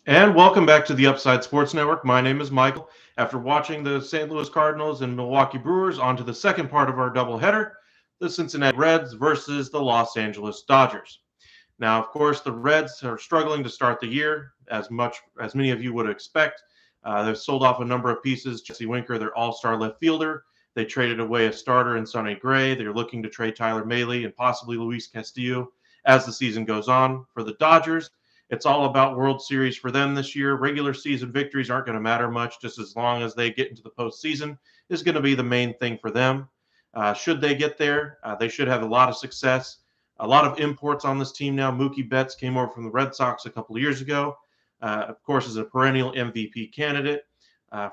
And welcome back to the Upside Sports Network. My name is Michael. After watching the St. Louis Cardinals and Milwaukee Brewers, on to the second part of our doubleheader, the Cincinnati Reds versus the Los Angeles Dodgers. Now, of course, the Reds are struggling to start the year, as much as many of you would expect. They've sold off a number of pieces. Jesse Winker, their all-star left fielder. They traded away a starter in Sonny Gray. They're looking to trade Tyler Mahle and possibly Luis Castillo as the season goes on. For the Dodgers, it's all about World Series for them this year. Regular season victories aren't going to matter much, just as long as they get into the postseason is going to be the main thing for them. Should they get there, they should have a lot of success. A lot of imports on this team now. Mookie Betts came over from the Red Sox a couple of years ago. Of course, is a perennial MVP candidate.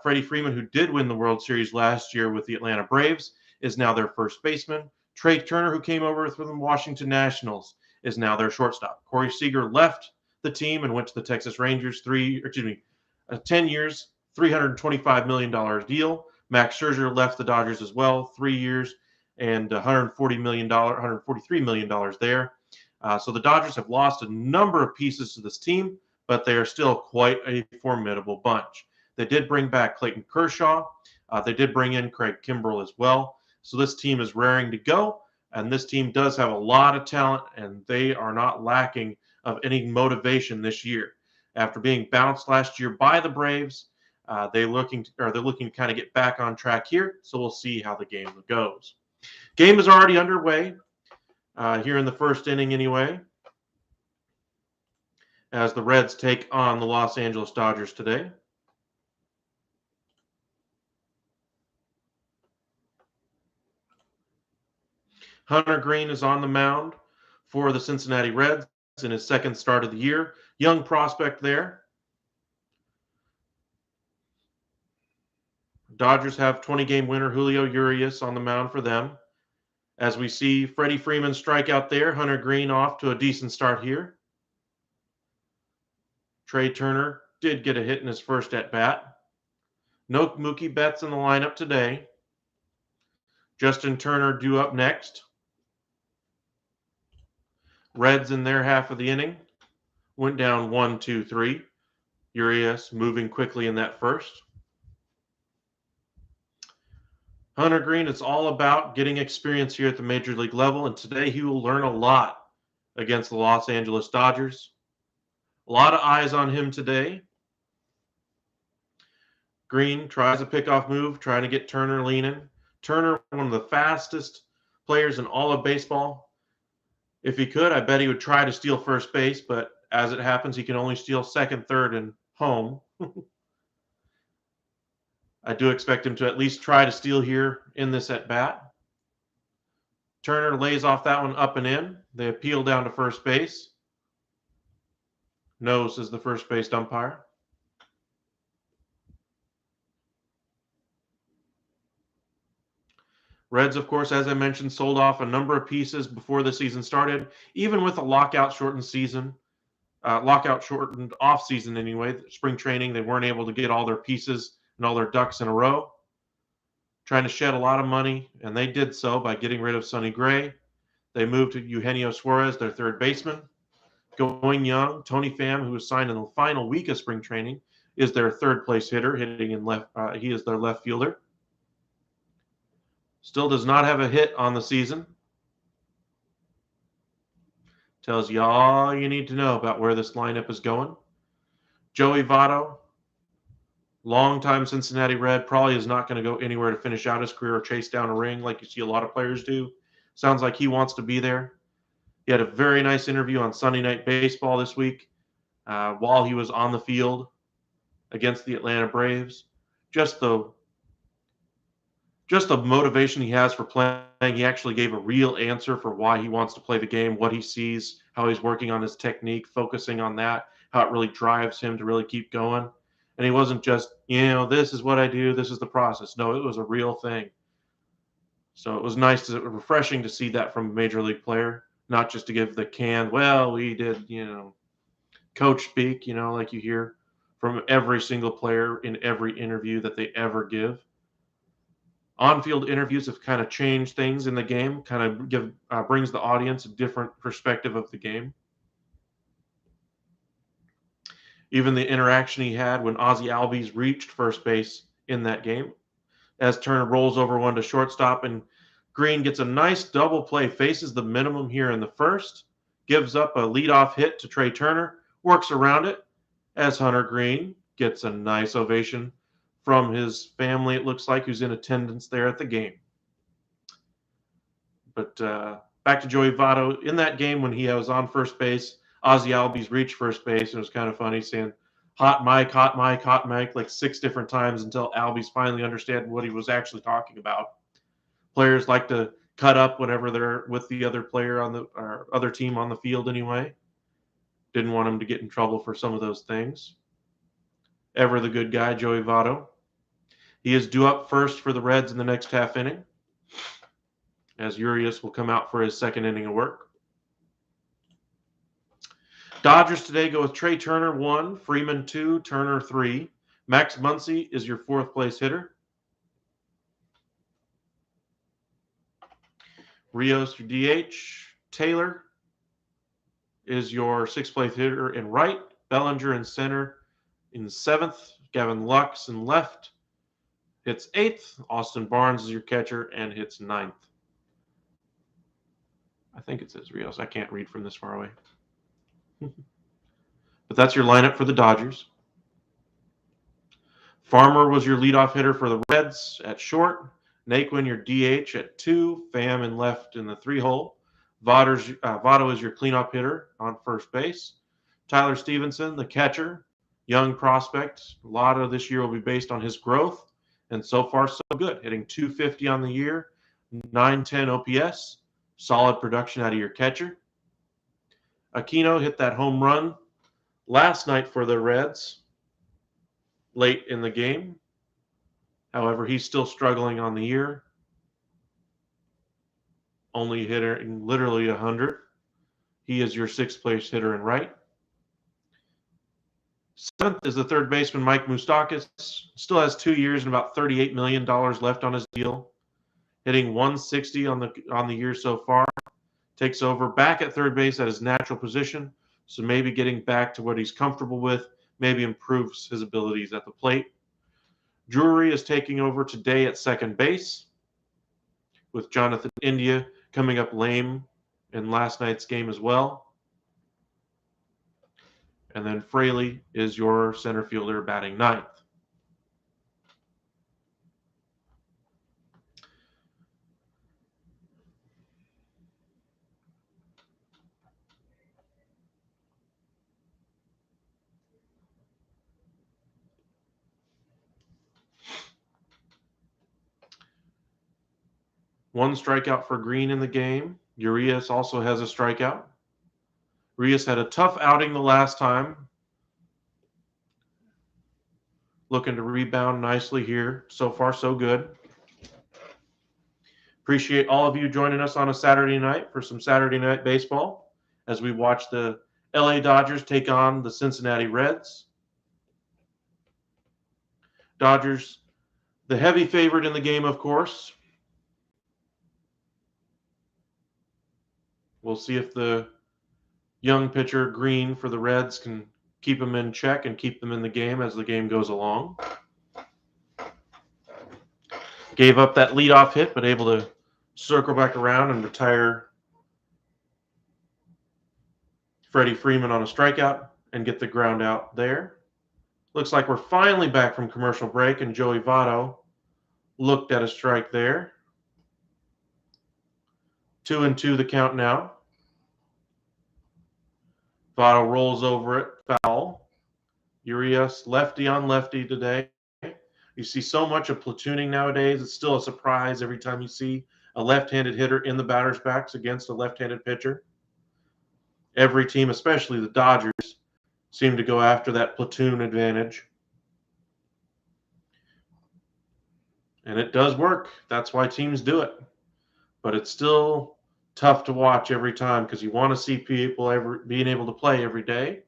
Freddie Freeman, who did win the World Series last year with the Atlanta Braves, is now their first baseman. Trey Turner, who came over from the Washington Nationals, is now their shortstop. Corey Seager left the team and went to the Texas Rangers. 10 years, $325 million deal. Max Scherzer left the Dodgers as well, 3 years and $143 million there. So the Dodgers have lost a number of pieces to this team, but they are still quite a formidable bunch. They did bring back Clayton Kershaw. They did bring in Craig Kimbrell as well. So this team is raring to go, and this team does have a lot of talent, and they are not lacking of any motivation this year. After being bounced last year by the Braves, they're looking to kind of get back on track here. So we'll see how the game goes. Game is already underway here in the first inning anyway, as the Reds take on the Los Angeles Dodgers today. Hunter Greene is on the mound for the Cincinnati Reds in his second start of the year. Young prospect there. Dodgers have 20-game winner Julio Urias on the mound for them. As we see Freddie Freeman strike out there, Hunter Greene off to a decent start here. Trey Turner did get a hit in his first at-bat. No Mookie Betts in the lineup today. Justin Turner due up next. Reds in their half of the inning went down 1-2-3. Urias moving quickly in that first. Hunter Greene, it's all about getting experience here at the major league level, and today he will learn a lot against the Los Angeles Dodgers. A lot of eyes on him today. Greene tries a pickoff move, trying to get Turner leaning. Turner, one of the fastest players in all of baseball. If he could, I bet he would try to steal first base, but as it happens, he can only steal second, third, and home. I do expect him to at least try to steal here in this at-bat. Turner lays off that one up and in. They appeal down to first base. No, says the first base umpire. Reds, of course, as I mentioned, sold off a number of pieces before the season started. Even with a lockout-shortened season, lockout-shortened off-season anyway, spring training, they weren't able to get all their pieces and all their ducks in a row. Trying to shed a lot of money, and they did so by getting rid of Sonny Gray. They moved to Eugenio Suarez, their third baseman. Going young, Tony Pham, who was signed in the final week of spring training, is their third-place hitter, hitting in left. He is their left fielder. Still does not have a hit on the season. Tells you all you need to know about where this lineup is going. Joey Votto, longtime Cincinnati Red, probably is not going to go anywhere to finish out his career or chase down a ring like you see a lot of players do. Sounds like he wants to be there. He had a very nice interview on Sunday Night Baseball this week while he was on the field against the Atlanta Braves. Just the motivation he has for playing. He actually gave a real answer for why he wants to play the game, what he sees, how he's working on his technique, focusing on that, how it really drives him to really keep going. And he wasn't just, this is what I do, this is the process. No, it was a real thing. So it was refreshing to see that from a major league player, not just to give the canned, well, we did, coach speak, like you hear from every single player in every interview that they ever give. On-field interviews have kind of changed things in the game, kind of brings the audience a different perspective of the game. Even the interaction he had when Ozzie Albies reached first base in that game, as Turner rolls over one to shortstop, and Green gets a nice double play, faces the minimum here in the first, gives up a leadoff hit to Trey Turner, works around it, as Hunter Green gets a nice ovation from his family, it looks like, who's in attendance there at the game. But back to Joey Votto. In that game when he was on first base, Ozzie Albies reached first base, and it was kind of funny saying, hot mic, hot mic, hot mic, like 6 different times until Albies finally understood what he was actually talking about. Players like to cut up whenever they're with the other player on the or other team on the field anyway. Didn't want him to get in trouble for some of those things. Ever the good guy, Joey Votto. He is due up first for the Reds in the next half inning, as Urias will come out for his second inning of work. Dodgers today go with Trey Turner 1, Freeman 2, Turner 3. Max Muncy is your 4th place hitter. Rios your DH. Taylor is your 6th place hitter in right. Bellinger in center in 7th. Gavin Lux in left hits 8th. Austin Barnes is your catcher and hits 9th. I think it says Rios. I can't read from this far away. But that's your lineup for the Dodgers. Farmer was your leadoff hitter for the Reds at short. Naquin your DH at 2. Pham in left in the 3-hole. Votto is your cleanup hitter on first base. Tyler Stevenson, the catcher, young prospect. A lot of this year will be based on his growth, and so far so good. Hitting .250 on the year, .910 OPS. Solid production out of your catcher. Aquino hit that home run last night for the Reds late in the game. However, he's still struggling on the year. Only hitting literally 100. He is your 6th place hitter in right. 7th is the third baseman, Mike Moustakas. Still has 2 years and about $38 million left on his deal. Hitting .160 on the year so far. Takes over back at third base at his natural position. So maybe getting back to what he's comfortable with, maybe improves his abilities at the plate. Drury is taking over today at second base, with Jonathan India coming up lame in last night's game as well. And then Fraley is your center fielder batting 9th. One strikeout for Green in the game. Urias also has a strikeout. Urias had a tough outing the last time. Looking to rebound nicely here. So far, so good. Appreciate all of you joining us on a Saturday night for some Saturday night baseball as we watch the LA Dodgers take on the Cincinnati Reds. Dodgers, the heavy favorite in the game, of course. We'll see if the young pitcher Green for the Reds can keep them in check and keep them in the game as the game goes along. Gave up that leadoff hit, but able to circle back around and retire Freddie Freeman on a strikeout and get the ground out there. Looks like we're finally back from commercial break, and Joey Votto looked at a strike there. 2-2 the count now. Votto rolls over it, foul. Urias lefty on lefty today. You see so much of platooning nowadays. It's still a surprise every time you see a left-handed hitter in the batter's backs against a left-handed pitcher. Every team, especially the Dodgers, seem to go after that platoon advantage. And it does work. That's why teams do it. But it's still tough to watch every time because you want to see people being able to play every day.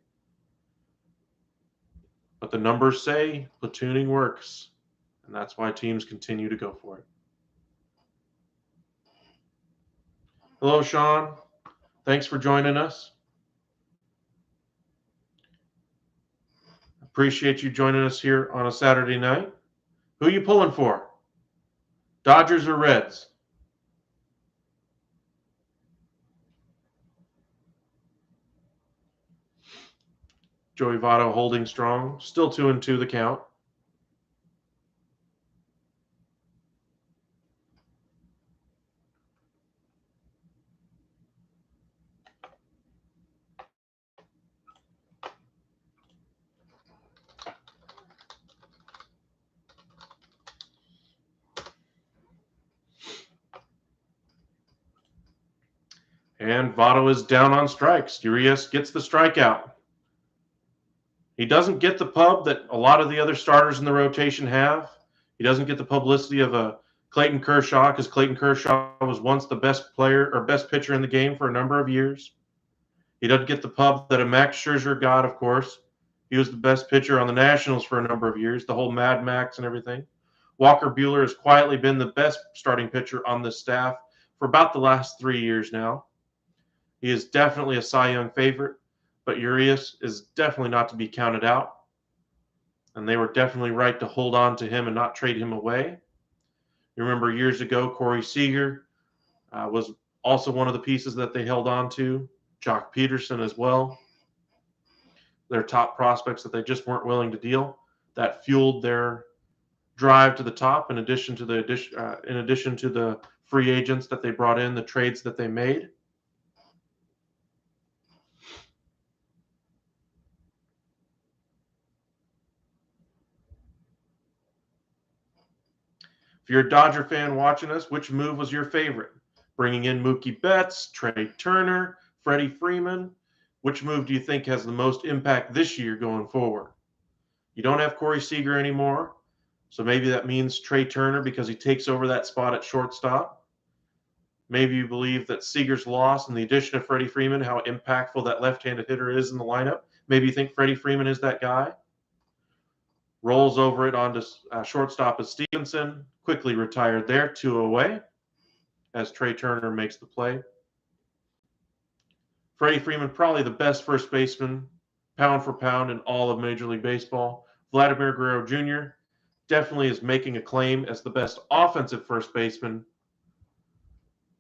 But the numbers say platooning works, and that's why teams continue to go for it. Hello, Sean. Thanks for joining us. Appreciate you joining us here on a Saturday night. Who are you pulling for? Dodgers or Reds? Joey Votto holding strong. Still 2-2 the count. And Votto is down on strikes. Urias gets the strikeout. He doesn't get the pub that a lot of the other starters in the rotation have. He doesn't get the publicity of a Clayton Kershaw because Clayton Kershaw was once the best player or best pitcher in the game for a number of years. He doesn't get the pub that a Max Scherzer got, of course. He was the best pitcher on the Nationals for a number of years, the whole Mad Max and everything. Walker Buehler has quietly been the best starting pitcher on this staff for about the last 3 years now. He is definitely a Cy Young favorite, but Urias is definitely not to be counted out. And they were definitely right to hold on to him and not trade him away. You remember years ago, Corey Seager was also one of the pieces that they held on to. Jock Peterson as well. Their top prospects that they just weren't willing to deal. That fueled their drive to the top. In addition to the free agents that they brought in, the trades that they made. If you're a Dodger fan watching us, which move was your favorite? Bringing in Mookie Betts, Trey Turner, Freddie Freeman. Which move do you think has the most impact this year going forward? You don't have Corey Seager anymore, so maybe that means Trey Turner because he takes over that spot at shortstop. Maybe you believe that Seager's loss and the addition of Freddie Freeman, how impactful that left-handed hitter is in the lineup. Maybe you think Freddie Freeman is that guy. Rolls over it onto shortstop as Stevenson. Quickly retired there, 2 away, as Trey Turner makes the play. Freddie Freeman, probably the best first baseman, pound for pound, in all of Major League Baseball. Vladimir Guerrero Jr. definitely is making a claim as the best offensive first baseman.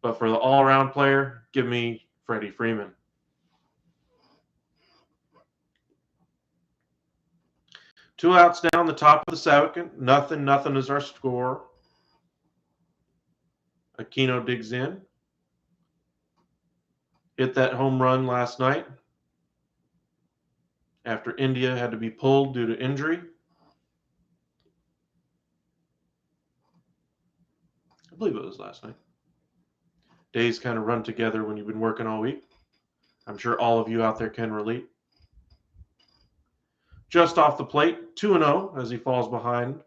But for the all-around player, give me Freddie Freeman. Two outs down the top of the second. Nothing is our score. Aquino digs in. Hit that home run last night after India had to be pulled due to injury. I believe it was last night. Days kind of run together when you've been working all week. I'm sure all of you out there can relate. Just off the plate, 2-0 as he falls behind.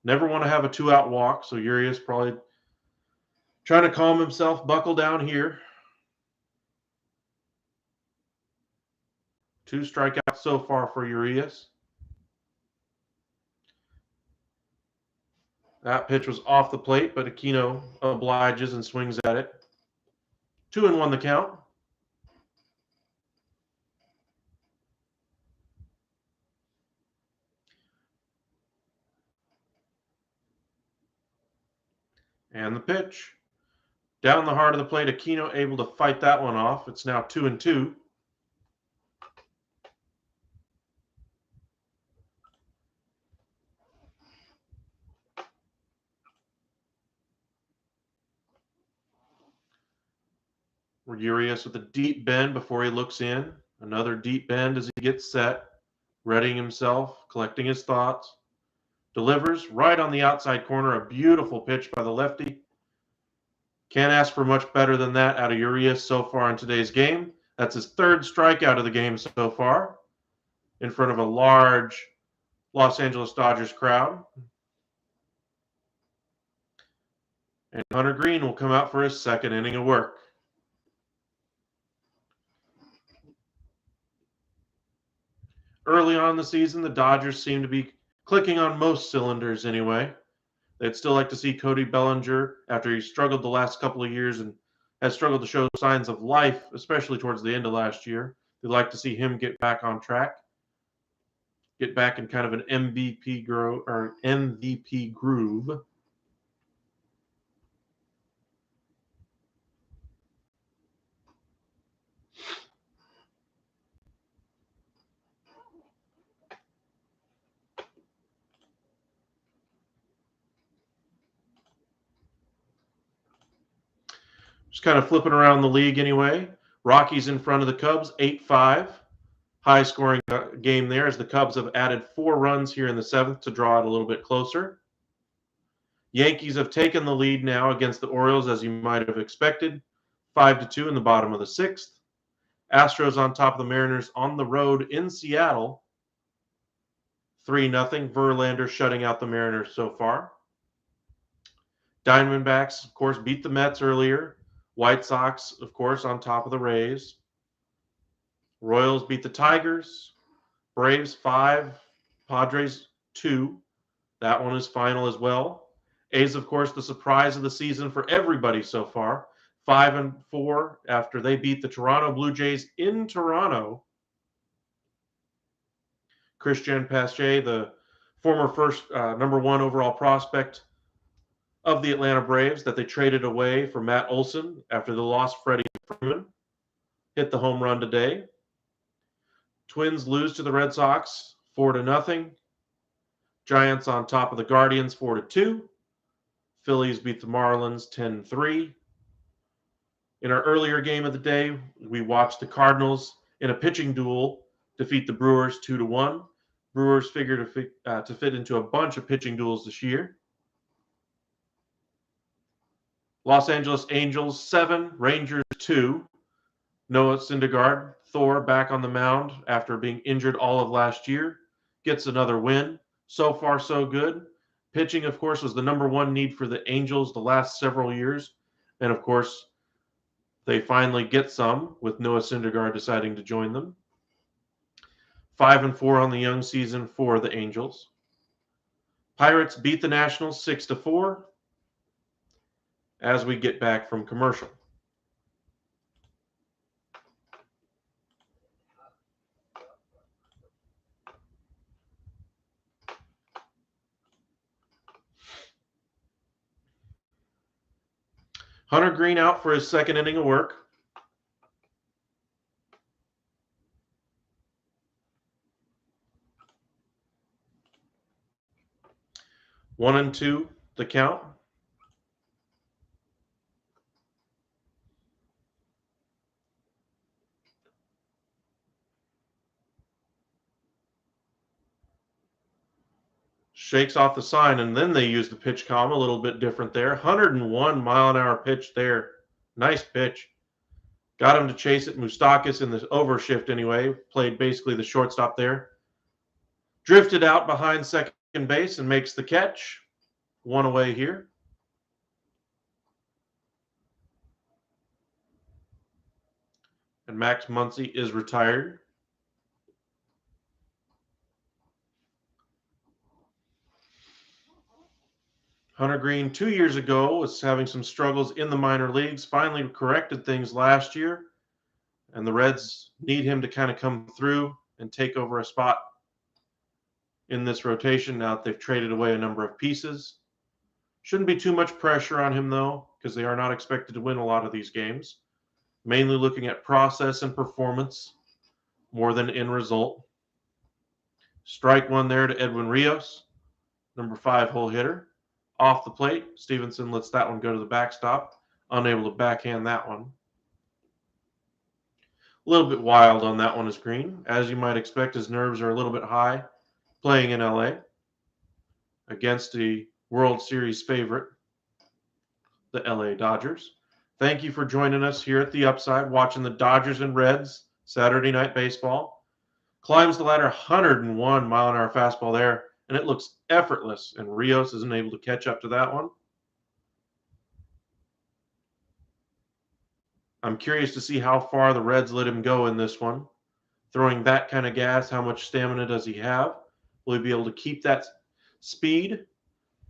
Never want to have a 2-out walk, so Urias probably trying to calm himself, buckle down here. 2 strikeouts so far for Urias. That pitch was off the plate, but Aquino obliges and swings at it. 2-1 the count. And the pitch. Down the heart of the plate, Aquino able to fight that one off. It's now 2-2. Urias with a deep bend before he looks in. Another deep bend as he gets set, readying himself, collecting his thoughts. Delivers right on the outside corner. A beautiful pitch by the lefty. Can't ask for much better than that out of Urias so far in today's game. That's his 3rd strikeout of the game so far in front of a large Los Angeles Dodgers crowd. And Hunter Green will come out for his 2nd inning of work. Early on in the season, the Dodgers seem to be clicking on most cylinders anyway. They'd still like to see Cody Bellinger, after he struggled the last couple of years and has struggled to show signs of life, especially towards the end of last year. They'd like to see him get back on track. get back in kind of an MVP groove. Just kind of flipping around the league anyway. Rockies in front of the Cubs, 8-5. High scoring game there as the Cubs have added 4 runs here in the 7th to draw it a little bit closer. Yankees have taken the lead now against the Orioles, as you might have expected, 5-2 in the bottom of the 6th. Astros on top of the Mariners on the road in Seattle, 3-0. Verlander shutting out the Mariners so far. Diamondbacks, of course, beat the Mets earlier. White Sox, of course, on top of the Rays. Royals beat the Tigers. Braves 5, Padres 2. That one is final as well. A's, of course, the surprise of the season for everybody so far. 5-4 after they beat the Toronto Blue Jays in Toronto. Christian Pache, the former first number 1 overall prospect of the Atlanta Braves that they traded away for Matt Olson after they lost Freddie Freeman, hit the home run today. Twins lose to the Red Sox 4-0. Giants on top of the Guardians 4-2. Phillies beat the Marlins 10-3. In our earlier game of the day, we watched the Cardinals in a pitching duel defeat the Brewers 2-1. Brewers figure to fit into a bunch of pitching duels this year. Los Angeles Angels 7, Rangers 2. Noah Syndergaard, Thor, back on the mound after being injured all of last year, gets another win. So far, so good. Pitching, of course, was the number 1 need for the Angels the last several years. And, of course, they finally get some with Noah Syndergaard deciding to join them. 5-4 on the young season for the Angels. Pirates beat the Nationals 6-4 as we get back from commercial. Hunter Green out for his second inning of work. One and two, the count. Shakes off the sign, and then they use the pitch column a little bit different there. 101 mile an hour pitch there. Nice pitch. Got him to chase it. Moustakas in the overshift anyway. Played basically the shortstop there. Drifted out behind second base and makes the catch. One away here. And Max Muncy is retired. Hunter Green 2 years ago was having some struggles in the minor leagues, finally corrected things last year, and the Reds need him to kind of come through and take over a spot in this rotation now that they've traded away a number of pieces. Shouldn't be too much pressure on him, though, because they are not expected to win a lot of these games. Mainly looking at process and performance more than in result. Strike one there to Edwin Rios, number 5 hole hitter. Off the plate, Stevenson lets that one go to the backstop, unable to backhand that one. A little bit wild on that one is Green. As you might expect, his nerves are a little bit high playing in LA against the World Series favorite, the LA Dodgers. Thank you for joining us here at the Upside, watching the Dodgers and Reds Saturday Night Baseball. Climbs the ladder, 101 mile an hour fastball there, and it looks effortless, and Rios isn't able to catch up to that one. I'm curious to see how far the Reds let him go in this one. Throwing that kind of gas, how much stamina does he have? Will he be able to keep that speed?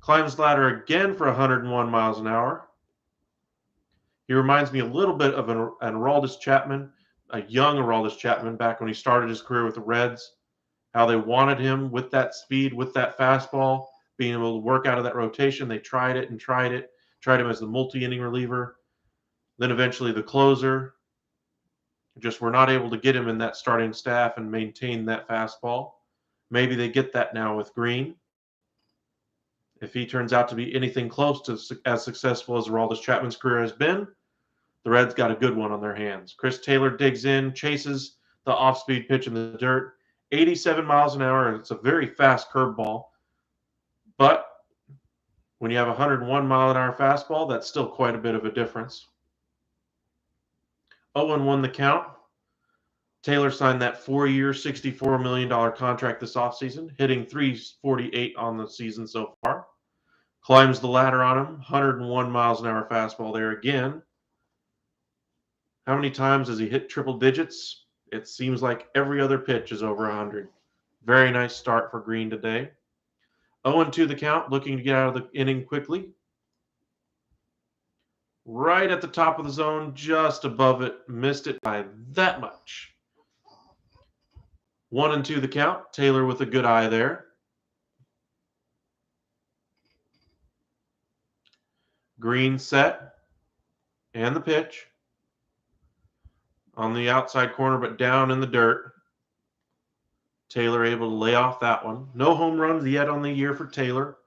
Climbs the ladder again for 101 miles an hour. He reminds me a little bit of an Aroldis Chapman, a young Aroldis Chapman back when he started his career with the Reds. how they wanted him with that speed, with that fastball, being able to work out of that rotation. They tried it and tried it, tried him as the multi-inning reliever, then eventually the closer. Just were not able to get him in that starting staff and maintain that fastball. Maybe they get that now with Green. If he turns out to be anything close to as successful as Aroldis Chapman's career has been, the Reds got a good one on their hands. Chris Taylor digs in, chases the off-speed pitch in the dirt, 87 miles an hour. It's a very fast curveball, but when you have a 101-mile-an-hour fastball, that's still quite a bit of a difference. 0-1 the count. Taylor signed that 4-year, $64 million contract this offseason, hitting .348 on the season so far. Climbs the ladder on him, 101 miles an hour fastball there again. How many times has he hit triple digits? It seems like every other pitch is over 100. Very nice start for Green today. 0-2 the count, looking to get out of the inning quickly. Right at the top of the zone, just above it, missed it by that much. 1-2 the count. Taylor with a good eye there. Green set. And the pitch. On the outside corner, but down in the dirt. Taylor able to lay off that one. No home runs yet on the year for Taylor,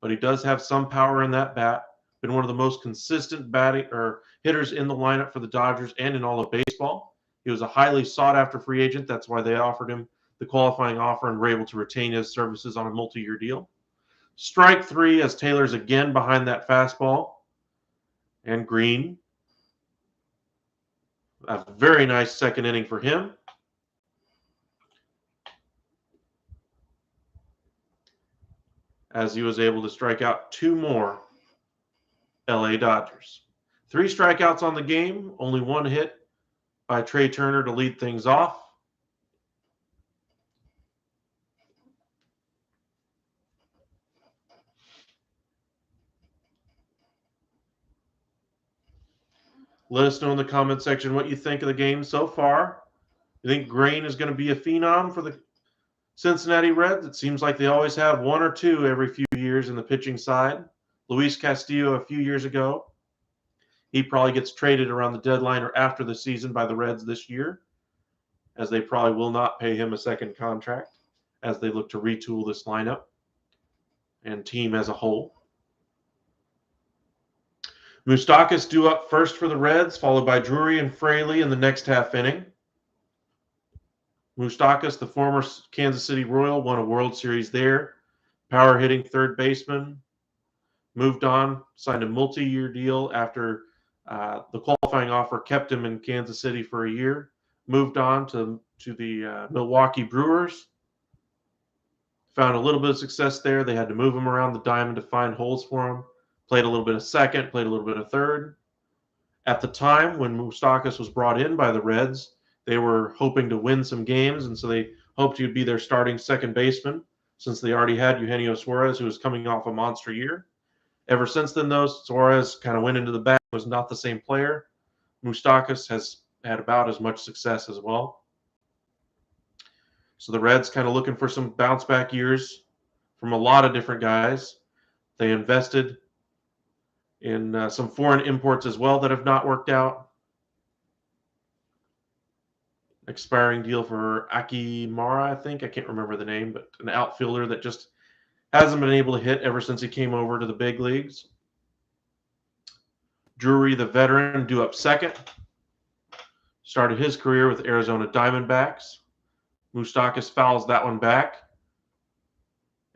but he does have some power in that bat. Been one of the most consistent hitters in the lineup for the Dodgers and in all of baseball. He was a highly sought-after free agent. That's why they offered him the qualifying offer and were able to retain his services on a multi-year deal. Strike 3 as Taylor's again behind that fastball. And Green. A very nice second inning for him. As he was able to strike out 2 more LA Dodgers. 3 strikeouts on the game, only 1 hit by Trey Turner to lead things off. Let us know in the comment section what you think of the game so far. You think Green is going to be a phenom for the Cincinnati Reds? It seems like they always have 1 or 2 every few years in the pitching side. Luis Castillo a few years ago. He probably gets traded around the deadline or after the season by the Reds this year, as they probably will not pay him a second contract as they look to retool this lineup and team as a whole. Moustakas due up first for the Reds, followed by Drury and Fraley in the next half inning. Moustakas, the former Kansas City Royal, won a World Series there. Power hitting third baseman. Moved on, signed a multi-year deal after the qualifying offer kept him in Kansas City for a year. Moved on to the Milwaukee Brewers. Found a little bit of success there. They had to move him around the diamond to find holes for him. Played a little bit of second, played a little bit of third. At the time when Moustakas was brought in by the Reds, they were hoping to win some games, and so they hoped he would be their starting second baseman, since they already had Eugenio Suarez, who was coming off a monster year. Ever since then, though, Suarez kind of went into the back, was not the same player. Moustakas has had about as much success as well. So the Reds kind of looking for some bounce-back years from a lot of different guys. They invested in some foreign imports as well that have not worked out. Expiring deal for Akimara, I think. I can't remember the name, but an outfielder that just hasn't been able to hit ever since he came over to the big leagues. Drury, the veteran, due up second. Started his career with Arizona Diamondbacks. Moustakas fouls that one back.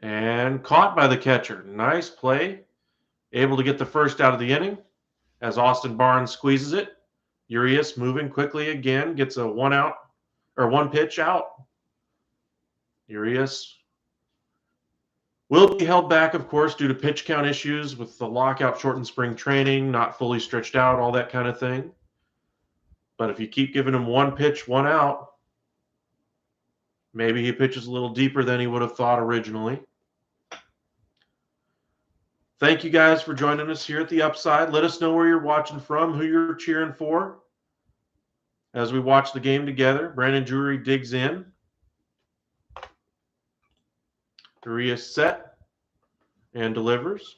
And caught by the catcher. Nice play. Able to get the first out of the inning as Austin Barnes squeezes it. Urias moving quickly again, gets a 1 pitch out. Urias will be held back, of course, due to pitch count issues with the lockout, shortened spring training, not fully stretched out, all that kind of thing. But if you keep giving him 1 pitch, 1 out, maybe he pitches a little deeper than he would have thought originally. Thank you guys for joining us here at the Upside. Let us know where you're watching from, who you're cheering for. As we watch the game together, Brandon Drury digs in. Urias set and delivers.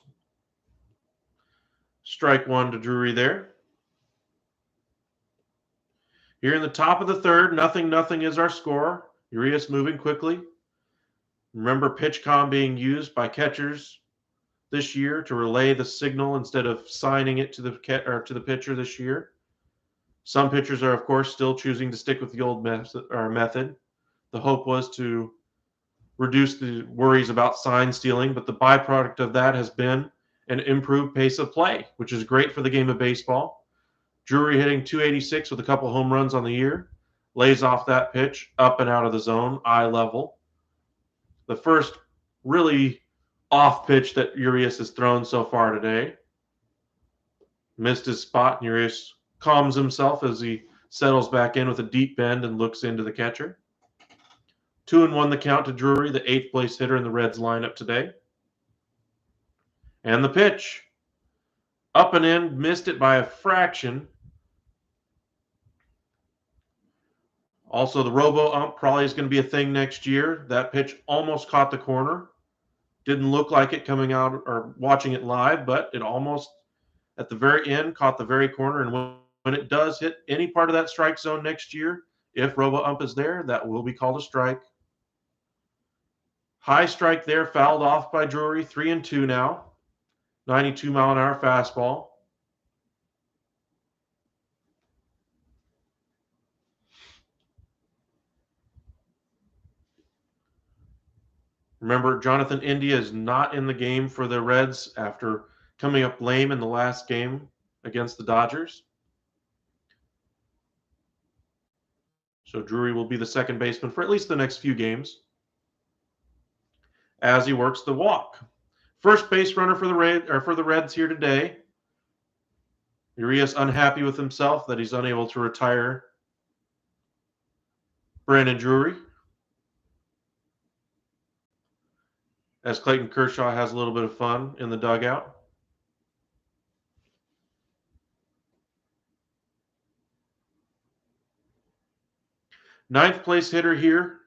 Strike one to Drury there. Here in the top of the third, 0-0 is our score. Urias moving quickly. Remember PitchCom being used by catchers this year to relay the signal instead of signing it to the pitcher this year. Some pitchers are, of course, still choosing to stick with the old method. The hope was to reduce the worries about sign stealing, but the byproduct of that has been an improved pace of play, which is great for the game of baseball. Drury hitting 286 with a couple home runs on the year. Lays off that pitch, up and out of the zone, eye level. The first really off pitch that Urias has thrown so far today. Missed his spot, and Urias calms himself as he settles back in with a deep bend and looks into the catcher. 2-1 the count to Drury, the 8th place hitter in the Reds lineup today. And the pitch. Up and in, missed it by a fraction. Also, the robo-ump probably is going to be a thing next year. That pitch almost caught the corner. Didn't look like it coming out or watching it live, but it almost, at the very end, caught the very corner. And when it does hit any part of that strike zone next year, if robo-ump is there, that will be called a strike. High strike there, fouled off by Drury. 3-2 now. 92-mile-an-hour fastball. Remember, Jonathan India is not in the game for the Reds after coming up lame in the last game against the Dodgers. So Drury will be the second baseman for at least the next few games as he works the walk. First base runner for the Reds here today. Urias unhappy with himself that he's unable to retire Brandon Drury, as Clayton Kershaw has a little bit of fun in the dugout. Ninth place hitter here,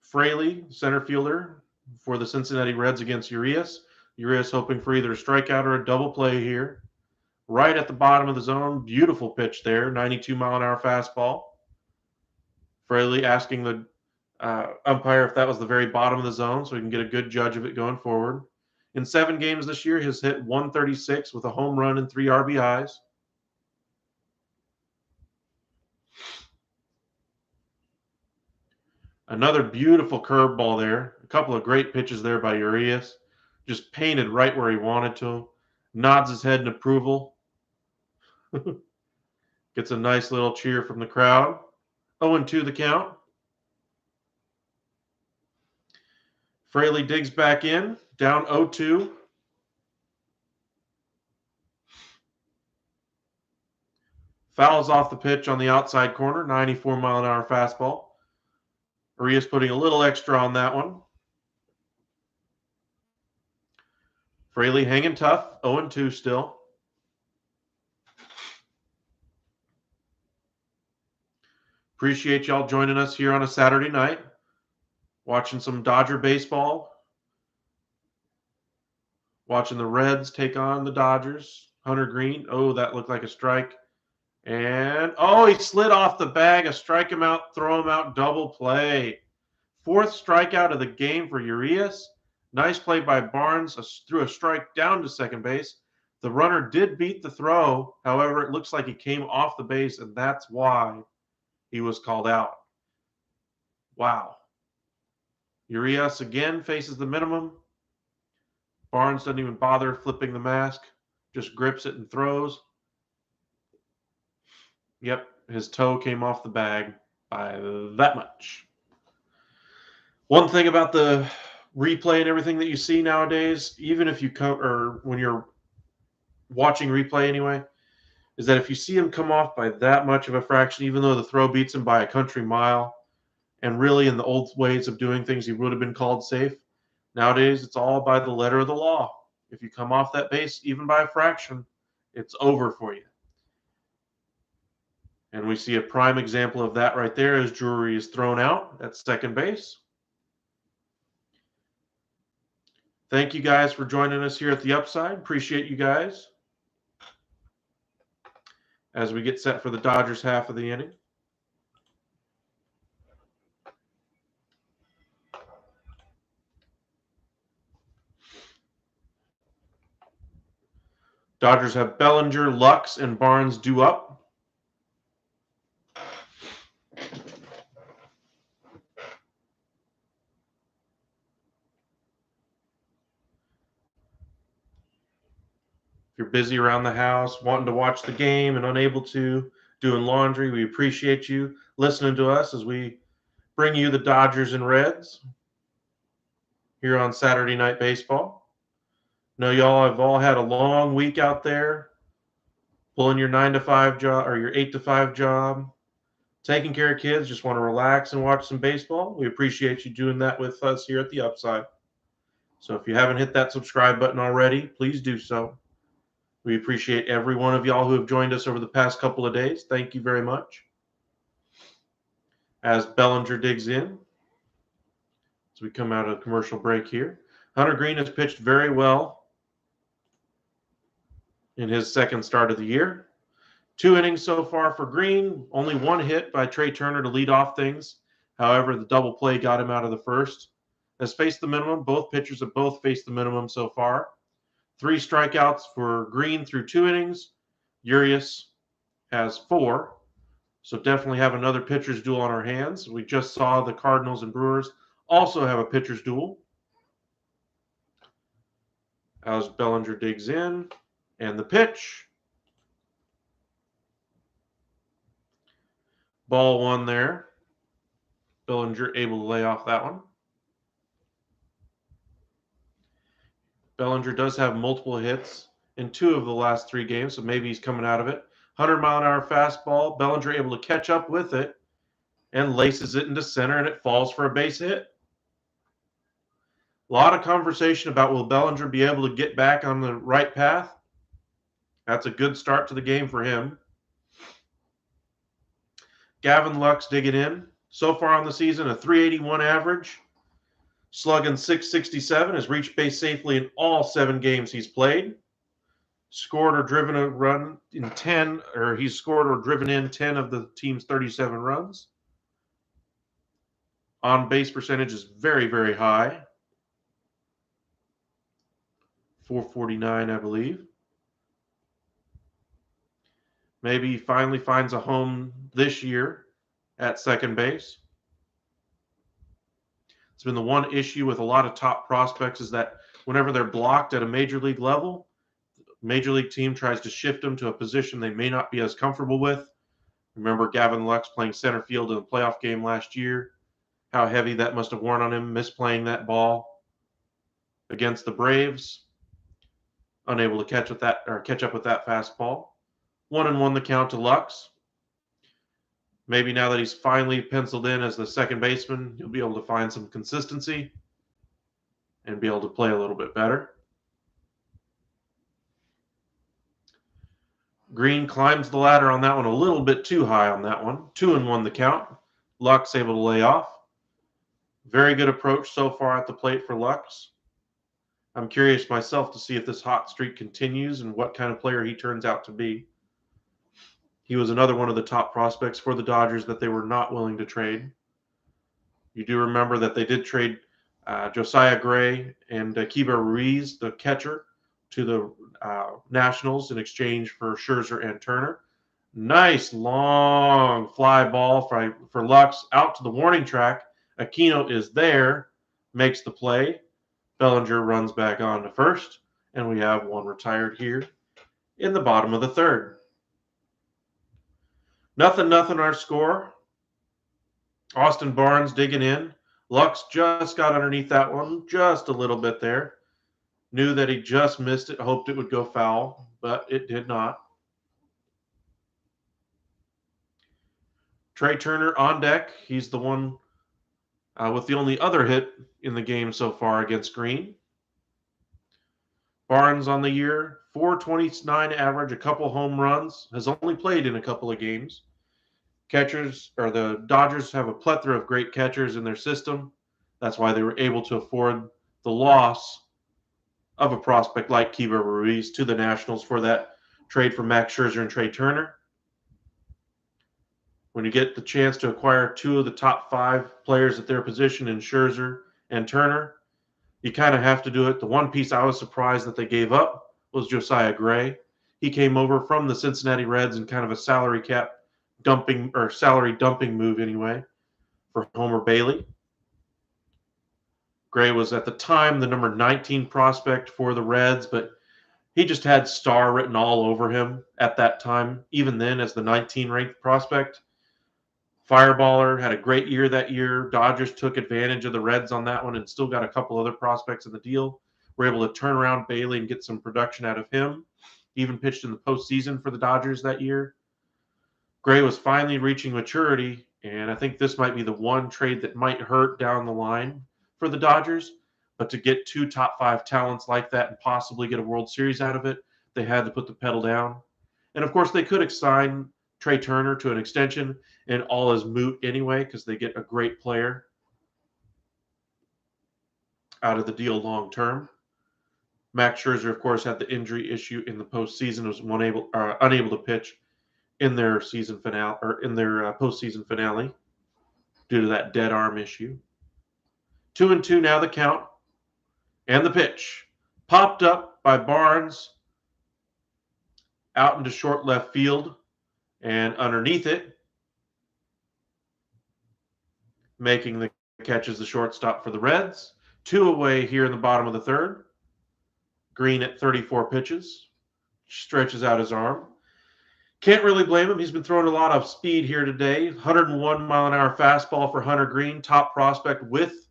Fraley, center fielder for the Cincinnati Reds against Urias. Urias hoping for either a strikeout or a double play here. Right at the bottom of the zone, beautiful pitch there, 92-mile-an-hour fastball. Fraley asking the umpire if that was the very bottom of the zone so he can get a good judge of it going forward. In 7 games this year, he's hit 136 with a home run and 3 RBIs. Another beautiful curveball there. A couple of great pitches there by Urias. Just painted right where he wanted to. Nods his head in approval. Gets a nice little cheer from the crowd. 0-2 the count. Fraley digs back in, down 0-2. Fouls off the pitch on the outside corner, 94-mile-an-hour fastball. Urias putting a little extra on that one. Fraley hanging tough, 0-2 still. Appreciate y'all joining us here on a Saturday night. Watching some Dodger baseball. Watching the Reds take on the Dodgers. Hunter Green. Oh, that looked like a strike. And, oh, he slid off the bag. A strike him out, throw him out, double play. 4th strikeout of the game for Urias. Nice play by Barnes. Threw a strike down to second base. The runner did beat the throw. However, it looks like he came off the base, and that's why he was called out. Wow. Urias again faces the minimum. Barnes doesn't even bother flipping the mask. Just grips it and throws. Yep, his toe came off the bag by that much. One thing about the replay and everything that you see nowadays, even if you or when you're watching replay anyway, is that if you see him come off by that much of a fraction, even though the throw beats him by a country mile, and really in the old ways of doing things, he would have been called safe. Nowadays, it's all by the letter of the law. If you come off that base, even by a fraction, it's over for you. And we see a prime example of that right there as Drury is thrown out at second base. Thank you guys for joining us here at the Upside. Appreciate you guys as we get set for the Dodgers half of the inning. Dodgers have Bellinger, Lux, and Barnes due up. If you're busy around the house, wanting to watch the game and unable to, doing laundry, we appreciate you listening to us as we bring you the Dodgers and Reds here on Saturday Night Baseball. Know y'all have all had a long week out there, pulling your 9-to-5 job or your 8-to-5 job, taking care of kids, just want to relax and watch some baseball. We appreciate you doing that with us here at the Upside. So if you haven't hit that subscribe button already, please do so. We appreciate every one of y'all who have joined us over the past couple of days. Thank you very much. As Bellinger digs in, as we come out of commercial break here, Hunter Green has pitched very well in his second start of the year. 2 innings so far for Green, only 1 hit by Trey Turner to lead off things. However, the double play got him out of the first. Has faced the minimum. Both pitchers have both faced the minimum so far. 3 strikeouts for Green through 2 innings. Urias has 4. So definitely have another pitcher's duel on our hands. We just saw the Cardinals and Brewers also have a pitcher's duel. As Bellinger digs in, and the pitch. Ball 1 there. Bellinger able to lay off that one. Bellinger does have multiple hits in 2 of the last 3 games, so maybe he's coming out of it. 100-mile-an-hour fastball. Bellinger able to catch up with it and laces it into center, and it falls for a base hit. A lot of conversation about will Bellinger be able to get back on the right path. That's a good start to the game for him. Gavin Lux digging in. So far on the season, a .381 average. Slugging .667, has reached base safely in all 7 games he's played. Scored or driven a run in 10, or he's scored or driven in 10 of the team's 37 runs. On base percentage is very, very high. .449, I believe. Maybe he finally finds a home this year at second base. It's been the one issue with a lot of top prospects is that whenever they're blocked at a major league level, major league team tries to shift them to a position they may not be as comfortable with. Remember Gavin Lux playing center field in the playoff game last year, how heavy that must have worn on him, misplaying that ball against the Braves, unable to catch up with that fastball. 1-1 the count to Lux. Maybe now that he's finally penciled in as the second baseman, he'll be able to find some consistency and be able to play a little bit better. Green climbs the ladder on that one a little bit too high on that one. 2-1 the count. Lux able to lay off. Very good approach so far at the plate for Lux. I'm curious myself to see if this hot streak continues and what kind of player he turns out to be. He was another one of the top prospects for the Dodgers that they were not willing to trade. You do remember that they did trade Josiah Gray and Kiba Ruiz, the catcher, to the Nationals in exchange for Scherzer and Turner. Nice long fly ball for Lux out to the warning track. Aquino is there, makes the play. Bellinger runs back on to first, and we have one retired here in the bottom of the third. 0-0 our score. Austin Barnes digging in. Lux just got underneath that one just a little bit there. Knew that he just missed it, hoped it would go foul, but it did not. Trey Turner on deck. He's the one with the only other hit in the game so far against Green. Barnes on the year, .429 average, a couple home runs, has only played in a couple of games. The Dodgers have a plethora of great catchers in their system. That's why they were able to afford the loss of a prospect like Kiba Ruiz to the Nationals for that trade for Max Scherzer and Trey Turner. When you get the chance to acquire two of the top 5 players at their position in Scherzer and Turner, you kind of have to do it. The one piece I was surprised that they gave up was Josiah Gray. He came over from the Cincinnati Reds in kind of a salary dumping move anyway for Homer Bailey. Gray was at the time the number 19 prospect for the Reds, but he just had star written all over him at that time, even then as the 19 ranked prospect. Fireballer had a great year that year. Dodgers took advantage of the Reds on that one and still got a couple other prospects in the deal. Were able to turn around Bailey and get some production out of him. He even pitched in the postseason for the Dodgers that year. Gray was finally reaching maturity, and I think this might be the one trade that might hurt down the line for the Dodgers. But to get 2 top 5 talents like that and possibly get a World Series out of it, they had to put the pedal down. And of course, they could have signed Trey Turner to an extension, and all is moot anyway because they get a great player out of the deal long term. Max Scherzer, of course, had the injury issue in the postseason, was unable to pitch in their season finale or in their postseason finale due to that dead arm issue. 2-2 now the count, and the pitch popped up by Barnes out into short left field, and underneath it, making the catch as the shortstop for the Reds. 2 away here in the bottom of the third. Green at 34 pitches, stretches out his arm. Can't really blame him. He's been throwing a lot of speed here today. 101-mile-an-hour fastball for Hunter Green, top prospect with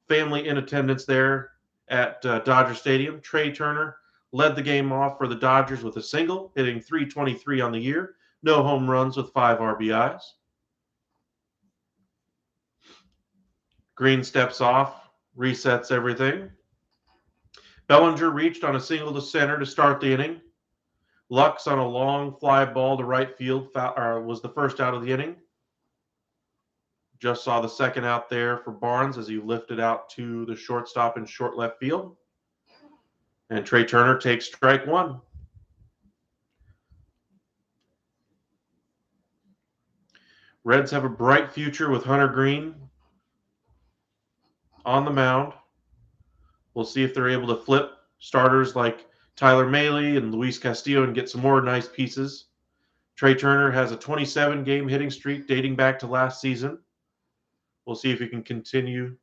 family in attendance there at Dodger Stadium. Trey Turner led the game off for the Dodgers with a single, hitting .323 on the year. No home runs with 5 RBIs. Green steps off, resets everything. Bellinger reached on a single to center to start the inning. Lux on a long fly ball to right field was the first out of the inning. Just saw the second out there for Barnes as he lifted out to the shortstop in short left field. And Trey Turner takes strike 1. Reds have a bright future with Hunter Green on the mound. We'll see if they're able to flip starters like Tyler Mahle and Luis Castillo and get some more nice pieces. Trey Turner has a 27-game hitting streak dating back to last season. We'll see if he can continue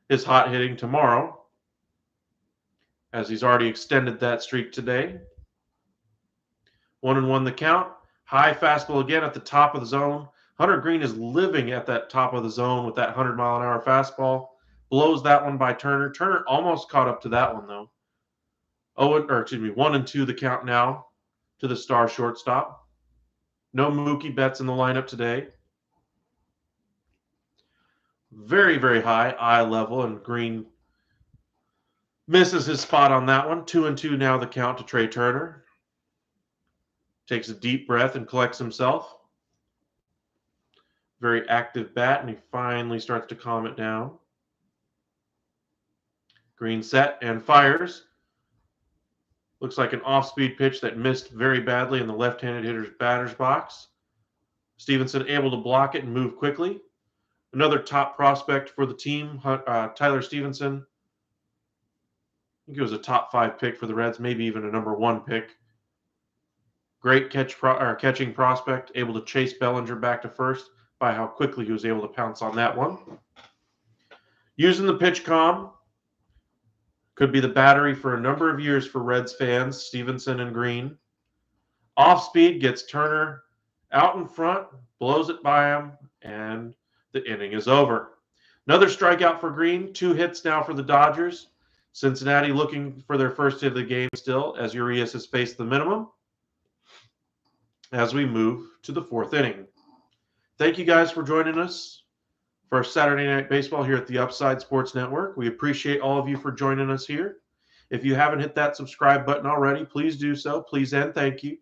his hot hitting tomorrow, as he's already extended that streak today. 1-1 the count. High fastball again at the top of the zone. Hunter Green is living at that top of the zone with that 100-mile-an-hour fastball. Blows that one by Turner. Turner almost caught up to that one, though. 1-2 the count now to the star shortstop. No Mookie Betts in the lineup today. Very, very high eye level, and Green misses his spot on that one. 2-2 now the count to Trey Turner. Takes a deep breath and collects himself. Very active bat, and he finally starts to calm it down. Green set and fires. Looks like an off-speed pitch that missed very badly in the left-handed hitter's batter's box. Stevenson able to block it and move quickly. Another top prospect for the team, Tyler Stevenson. I think he was a top 5 pick for the Reds, maybe even a number 1 pick. Great catching prospect, able to chase Bellinger back to first by how quickly he was able to pounce on that one. Using the pitch calm. Could be the battery for a number of years for Reds fans, Stevenson and Green. Off speed gets Turner out in front, blows it by him, and the inning is over. Another strikeout for Green. 2 hits now for the Dodgers. Cincinnati looking for their first hit of the game still, as Urias has faced the minimum. As we move to the 4th inning. Thank you guys for joining us for Saturday Night Baseball here at the Upside Sports Network. We appreciate all of you for joining us here. If you haven't hit that subscribe button already, please do so. Please and thank you.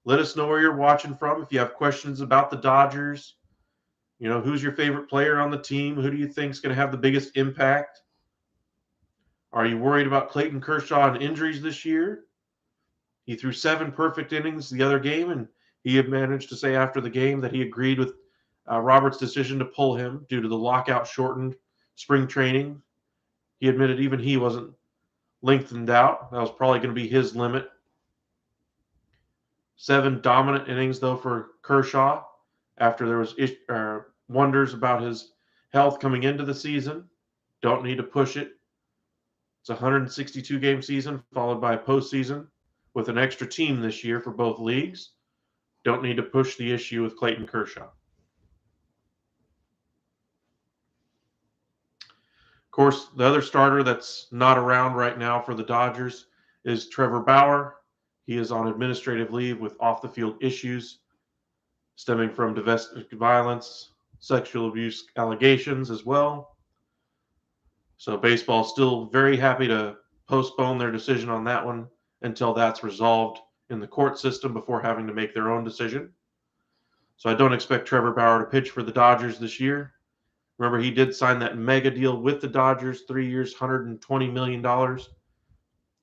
Let us know where you're watching from. If you have questions about the Dodgers, who's your favorite player on the team? Who do you think is going to have the biggest impact? Are you worried about Clayton Kershaw and injuries this year? He threw 7 perfect innings the other game, and he had managed to say after the game that he agreed with Roberts' decision to pull him due to the lockout shortened spring training. He admitted even he wasn't lengthened out. That was probably going to be his limit. 7 dominant innings, though, for Kershaw after there was wonders about his health coming into the season. Don't need to push it. It's a 162-game season followed by a postseason with an extra team this year for both leagues. Don't need to push the issue with Clayton Kershaw. Of course, the other starter that's not around right now for the Dodgers is Trevor Bauer. He is on administrative leave with off-the-field issues stemming from domestic violence, sexual abuse allegations as well. So baseball is still very happy to postpone their decision on that one until that's resolved in the court system before having to make their own decision. So I don't expect Trevor Bauer to pitch for the Dodgers this year. Remember, he did sign that mega deal with the Dodgers, 3 years, $120 million.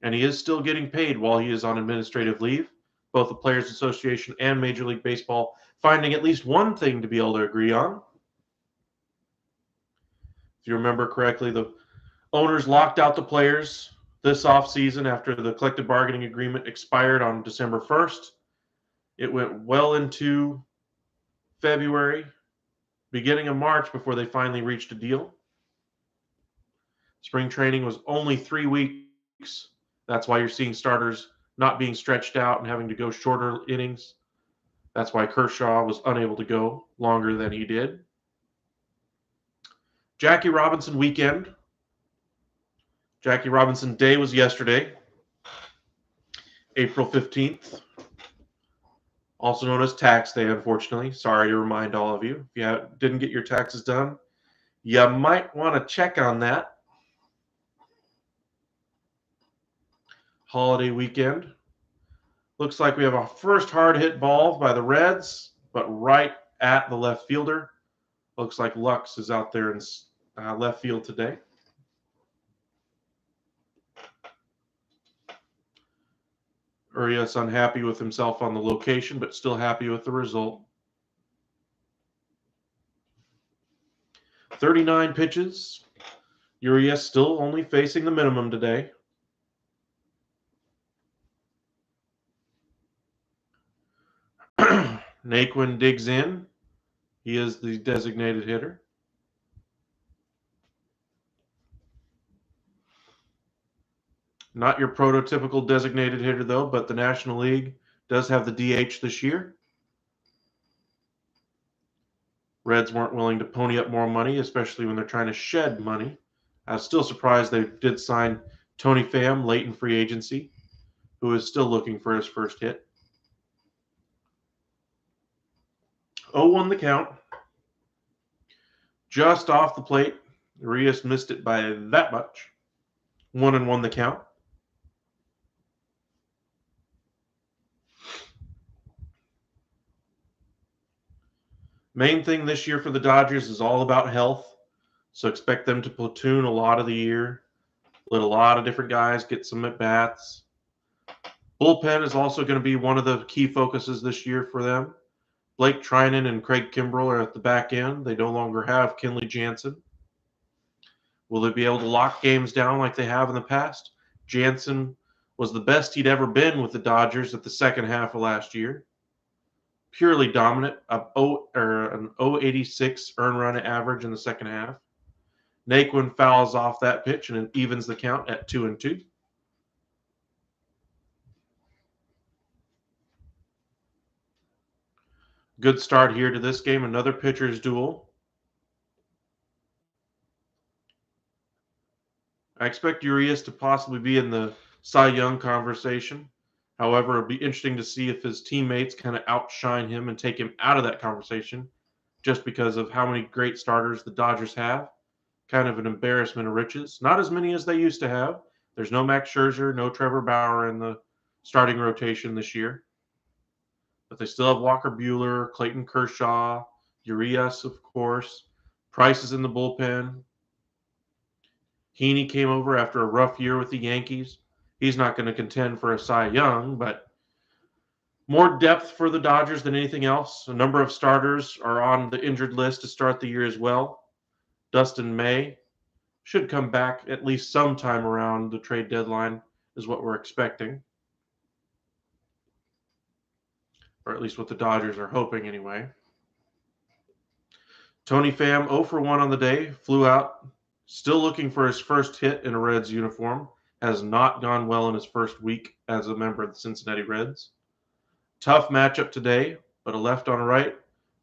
And he is still getting paid while he is on administrative leave. Both the Players Association and Major League Baseball finding at least one thing to be able to agree on. If you remember correctly, the owners locked out the players this offseason after the collective bargaining agreement expired on December 1st. It went well into February, beginning of March before they finally reached a deal. Spring training was only 3 weeks. That's why you're seeing starters not being stretched out and having to go shorter innings. That's why Kershaw was unable to go longer than he did. Jackie Robinson weekend. Jackie Robinson Day was yesterday, April 15th, also known as Tax Day, unfortunately. Sorry to remind all of you. If you didn't get your taxes done, you might want to check on that. Holiday weekend. Looks like we have a first hard hit ball by the Reds, but right at the left fielder. Looks like Lux is out there in left field today. Urias unhappy with himself on the location, but still happy with the result. 39 pitches. Urias still only facing the minimum today. Naquin digs in. He is the designated hitter. Not your prototypical designated hitter, though, but the National League does have the DH this year. Reds weren't willing to pony up more money, especially when they're trying to shed money. I was still surprised they did sign Tony Pham late in free agency, who is still looking for his first hit. 0-1 the count. Just off the plate. Urias missed it by that much. 1-1 the count. Main thing this year for the Dodgers is all about health. So expect them to platoon a lot of the year. Let a lot of different guys get some at-bats. Bullpen is also going to be one of the key focuses this year for them. Blake Trinan and Craig Kimbrell are at the back end. They no longer have Kenley Jansen. Will they be able to lock games down like they have in the past? Jansen was the best he'd ever been with the Dodgers at the second half of last year. Purely dominant, an 0.86 earned run average in the second half. Naquin fouls off that pitch and it evens the count at 2-2. Good start here to this game. Another pitcher's duel. I expect Urias to possibly be in the Cy Young conversation. However, it'll be interesting to see if his teammates kind of outshine him and take him out of that conversation just because of how many great starters the Dodgers have. Kind of an embarrassment of riches. Not as many as they used to have. There's no Max Scherzer, no Trevor Bauer in the starting rotation this year. But they still have Walker Buehler, Clayton Kershaw, Urias, of course. Price is in the bullpen. Heaney came over after a rough year with the Yankees. He's not going to contend for a Cy Young, but more depth for the Dodgers than anything else. A number of starters are on the injured list to start the year as well. Dustin May should come back at least sometime around the trade deadline, is what we're expecting. Or at least what the Dodgers are hoping anyway. Tony Pham, 0 for 1 on the day, flew out, still looking for his first hit in a Reds uniform. Has not gone well in his first week as a member of the Cincinnati Reds. Tough matchup today, but a left on a right.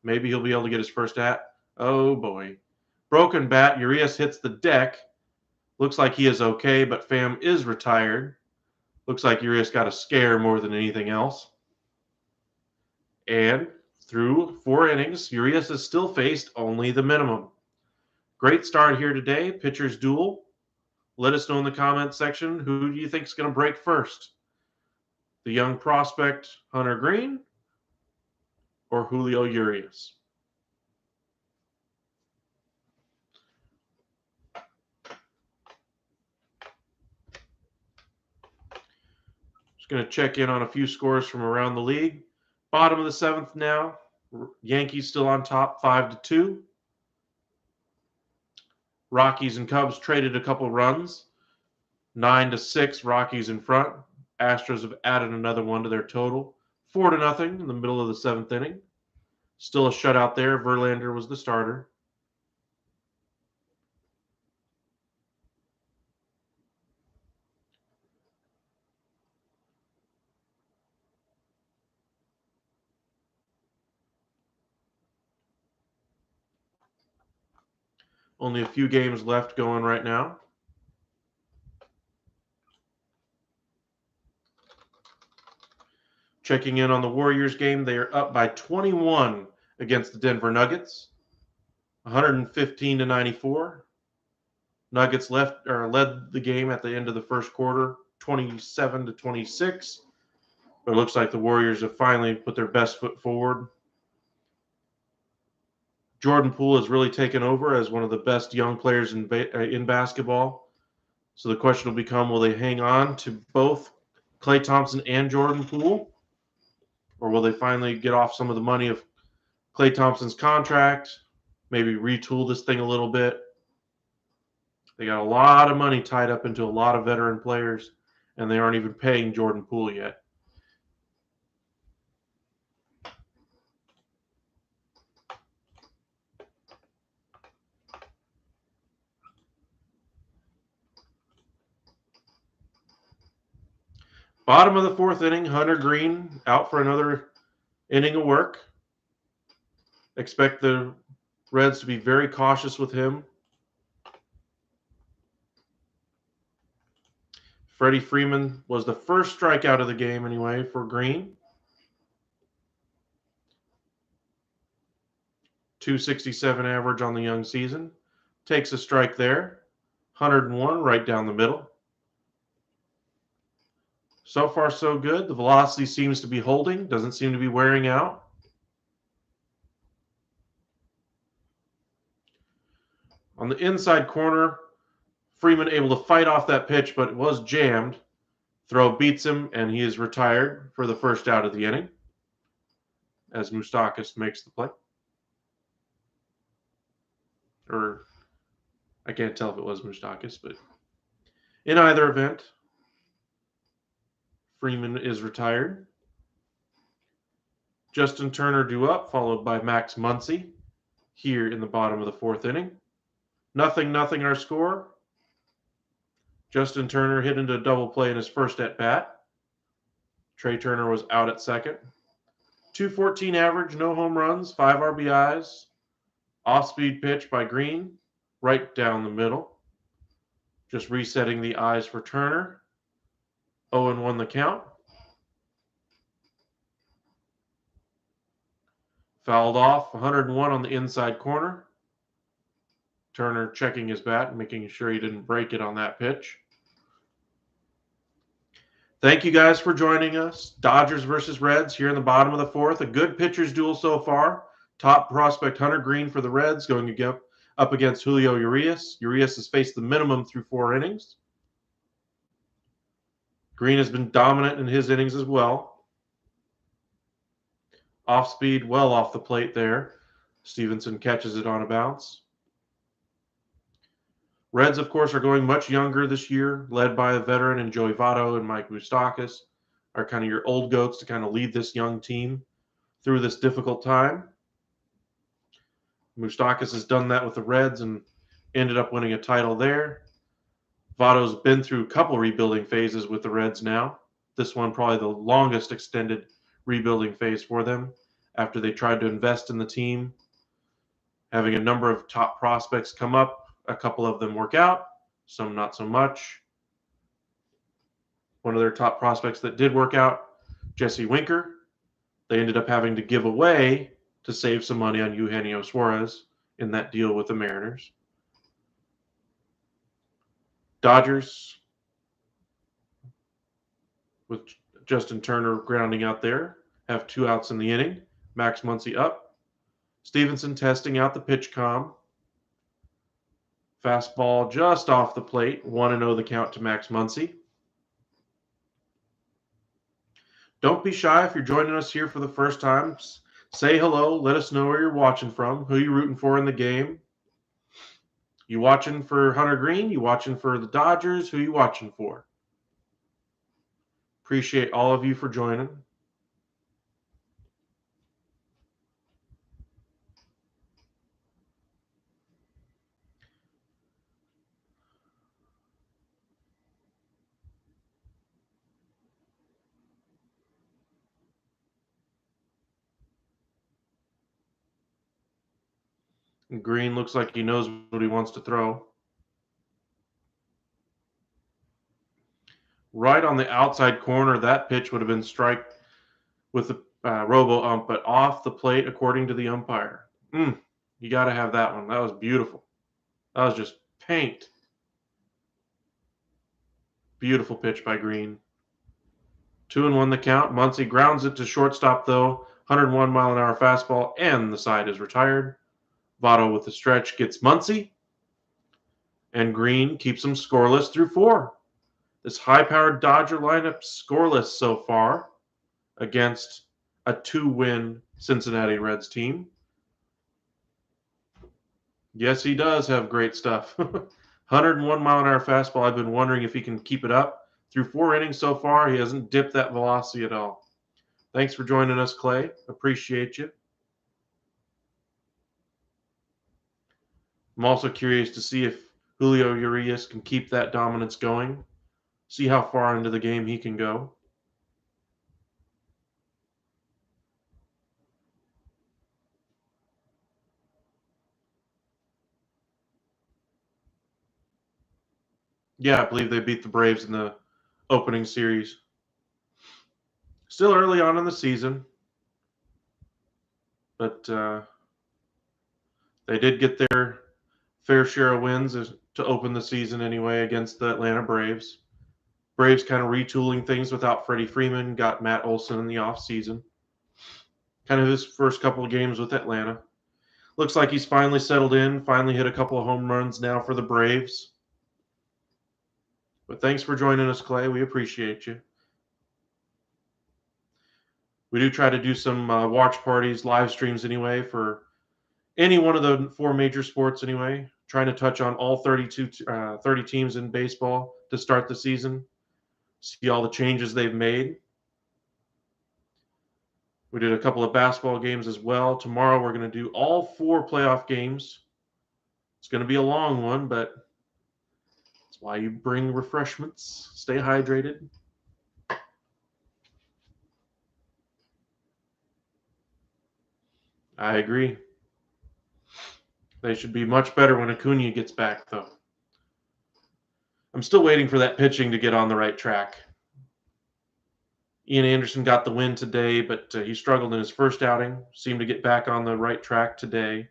Maybe he'll be able to get his first at. Oh boy. Broken bat, Urias hits the deck. Looks like he is okay, but Pham is retired. Looks like Urias got a scare more than anything else. And through 4 innings, Urias has still faced only the minimum. Great start here today. Pitchers duel. Let us know in the comments section, who do you think is going to break first? The young prospect Hunter Green or Julio Urias? Just going to check in on a few scores from around the league. Bottom of the 7th now. Yankees still on top, 5-2. Rockies and Cubs traded a couple runs. 9-6, Rockies in front. Astros have added another one to their total. 4-0 in the middle of the 7th inning. Still a shutout there. Verlander was the starter. Only a few games left going right now. Checking in on the Warriors game, they are up by 21 against the Denver Nuggets, 115-94. Nuggets led the game at the end of the first quarter, 27-26. But it looks like the Warriors have finally put their best foot forward. Jordan Poole has really taken over as one of the best young players in basketball. So the question will become, will they hang on to both Klay Thompson and Jordan Poole? Or will they finally get off some of the money of Klay Thompson's contract, maybe retool this thing a little bit? They got a lot of money tied up into a lot of veteran players, and they aren't even paying Jordan Poole yet. Bottom of the 4th inning, Hunter Green out for another inning of work. Expect the Reds to be very cautious with him. Freddie Freeman was the first strikeout of the game anyway for Green. 267 average on the young season. Takes a strike there. 101 right down the middle. So far, so good. The velocity seems to be holding. Doesn't seem to be wearing out. On the inside corner, Freeman able to fight off that pitch, but it was jammed. Throw beats him, and he is retired for the first out of the inning as Moustakas makes the play. Or I can't tell if it was Moustakas, but in either event, Freeman is retired. Justin Turner due up, followed by Max Muncy here in the bottom of the 4th inning. 0-0 our score. Justin Turner hit into a double play in his first at-bat. Trey Turner was out at second. 214 average, no home runs, 5 RBIs. Off-speed pitch by Green, right down the middle. Just resetting the eyes for Turner. 0-1 the count. Fouled off, 101 on the inside corner. Turner checking his bat, making sure he didn't break it on that pitch. Thank you guys for joining us. Dodgers versus Reds here in the bottom of the 4th. A good pitcher's duel so far. Top prospect Hunter Green for the Reds going up against Julio Urias. Urias has faced the minimum through 4 innings. Green has been dominant in his innings as well. Off speed, well off the plate there. Stevenson catches it on a bounce. Reds, of course, are going much younger this year, led by a veteran in Joey Votto and Mike Moustakas, are kind of your old goats to kind of lead this young team through this difficult time. Moustakas has done that with the Reds and ended up winning a title there. Votto's been through a couple rebuilding phases with the Reds now. This one probably the longest extended rebuilding phase for them after they tried to invest in the team, having a number of top prospects come up. A couple of them work out, some not so much. One of their top prospects that did work out, Jesse Winker, they ended up having to give away to save some money on Eugenio Suarez in that deal with the Mariners. Dodgers, with Justin Turner grounding out there, have 2 outs in the inning. Max Muncy up. Stevenson testing out the pitch com. Fastball just off the plate. 1-0 the count to Max Muncy. Don't be shy if you're joining us here for the first time. Say hello. Let us know where you're watching from, who you're rooting for in the game. You watching for Hunter Green? You watching for the Dodgers? Who you watching for? Appreciate all of you for joining. Green looks like he knows what he wants to throw. Right on the outside corner, that pitch would have been strike with the robo-ump, but off the plate according to the umpire. You got to have that one. That was beautiful. That was just paint. Beautiful pitch by Green. 2-1 the count. Muncy grounds it to shortstop, though. 101-mile-an-hour fastball, and the side is retired. Votto with the stretch gets Muncy, and Green keeps them scoreless through 4. This high-powered Dodger lineup scoreless so far against a 2-win Cincinnati Reds team. Yes, he does have great stuff. 101-mile-an-hour fastball. I've been wondering if he can keep it up. Through 4 innings so far, he hasn't dipped that velocity at all. Thanks for joining us, Clay. Appreciate you. I'm also curious to see if Julio Urias can keep that dominance going. See how far into the game he can go. Yeah, I believe they beat the Braves in the opening series. Still early on in the season, but they did get their fair share of wins to open the season anyway against the Atlanta Braves. Braves kind of retooling things without Freddie Freeman, got Matt Olson in the offseason. Kind of his first couple of games with Atlanta. Looks like he's finally settled in, finally hit a couple of home runs now for the Braves. But thanks for joining us, Clay. We appreciate you. We do try to do some watch parties, live streams anyway, for any one of the 4 major sports anyway. Trying to touch on all 30 teams in baseball to start the season. See all the changes they've made. We did a couple of basketball games as well. Tomorrow we're going to do all 4 playoff games. It's going to be a long one, but that's why you bring refreshments. Stay hydrated. I agree. They should be much better when Acuna gets back, though. I'm still waiting for that pitching to get on the right track. Ian Anderson got the win today, but he struggled in his first outing. Seemed to get back on the right track today.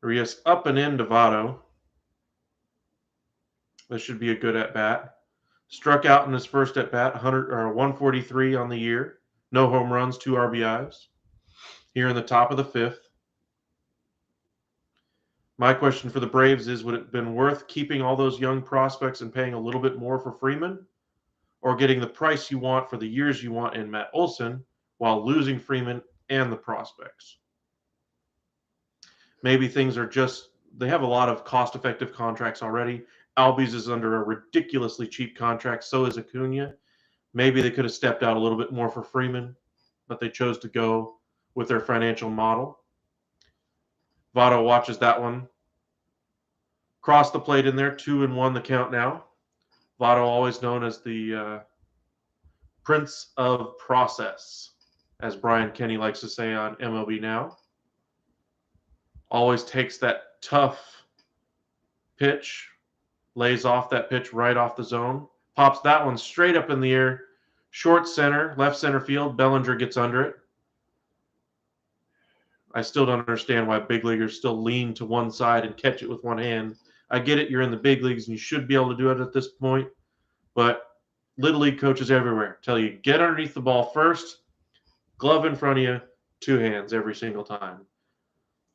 Urias up and in to Votto. This should be a good at-bat. Struck out in his first at-bat, 143 on the year. No home runs, 2 RBIs. here in the top of the fifth. My question for the Braves is, would it have been worth keeping all those young prospects and paying a little bit more for Freeman, or getting the price you want for the years you want in Matt Olson while losing Freeman and the prospects? Maybe things are just, they have a lot of cost-effective contracts already. Albies is under a ridiculously cheap contract. So is Acuna. Maybe they could have stepped out a little bit more for Freeman, but they chose to go with their financial model. Votto watches that one. Cross the plate in there, 2-1 the count now. Votto, always known as the Prince of Process, as Brian Kenny likes to say on MLB Now. Always takes that tough pitch, lays off that pitch right off the zone, pops that one straight up in the air, short center, left center field. Bellinger gets under it. I still don't understand why big leaguers still lean to one side and catch it with one hand. I get it, you're in the big leagues and you should be able to do it at this point, but Little League coaches everywhere tell you, get underneath the ball first, glove in front of you, two hands every single time.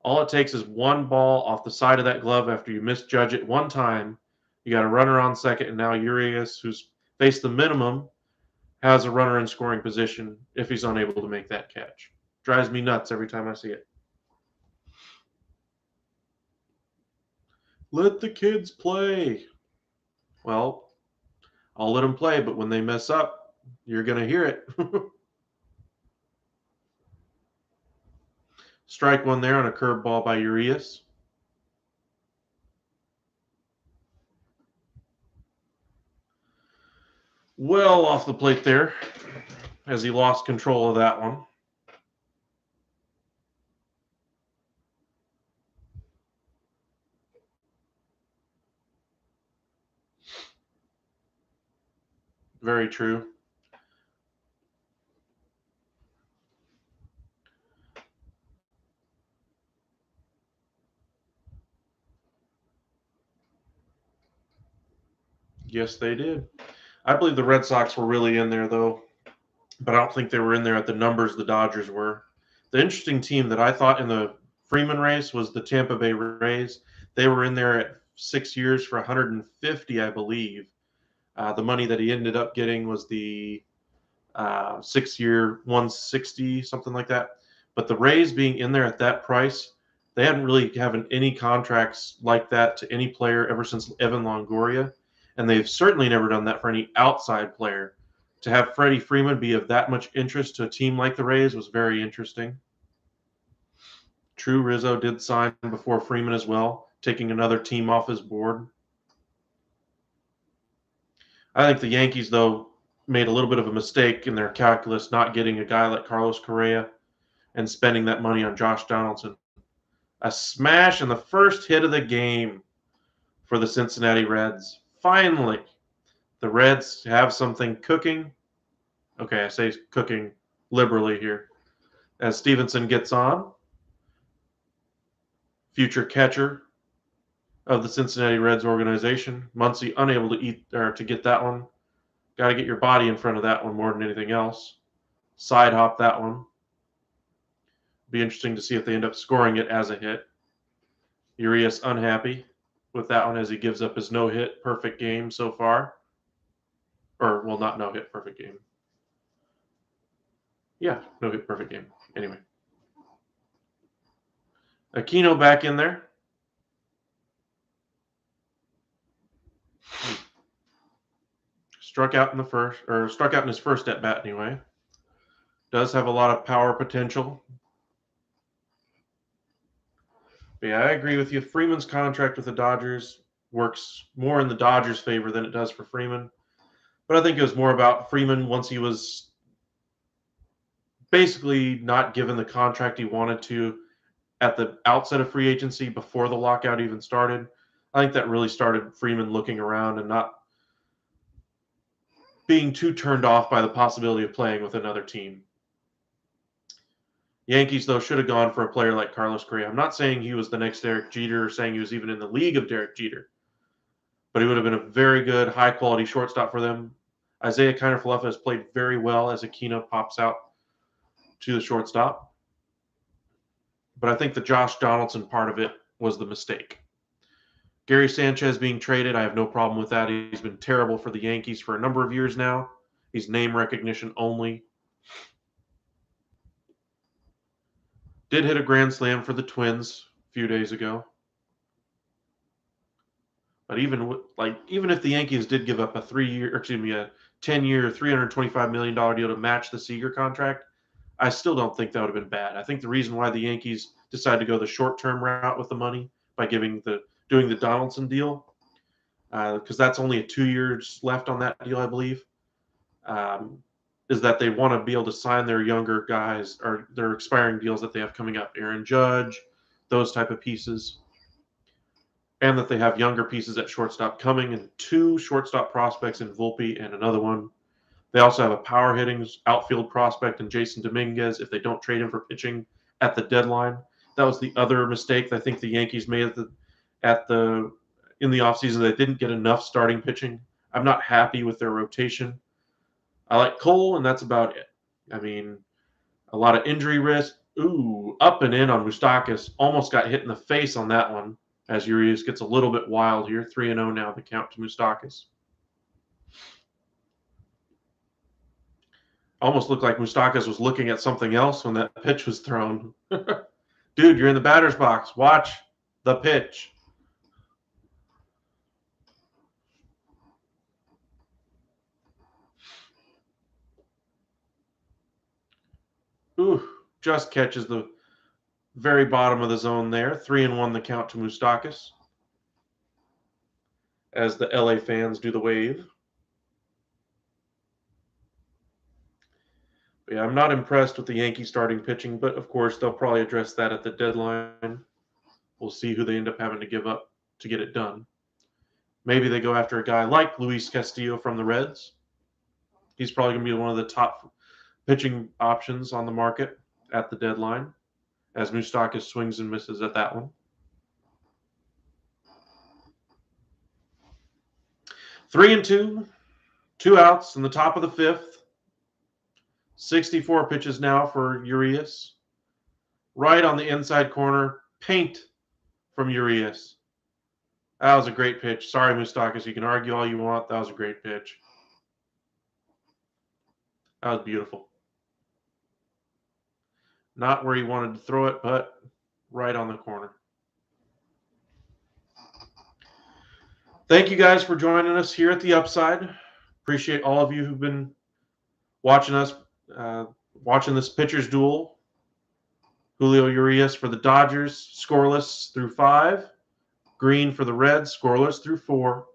All it takes is one ball off the side of that glove after you misjudge it one time. You got a runner on second, and now Urias, who's faced the minimum, has a runner in scoring position if he's unable to make that catch. Drives me nuts every time I see it. Let the kids play. Well, I'll let them play, but when they mess up, you're going to hear it. Strike one there on a curveball by Urias. Well off the plate there as he lost control of that one. Very true. Yes, they did. I believe the Red Sox were really in there, though, but I don't think they were in there at the numbers the Dodgers were. The interesting team that I thought in the Freeman race was the Tampa Bay Rays. They were in there at 6 years for 150, I believe. The money that he ended up getting was the 6-year 160, something like that. But the Rays being in there at that price, they hadn't really having any contracts like that to any player ever since Evan Longoria. And they've certainly never done that for any outside player. To have Freddie Freeman be of that much interest to a team like the Rays was very interesting. True, Rizzo did sign before Freeman as well, taking another team off his board. I think the Yankees, though, made a little bit of a mistake in their calculus not getting a guy like Carlos Correa and spending that money on Josh Donaldson. A smash in the first hit of the game for the Cincinnati Reds. Finally, the Reds have something cooking. Okay, I say cooking liberally here. As Stevenson gets on, future catcher of the Cincinnati Reds organization, Muncy unable to get that one. Got to get your body in front of that one more than anything else. Side hop that one. Be interesting to see if they end up scoring it as a hit. Urias unhappy with that one as he gives up his no-hit perfect game so far. Or, well, not no-hit perfect game. Yeah, no-hit perfect game. Anyway. Aquino back in there. Struck out in his first at bat anyway. Does have a lot of power potential. But yeah, I agree with you. Freeman's contract with the Dodgers works more in the Dodgers' favor than it does for Freeman. But I think it was more about Freeman once he was basically not given the contract he wanted to at the outset of free agency before the lockout even started. I think that really started Freeman looking around and not being too turned off by the possibility of playing with another team. Yankees, though, should have gone for a player like Carlos Correa. I'm not saying he was the next Derek Jeter or saying he was even in the league of Derek Jeter, but he would have been a very good, high-quality shortstop for them. Isaiah Kiner-Falefa has played very well as Aquino pops out to the shortstop. but I think the Josh Donaldson part of it was the mistake. Gary Sanchez being traded, I have no problem with that. He's been terrible for the Yankees for a number of years now. He's name recognition only. Did hit a grand slam for the Twins a few days ago. But even if the Yankees did give up a 10-year, $325 million deal to match the Seager contract, I still don't think that would have been bad. I think the reason why the Yankees decided to go the short-term route with the money by doing the Donaldson deal, because that's only 2 years left on that deal, I believe, is that they want to be able to sign their younger guys or their expiring deals that they have coming up, Aaron Judge, those type of pieces, and that they have younger pieces at shortstop coming, and 2 shortstop prospects in Volpe and another one. They also have a power hitting outfield prospect in Jason Dominguez if they don't trade him for pitching at the deadline. That was the other mistake that I think the Yankees made in the offseason. They didn't get enough starting pitching. I'm not happy with their rotation. I like Cole, and that's about it. I mean, a lot of injury risk. Ooh, up and in on Moustakas. Almost got hit in the face on that one, as Urias gets a little bit wild here. 3-0 now, the count to Moustakas. Almost looked like Moustakas was looking at something else when that pitch was thrown. Dude, you're in the batter's box. Watch the pitch. Ooh, just catches the very bottom of the zone there. 3-1 the count to Moustakas as the LA fans do the wave. But yeah, I'm not impressed with the Yankees starting pitching, but of course they'll probably address that at the deadline. We'll see who they end up having to give up to get it done. Maybe they go after a guy like Luis Castillo from the Reds. He's probably going to be one of the top pitching options on the market at the deadline, as Moustakas swings and misses at that one. 3-2, 2 outs in the top of the 5th. 64 pitches now for Urias. Right on the inside corner, paint from Urias. That was a great pitch. Sorry, Moustakas. You can argue all you want. That was a great pitch. That was beautiful. Not where he wanted to throw it, but right on the corner. Thank you guys for joining us here at the Upside. Appreciate all of you who've been watching us, watching this pitcher's duel. Julio Urias for the Dodgers, scoreless through 5. Green for the Reds, scoreless through 4.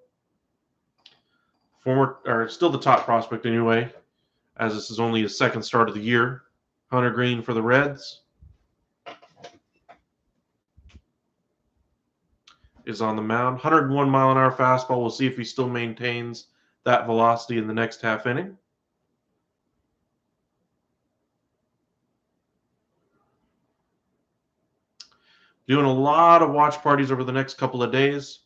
Still the top prospect anyway, as this is only his second start of the year. Hunter Green for the Reds is on the mound. 101-mile-an-hour fastball. We'll see if he still maintains that velocity in the next half inning. Doing a lot of watch parties over the next couple of days.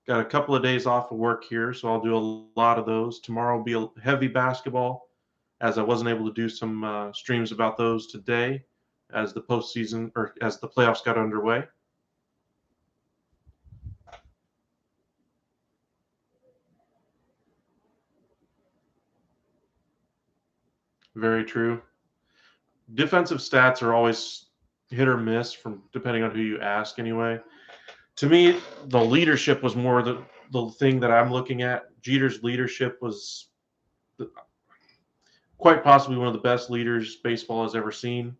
Got a couple of days off of work here, so I'll do a lot of those. Tomorrow will be a heavy basketball, as I wasn't able to do some streams about those today as the postseason or as the playoffs got underway. Very true. Defensive stats are always hit or miss from depending on who you ask anyway. To me, the leadership was more the thing that I'm looking at. Jeter's leadership was quite possibly one of the best leaders baseball has ever seen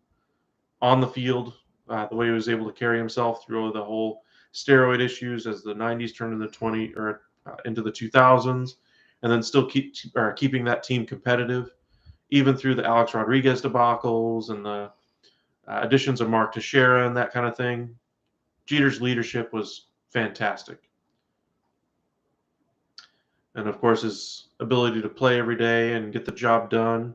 on the field. The way he was able to carry himself through the whole steroid issues as the 90s turned into the 2000s, and then still keeping that team competitive, even through the Alex Rodriguez debacles and the additions of Mark Teixeira and that kind of thing. Jeter's leadership was fantastic. And, of course, his ability to play every day and get the job done,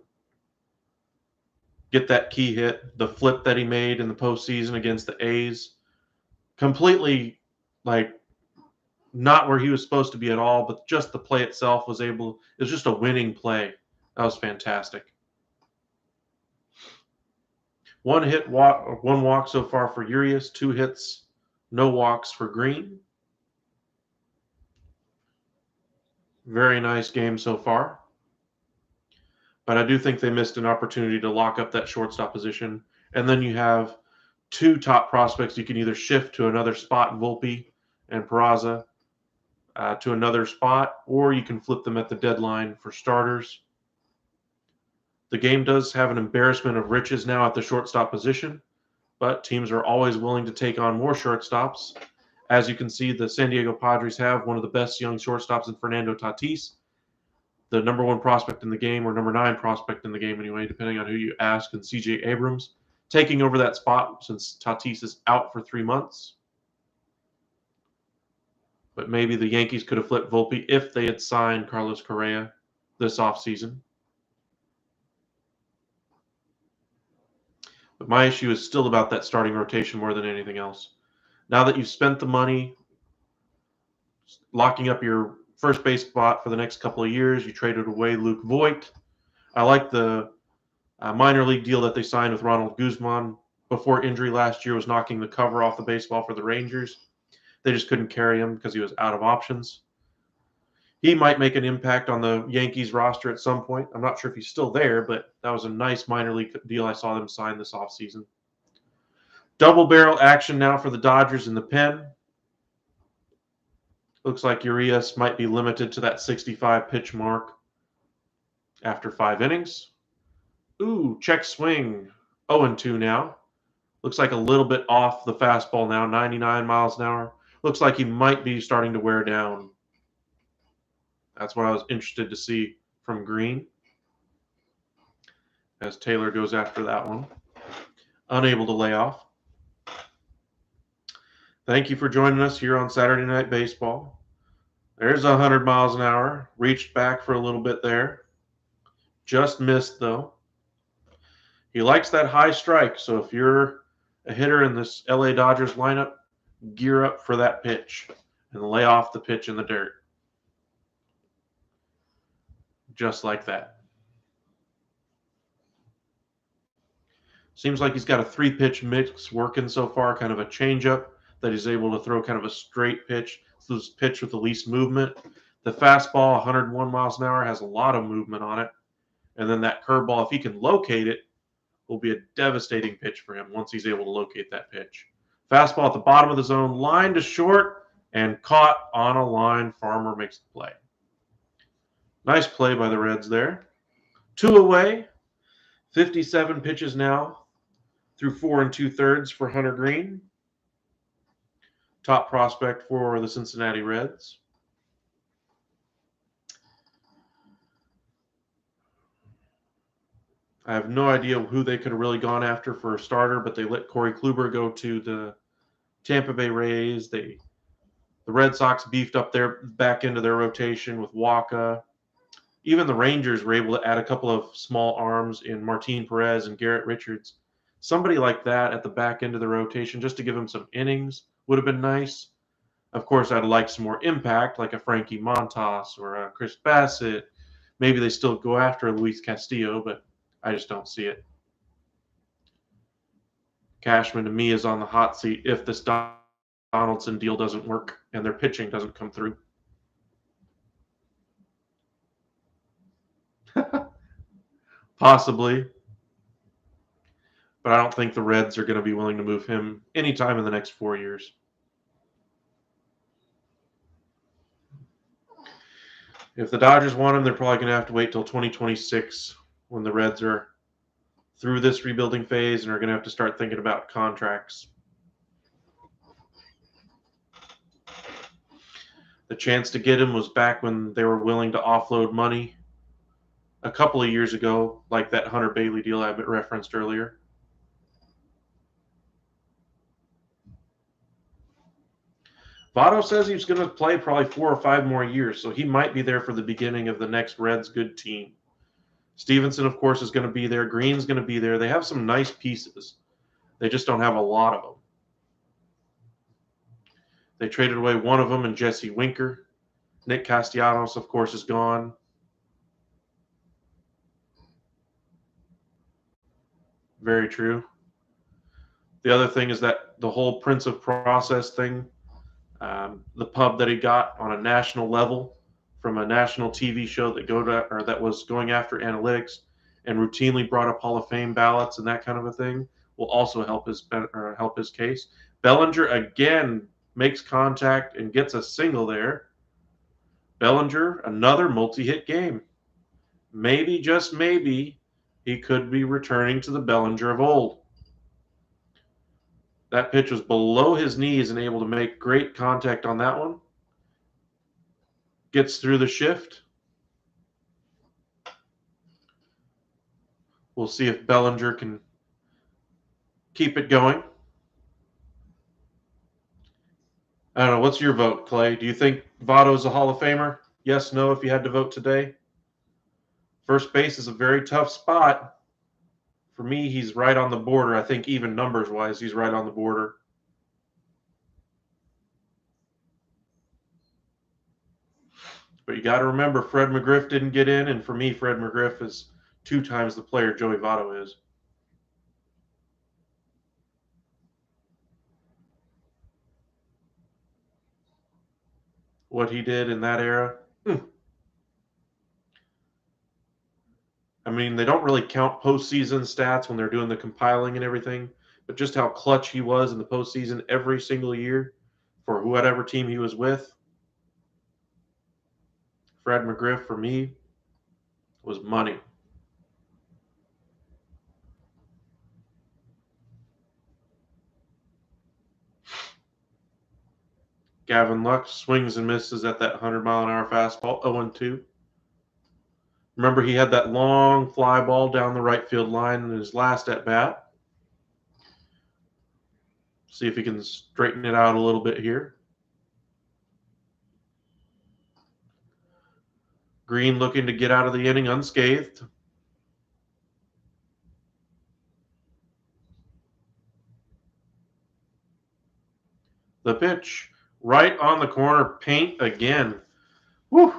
get that key hit, the flip that he made in the postseason against the A's, completely, not where he was supposed to be at all, but just the play itself it was just a winning play. That was fantastic. One walk so far for Urias, 2 hits, no walks for Green. Very nice game so far. But I do think they missed an opportunity to lock up that shortstop position. And then you have 2 top prospects you can either shift to another spot, Volpe and Peraza, to another spot, or you can flip them at the deadline for starters. The game does have an embarrassment of riches now at the shortstop position, but teams are always willing to take on more shortstops. As you can see, the San Diego Padres have one of the best young shortstops in Fernando Tatis, the number 1 prospect in the game, or number 9 prospect in the game anyway, depending on who you ask, and C.J. Abrams taking over that spot since Tatis is out for 3 months. But maybe the Yankees could have flipped Volpe if they had signed Carlos Correa this offseason. But my issue is still about that starting rotation more than anything else. Now that you've spent the money locking up your first base spot for the next couple of years, you traded away Luke Voigt. I like the minor league deal that they signed with Ronald Guzman before injury last year was knocking the cover off the baseball for the Rangers. They just couldn't carry him because he was out of options. He might make an impact on the Yankees roster at some point. I'm not sure if he's still there, but that was a nice minor league deal I saw them sign this offseason. Double barrel action now for the Dodgers in the pen. Looks like Urias might be limited to that 65 pitch mark after 5 innings. Ooh, check swing. 0-2 now. Looks like a little bit off the fastball now, 99 miles an hour. Looks like he might be starting to wear down. That's what I was interested to see from Green as Taylor goes after that one. Unable to lay off. Thank you for joining us here on Saturday Night Baseball. There's 100 miles an hour. Reached back for a little bit there. Just missed, though. He likes that high strike, so if you're a hitter in this LA Dodgers lineup, gear up for that pitch and lay off the pitch in the dirt. Just like that. Seems like he's got a 3-pitch mix working so far, kind of a changeup that he's able to throw kind of a straight pitch, this pitch with the least movement. The fastball, 101 miles an hour, has a lot of movement on it. And then that curveball, if he can locate it, will be a devastating pitch for him once he's able to locate that pitch. Fastball at the bottom of the zone, line to short, and caught on a line. Farmer makes the play. Nice play by the Reds there. 2 away. 57 pitches now through 4 2/3 for Hunter Green. Top prospect for the Cincinnati Reds. I have no idea who they could have really gone after for a starter, but they let Corey Kluber go to the Tampa Bay Rays. The Red Sox beefed up their back into their rotation with Waka. Even the Rangers were able to add a couple of small arms in Martin Perez and Garrett Richards. Somebody like that at the back end of the rotation just to give him some innings would have been nice. Of course, I'd like some more impact, like a Frankie Montas or a Chris Bassett. Maybe they still go after Luis Castillo, but I just don't see it. Cashman, to me, is on the hot seat if this Donaldson deal doesn't work and their pitching doesn't come through. Possibly. But I don't think the Reds are going to be willing to move him anytime in the next 4 years. If the Dodgers want him, they're probably going to have to wait till 2026 when the Reds are through this rebuilding phase and are going to have to start thinking about contracts. The chance to get him was back when they were willing to offload money a couple of years ago, like that Hunter Bailey deal I referenced earlier. Votto says he's going to play probably 4 or 5 more years, so he might be there for the beginning of the next Reds good team. Stevenson, of course, is going to be there. Green's going to be there. They have some nice pieces. They just don't have a lot of them. They traded away one of them in Jesse Winker. Nick Castellanos, of course, is gone. Very true. The other thing is that the whole Prince of Process thing, the pub that he got on a national level from a national TV show that was going after analytics and routinely brought up Hall of Fame ballots and that kind of a thing, will also help his case. Bellinger again makes contact and gets a single there. Bellinger, another multi-hit game. Maybe, just maybe, he could be returning to the Bellinger of old. That pitch was below his knees and able to make great contact on that one. Gets through the shift. We'll see if Bellinger can keep it going. I don't know. What's your vote, Clay? Do you think Votto's a Hall of Famer? Yes, no, if you had to vote today? First base is a very tough spot. For me, he's right on the border. I think even numbers-wise, he's right on the border. But you got to remember, Fred McGriff didn't get in, and for me, Fred McGriff is 2 times the player Joey Votto is. What he did in that era. I mean, they don't really count postseason stats when they're doing the compiling and everything, but just how clutch he was in the postseason every single year for whatever team he was with. Fred McGriff, for me, was money. Gavin Lux swings and misses at that 100-mile-an-hour fastball, 0-2. Remember, he had that long fly ball down the right field line in his last at-bat. See if he can straighten it out a little bit here. Green looking to get out of the inning unscathed. The pitch, right on the corner, paint again. Woo!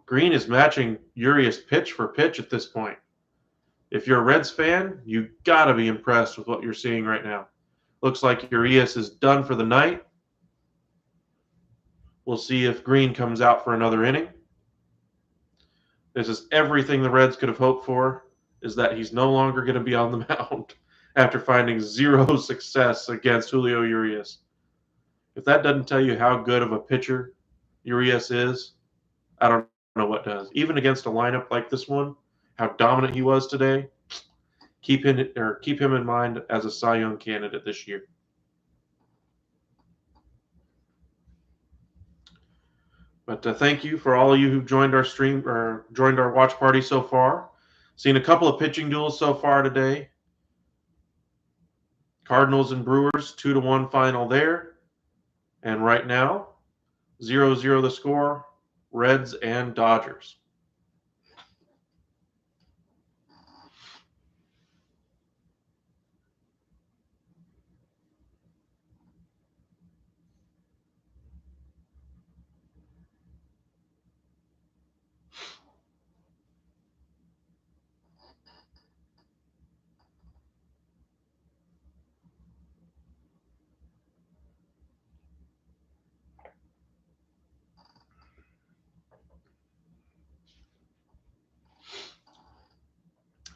Green is matching Urias pitch for pitch at this point. If you're a Reds fan, you got to be impressed with what you're seeing right now. Looks like Urias is done for the night. We'll see if Green comes out for another inning. This is everything the Reds could have hoped for, is that he's no longer going to be on the mound after finding 0 success against Julio Urias. If that doesn't tell you how good of a pitcher Urias is, I don't know what does. Even against a lineup like this one, how dominant he was today, keep him in mind as a Cy Young candidate this year. But thank you for all of you who've joined our stream or joined our watch party so far. Seen a couple of pitching duels so far today. Cardinals and Brewers, 2-1 final there. And right now, 0-0 the score, Reds and Dodgers.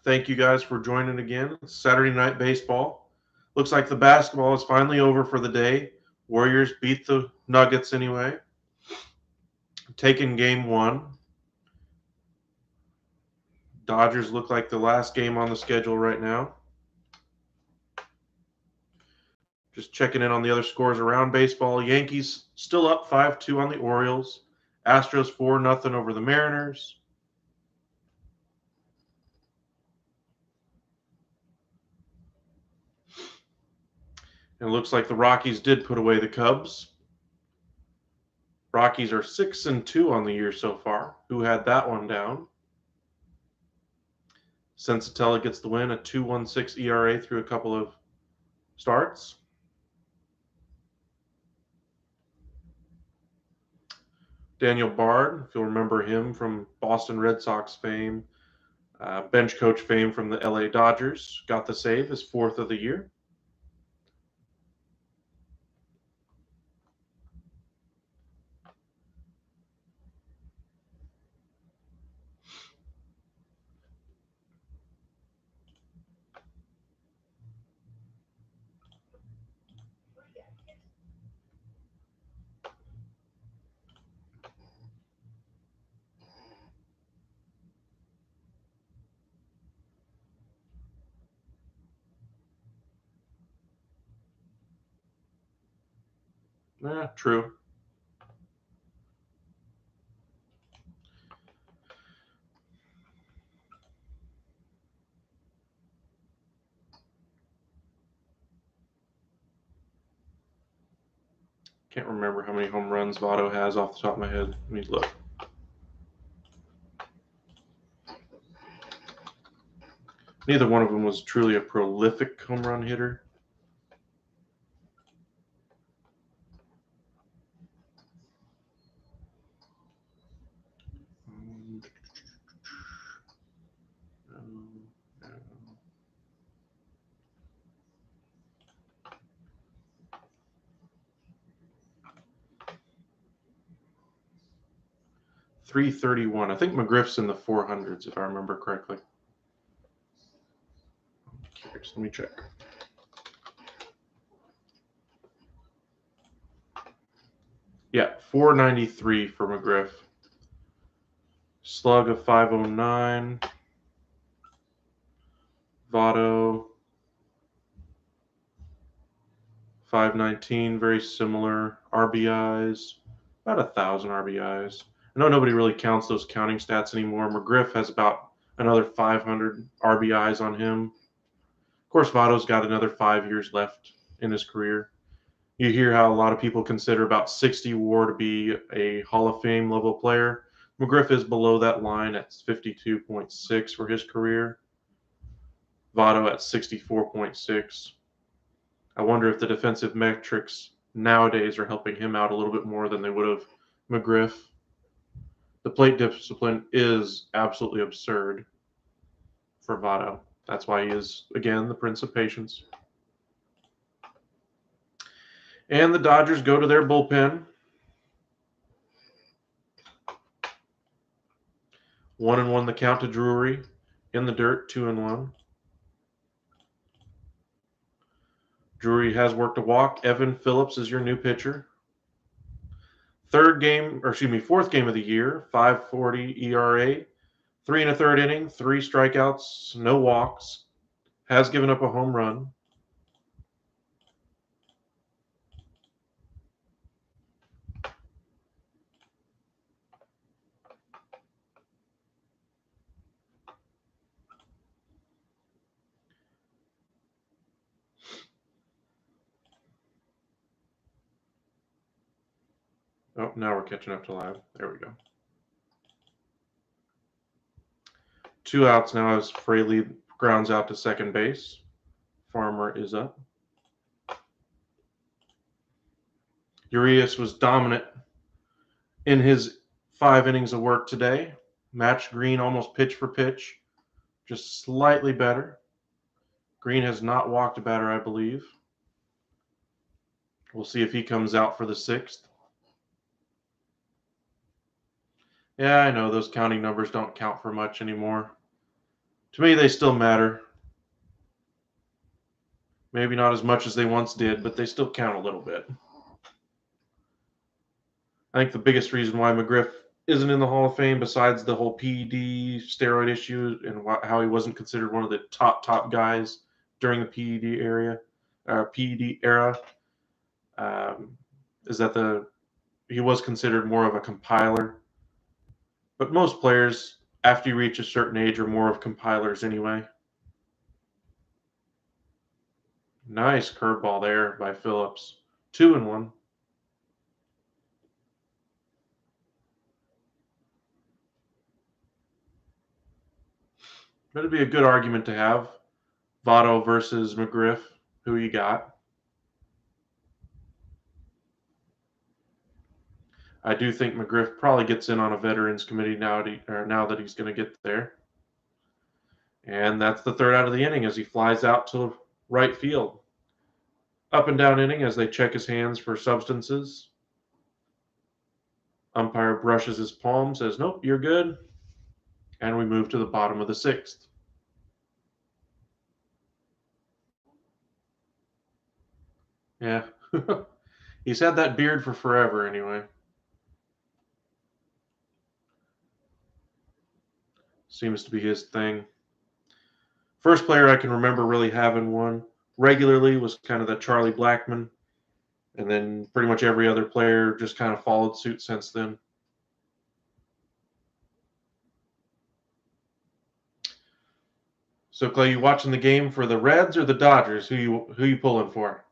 Thank you guys for joining again. Saturday Night Baseball. Looks like the basketball is finally over for the day. Warriors beat the Nuggets anyway. Taking game 1. Dodgers look like the last game on the schedule right now. Just checking in on the other scores around baseball. Yankees still up 5-2 on the Orioles. Astros 4-0 over the Mariners. And it looks like the Rockies did put away the Cubs. Rockies are 6-2 on the year so far. Who had that one down? Sensatella gets the win, a 2.16 ERA through a couple of starts. Daniel Bard, if you'll remember him from Boston Red Sox fame, bench coach fame from the LA Dodgers, got the save, his 4th of the year. True. Can't remember how many home runs Votto has off the top of my head. Let me look. Neither one of them was truly a prolific home run hitter. No. 331. I think McGriff's in the 400s, if I remember correctly. Let me check. Yeah, 493 for McGriff. Slug of 509. Votto 519, very similar. RBIs, about 1,000 RBIs. I know nobody really counts those counting stats anymore. McGriff has about another 500 RBIs on him. Of course, Votto's got another 5 years left in his career. You hear how a lot of people consider about 60 WAR to be a Hall of Fame level player. McGriff is below that line at 52.6 for his career. Votto at 64.6. I wonder if the defensive metrics nowadays are helping him out a little bit more than they would have McGriff. The plate discipline is absolutely absurd for Votto. That's why he is, again, the Prince of Patience. And the Dodgers go to their bullpen. 1-1 the count to Drury. In the dirt, 2-1. Drury has worked a walk. Evan Phillips is your new pitcher. Fourth game of the year, 5.40 ERA, 3 1/3 inning, 3 strikeouts, no walks. Has given up a home run. Oh, now we're catching up to live. There we go. 2 outs now as Fraley grounds out to second base. Farmer is up. Urias was dominant in his 5 innings of work today. Matched Green almost pitch for pitch, just slightly better. Green has not walked a batter, I believe. We'll see if he comes out for the 6th. Yeah, I know those counting numbers don't count for much anymore. To me, they still matter. Maybe not as much as they once did, but they still count a little bit. I think the biggest reason why McGriff isn't in the Hall of Fame, besides the whole PED steroid issue and how he wasn't considered one of the top guys during the PED era, is that he was considered more of a compiler. But most players, after you reach a certain age, are more of compilers anyway. Nice curveball there by Phillips. 2-1. That'd be a good argument to have. Votto versus McGriff. Who you got? I do think McGriff probably gets in on a veterans committee now that he's going to get there. And that's the 3rd out of the inning as he flies out to right field. Up and down inning as they check his hands for substances. Umpire brushes his palm, says, nope, you're good. And we move to the bottom of the 6th. Yeah. He's had that beard for forever anyway. Seems to be his thing. First player I can remember really having one regularly was kind of the Charlie Blackmon And then pretty much every other player just kind of followed suit since then. So, Clay, you watching the game for the Reds or the Dodgers? Who you pulling for?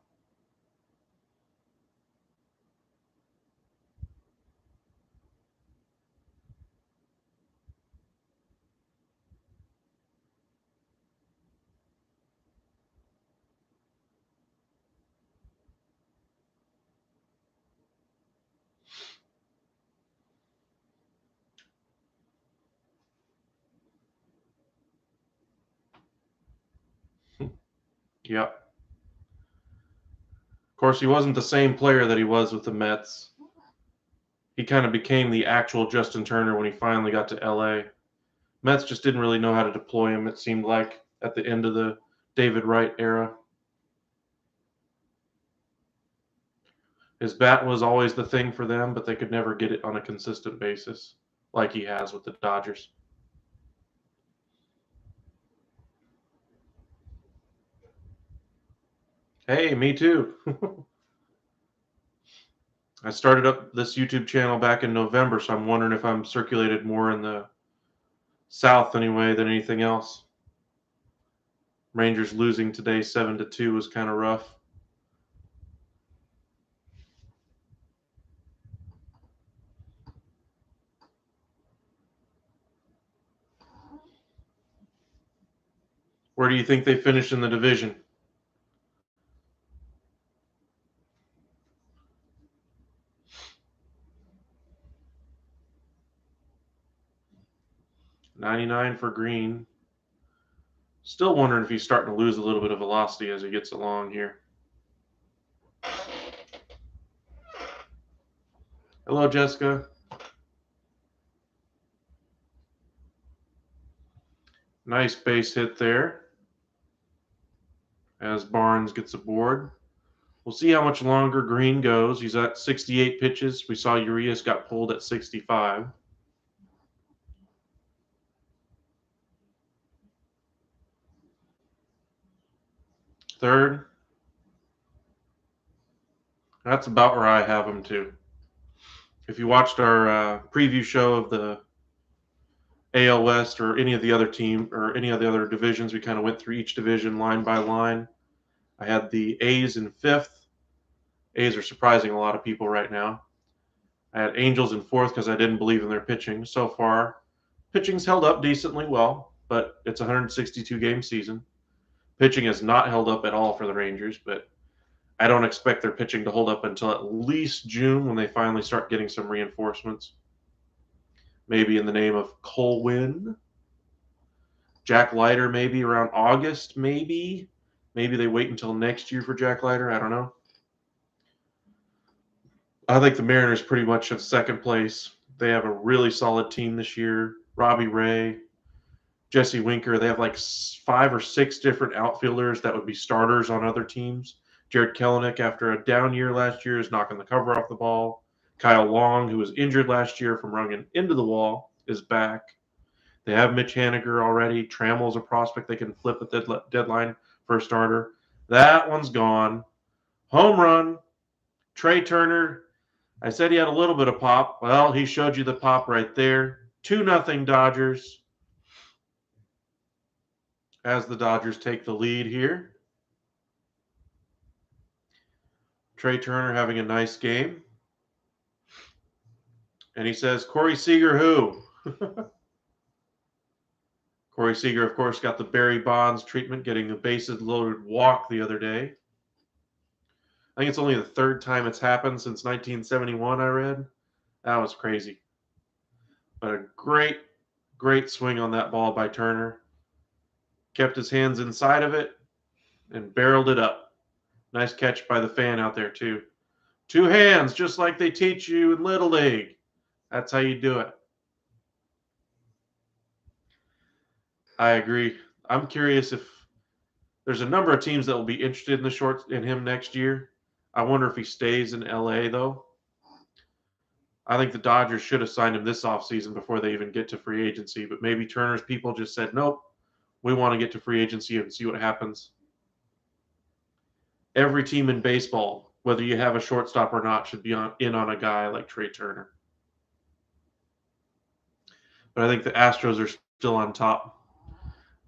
Yep. Of course, he wasn't the same player that he was with the Mets. He kind of became the actual Justin Turner when he finally got to LA. Mets just didn't really know how to deploy him, it seemed like, at the end of the David Wright era. His bat was always the thing for them, but they could never get it on a consistent basis like he has with the Dodgers. Hey, me too. I started up this YouTube channel back in November, so I'm wondering if I'm circulated more in the South anyway than anything else. Rangers losing today 7-2 was kind of rough. Where do you think they finished in the division? $99 for Green. Still wondering if he's starting to lose a little bit of velocity as he gets along here. Hello, Jessica. Nice base hit there as Barnes gets aboard. We'll see how much longer Green goes. He's at 68 pitches. We saw Urias got pulled at 65. Third. That's about where I have him too. If you watched our preview show of the AL West or any of the other team or any of the other divisions, we kind of went through each division line by line. I had the A's in fifth. A's are surprising a lot of people right now. I had Angels in fourth because I didn't believe in their pitching. So far, pitching's held up decently well, but it's a 162 game season. Pitching has not held up at all for the Rangers, but I don't expect their pitching to hold up until at least June when they finally start getting some reinforcements. Maybe in the name of Colwyn. Jack Leiter maybe around August, maybe. Maybe they wait until next year for Jack Leiter. I don't know. I think the Mariners pretty much have second place. They have a really solid team this year. Robbie Ray, Jesse Winker. They have like 5 or 6 different outfielders that would be starters on other teams. Jared Kelenic, after a down year last year, is knocking the cover off the ball. Kyle Long, who was injured last year from running into the wall, is back. They have Mitch Haniger already. Trammell's a prospect they can flip at the deadline for a starter. That one's gone. Home run. Trey Turner. I said he had a little bit of pop. Well, he showed you the pop right there. 2-0 Dodgers as the Dodgers take the lead here. Trey Turner having a nice game. And he says, Corey Seager who? Corey Seager, of course, got the Barry Bonds treatment, getting the bases loaded walk the other day. I think it's only the third time it's happened since 1971, I read. That was crazy. But a great, great swing on that ball by Turner. Kept his hands inside of it and barreled it up. Nice catch by the fan out there, too. 2 hands, just like they teach you in Little League. That's how you do it. I agree. I'm curious if there's a number of teams that will be interested in the short in him next year. I wonder if he stays in LA though. I think the Dodgers should have signed him this offseason before they even get to free agency, but maybe Turner's people just said, nope, we want to get to free agency and see what happens. Every team in baseball whether you have a shortstop or not, should be in on a guy like Trey Turner. But I think the Astros are still on top.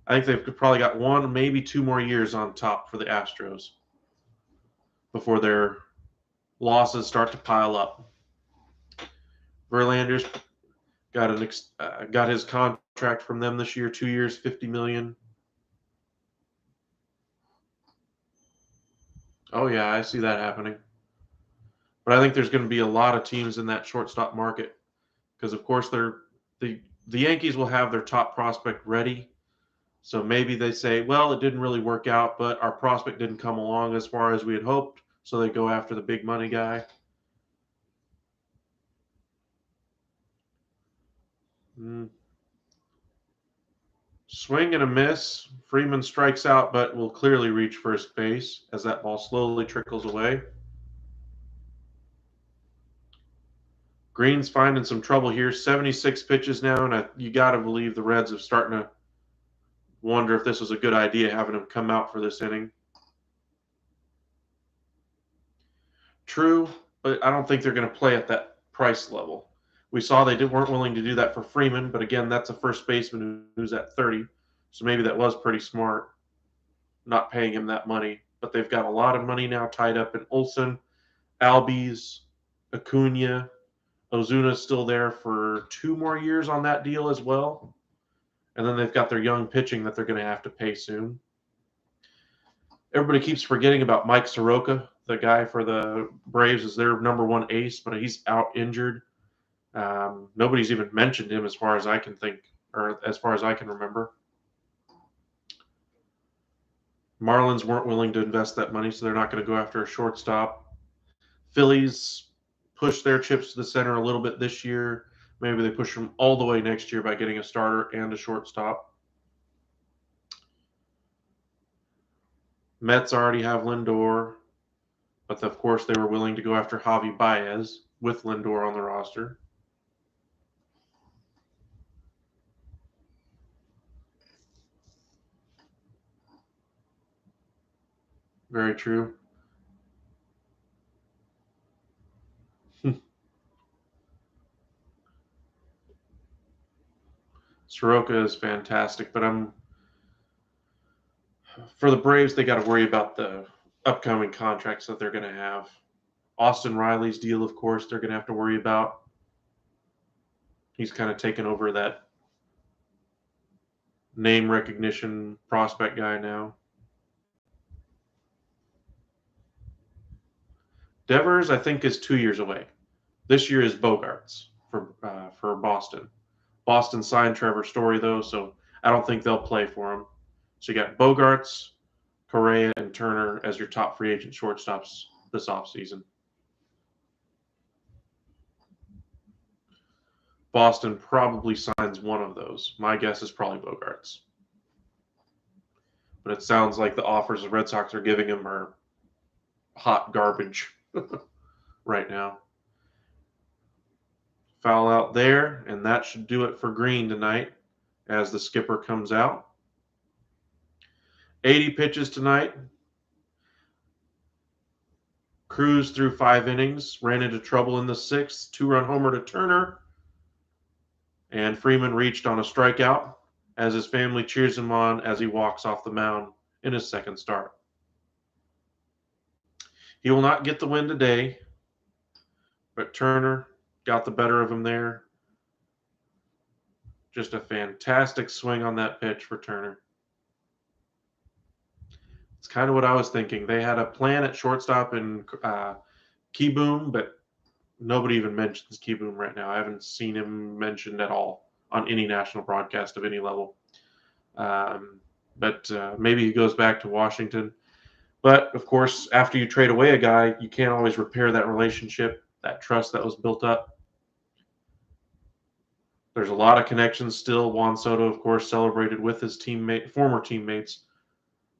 I think they've probably got 1, maybe 2 more years on top for the Astros before their losses start to pile up. Verlander's got his contract from them this year, 2 years, $50 million. Oh yeah, I see that happening. But I think there's going to be a lot of teams in that shortstop market because, of course, the Yankees will have their top prospect ready. So maybe they say, well, it didn't really work out, but our prospect didn't come along as far as we had hoped. So they go after the big money guy. Swing and a miss. Freeman strikes out, but will clearly reach first base as that ball slowly trickles away. Green's finding some trouble here. 76 pitches now, and you got to believe the Reds are starting to wonder if this was a good idea having him come out for this inning. True, but I don't think they're going to play at that price level. We saw they weren't willing to do that for Freeman, but again, that's a first baseman who's at 30, so maybe that was pretty smart, not paying him that money. But they've got a lot of money now tied up in Olsen, Albies, Acuna. Ozuna's still there for 2 more years on that deal as well. And then they've got their young pitching that they're going to have to pay soon. Everybody keeps forgetting about Mike Soroka, the guy for the Braves is their number 1 ace, but he's out injured. Nobody's even mentioned him as far as I can think, or as far as I can remember. Marlins weren't willing to invest that money, so they're not going to go after a shortstop. Phillies push their chips to the center a little bit this year. Maybe they push them all the way next year by getting a starter and a shortstop. Mets already have Lindor, but of course they were willing to go after Javi Baez with Lindor on the roster. Very true. Soroka is fantastic, but for the Braves, they got to worry about the upcoming contracts that they're going to have. Austin Riley's deal, of course, they're going to have to worry about. He's kind of taken over that name recognition prospect guy now. Devers, I think, is 2 years away. This year is Bogarts for Boston. Boston signed Trevor Story, though, so I don't think they'll play for him. So you got Bogarts, Correa, and Turner as your top free agent shortstops this offseason. Boston probably signs one of those. My guess is probably Bogarts. But it sounds like the offers the Red Sox are giving him are hot garbage right now. Foul out there, and that should do it for Green tonight as the skipper comes out. 80 pitches tonight. Cruz threw 5 innings, ran into trouble in the 6th, 2-run homer to Turner, and Freeman reached on a strikeout as his family cheers him on as he walks off the mound in his second start. He will not get the win today, but Turner got the better of him there. Just a fantastic swing on that pitch for Turner. It's kind of what I was thinking. They had a plan at shortstop in Keyboom, but nobody even mentions Keyboom right now. I haven't seen him mentioned at all on any national broadcast of any level. But maybe he goes back to Washington. But, of course, after you trade away a guy, you can't always repair that relationship, that trust that was built up. There's a lot of connections still. Juan Soto, of course, celebrated with his former teammates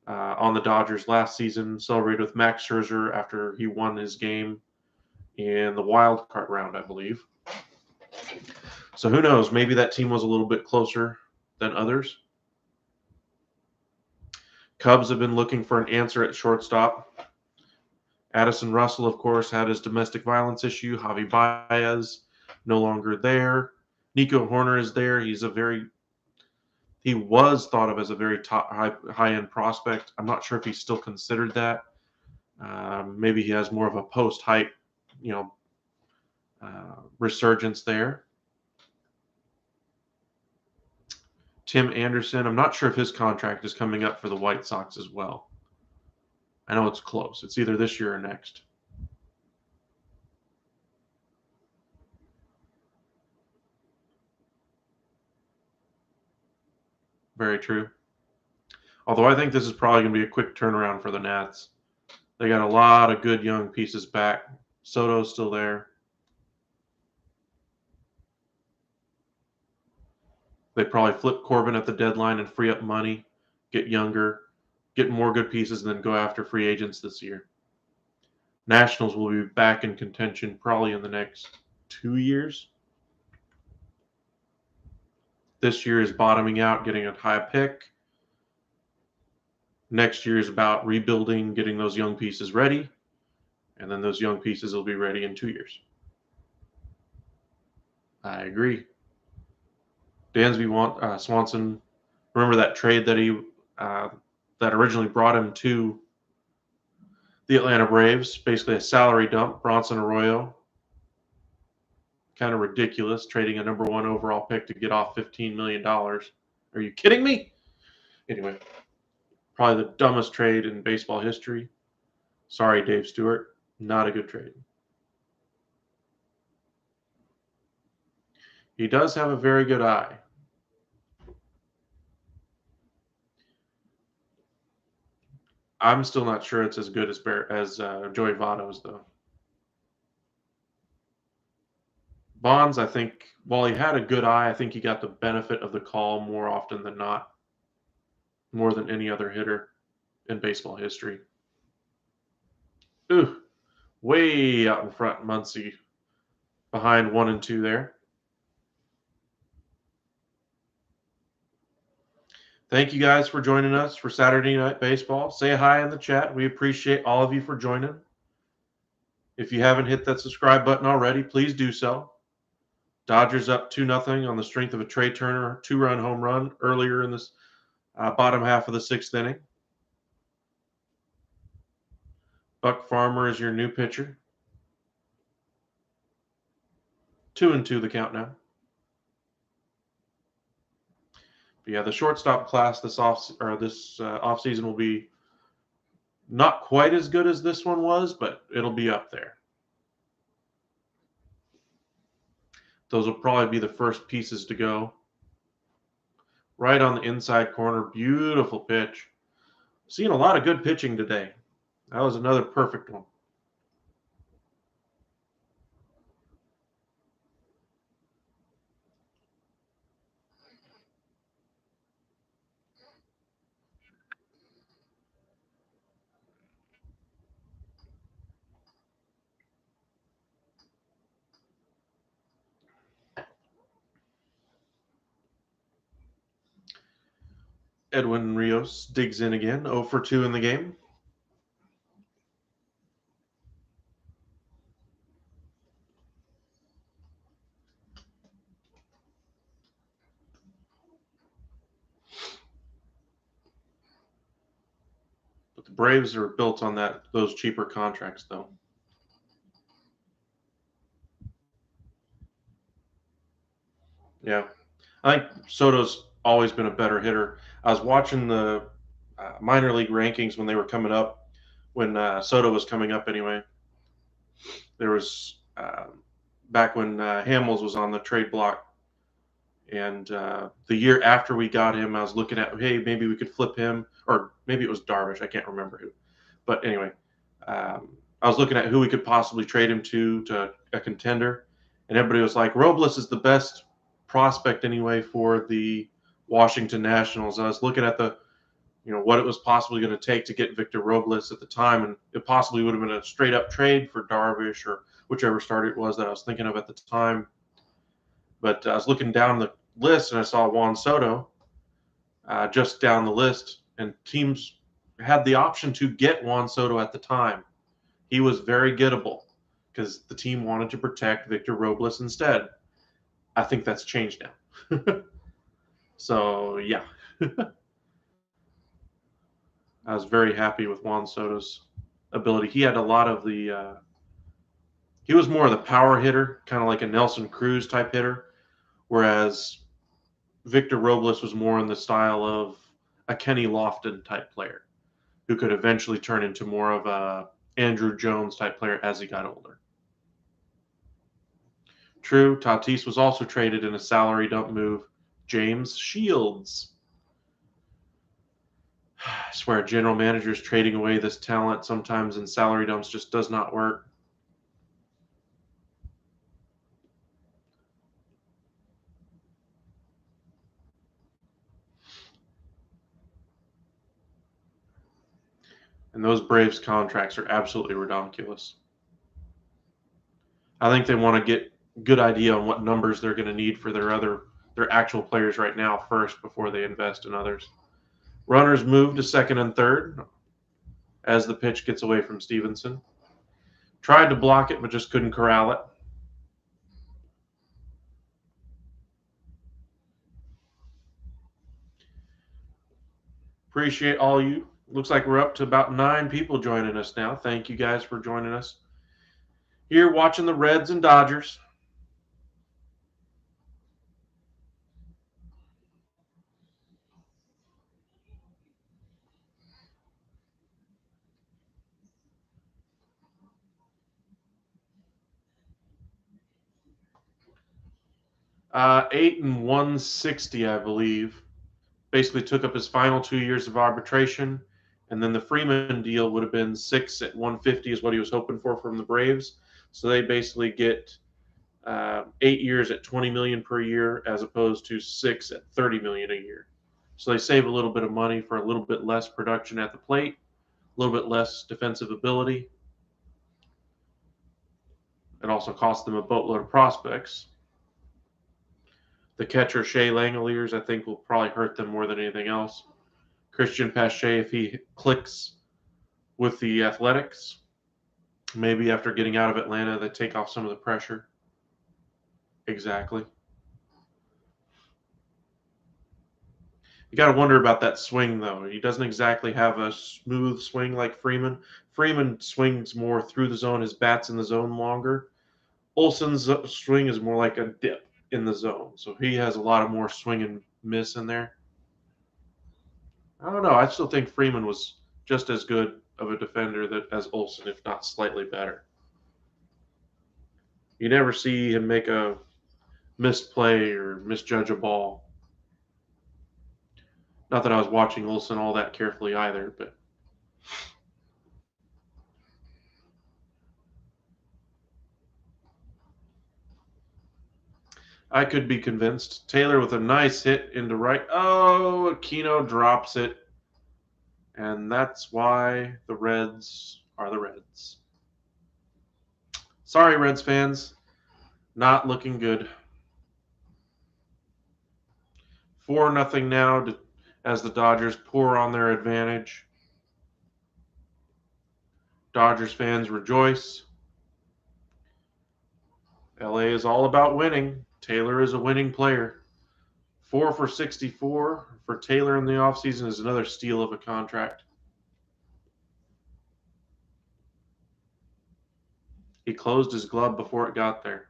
on the Dodgers last season, celebrated with Max Scherzer after he won his game in the wild card round, I believe. So who knows? Maybe that team was a little bit closer than others. Cubs have been looking for an answer at shortstop Addison Russell, of course, had his domestic violence issue. Javi Baez, no longer there. Nico Horner is there. He was thought of as a very top high end prospect. I'm not sure if he's still considered that. Maybe he has more of a post hype, resurgence there. Tim Anderson, I'm not sure if his contract is coming up for the White Sox as well. I know it's close. It's either this year or next. Very true. Although I think this is probably going to be a quick turnaround for the Nats. They got a lot of good young pieces back. Soto's still there. They probably flip Corbin at the deadline and free up money, get younger, get more good pieces, and then go after free agents this year. Nationals will be back in contention probably in the next 2 years. This year is bottoming out, getting a high pick. Next year is about rebuilding, getting those young pieces ready, and then those young pieces will be ready in 2 years. I agree. Dansby Swanson, remember that trade that he that originally brought him to the Atlanta Braves, basically a salary dump. Bronson Arroyo, kind of ridiculous, trading a number 1 overall pick to get off $15 million. Are you kidding me? Anyway, probably the dumbest trade in baseball history. Sorry, Dave Stewart, not a good trade. He does have a very good eye. I'm still not sure it's as good as Joey Votto's, though. Bonds, I think, while he had a good eye, I think he got the benefit of the call more often than not, more than any other hitter in baseball history. Ooh, way out in front, Muncy, behind 1 and 2 there. Thank you guys for joining us for Saturday Night Baseball. Say hi in the chat. We appreciate all of you for joining. If you haven't hit that subscribe button already, please do so. Dodgers up 2-0 on the strength of a Trey Turner 2-run home run earlier in this bottom half of the 6th inning. Buck Farmer is your new pitcher. 2-2 the count now. But yeah, the shortstop class this offseason will be not quite as good as this one was, but it'll be up there. Those will probably be the first pieces to go. Right on the inside corner, beautiful pitch. Seeing a lot of good pitching today. That was another perfect one. Edwin Rios digs in again, 0 for 2 in the game. But the Braves are built on those cheaper contracts, though. Yeah. I think Soto's always been a better hitter. I was watching the minor league rankings when they were coming up, when Soto was coming up anyway. There was back when Hamels was on the trade block. And the year after we got him, I was looking at, hey, maybe we could flip him. Or maybe it was Darvish. I can't remember who. But anyway, I was looking at who we could possibly trade him to a contender. And everybody was like, Robles is the best prospect anyway for the Washington Nationals. I was looking at what it was possibly going to take to get Victor Robles at the time, and it possibly would have been a straight up trade for Darvish or whichever starter it was that I was thinking of at the time. But I was looking down the list and I saw Juan Soto just down the list, and teams had the option to get Juan Soto at the time. He was very gettable because the team wanted to protect Victor Robles instead. I think that's changed now. So, yeah. I was very happy with Juan Soto's ability. He had a lot of the he was more of the power hitter, kind of like a Nelson Cruz type hitter, whereas Victor Robles was more in the style of a Kenny Lofton type player who could eventually turn into more of a Andrew Jones type player as he got older. True, Tatis was also traded in a salary dump move. James Shields. I swear, general managers trading away this talent sometimes in salary dumps just does not work. And those Braves contracts are absolutely ridiculous. I think they want to get good idea on what numbers they're going to need for their actual players right now first before they invest in others. Runners move to second and third as the pitch gets away from Stevenson. Tried to block it, but just couldn't corral it. Appreciate all you. Looks like we're up to about 9 people joining us now. Thank you guys for joining us. Here watching the Reds and Dodgers. Eight and 160, I believe. Basically took up his final 2 years of arbitration, and then the Freeman deal would have been 6 at 150 is what he was hoping for from the Braves. So they basically get 8 years at 20 million per year as opposed to 6 at 30 million a year. So they save a little bit of money for a little bit less production at the plate, a little bit less defensive ability. It also costs them a boatload of prospects. The catcher Shea Langoliers, I think, will probably hurt them more than anything else. Christian Pache, if he clicks with the Athletics, maybe after getting out of Atlanta, they take off some of the pressure. Exactly. You got to wonder about that swing, though. He doesn't exactly have a smooth swing like Freeman. Freeman swings more through the zone. His bat's in the zone longer. Olson's swing is more like a dip in the zone. So he has a lot of more swing and miss in there. I don't know. I still think Freeman was just as good of a defender as Olson, if not slightly better. You never see him make a misplay or misjudge a ball. Not that I was watching Olson all that carefully either, but I could be convinced. Taylor with a nice hit into right. Oh, Aquino drops it. And that's why the Reds are the Reds. Sorry, Reds fans. Not looking good. 4-0 now as the Dodgers pour on their advantage. Dodgers fans rejoice. LA is all about winning. Taylor is a winning player. 4 for 64 for Taylor in the offseason is another steal of a contract. He closed his glove before it got there.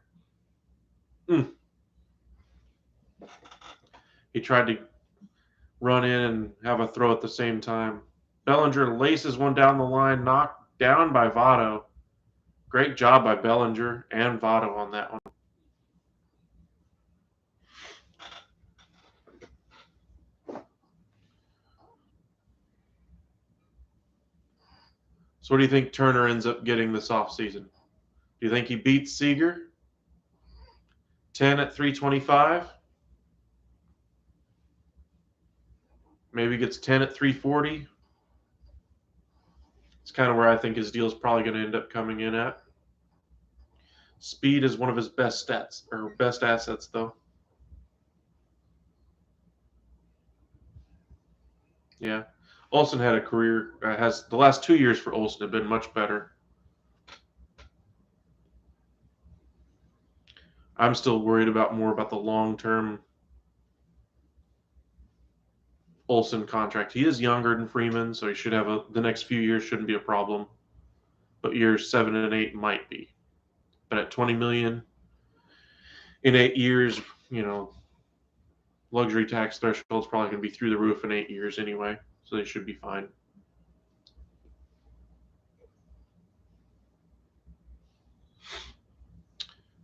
He tried to run in and have a throw at the same time. Bellinger laces one down the line, knocked down by Votto. Great job by Bellinger and Votto on that one. So what do you think Turner ends up getting this offseason? Do you think he beats Seager? 10 at 325? Maybe gets 10 at 340? It's kind of where I think his deal is probably going to end up coming in at. Speed is one of his best stats, or best assets, though. Yeah. Olson had a career, has the last 2 years for Olson have been much better. I'm still worried more about the long-term Olsen contract. He is younger than Freeman, so he should have the next few years shouldn't be a problem. But years 7 and 8 might be. But at $20 million in 8 years, luxury tax threshold is probably going to be through the roof in 8 years anyway, so they should be fine.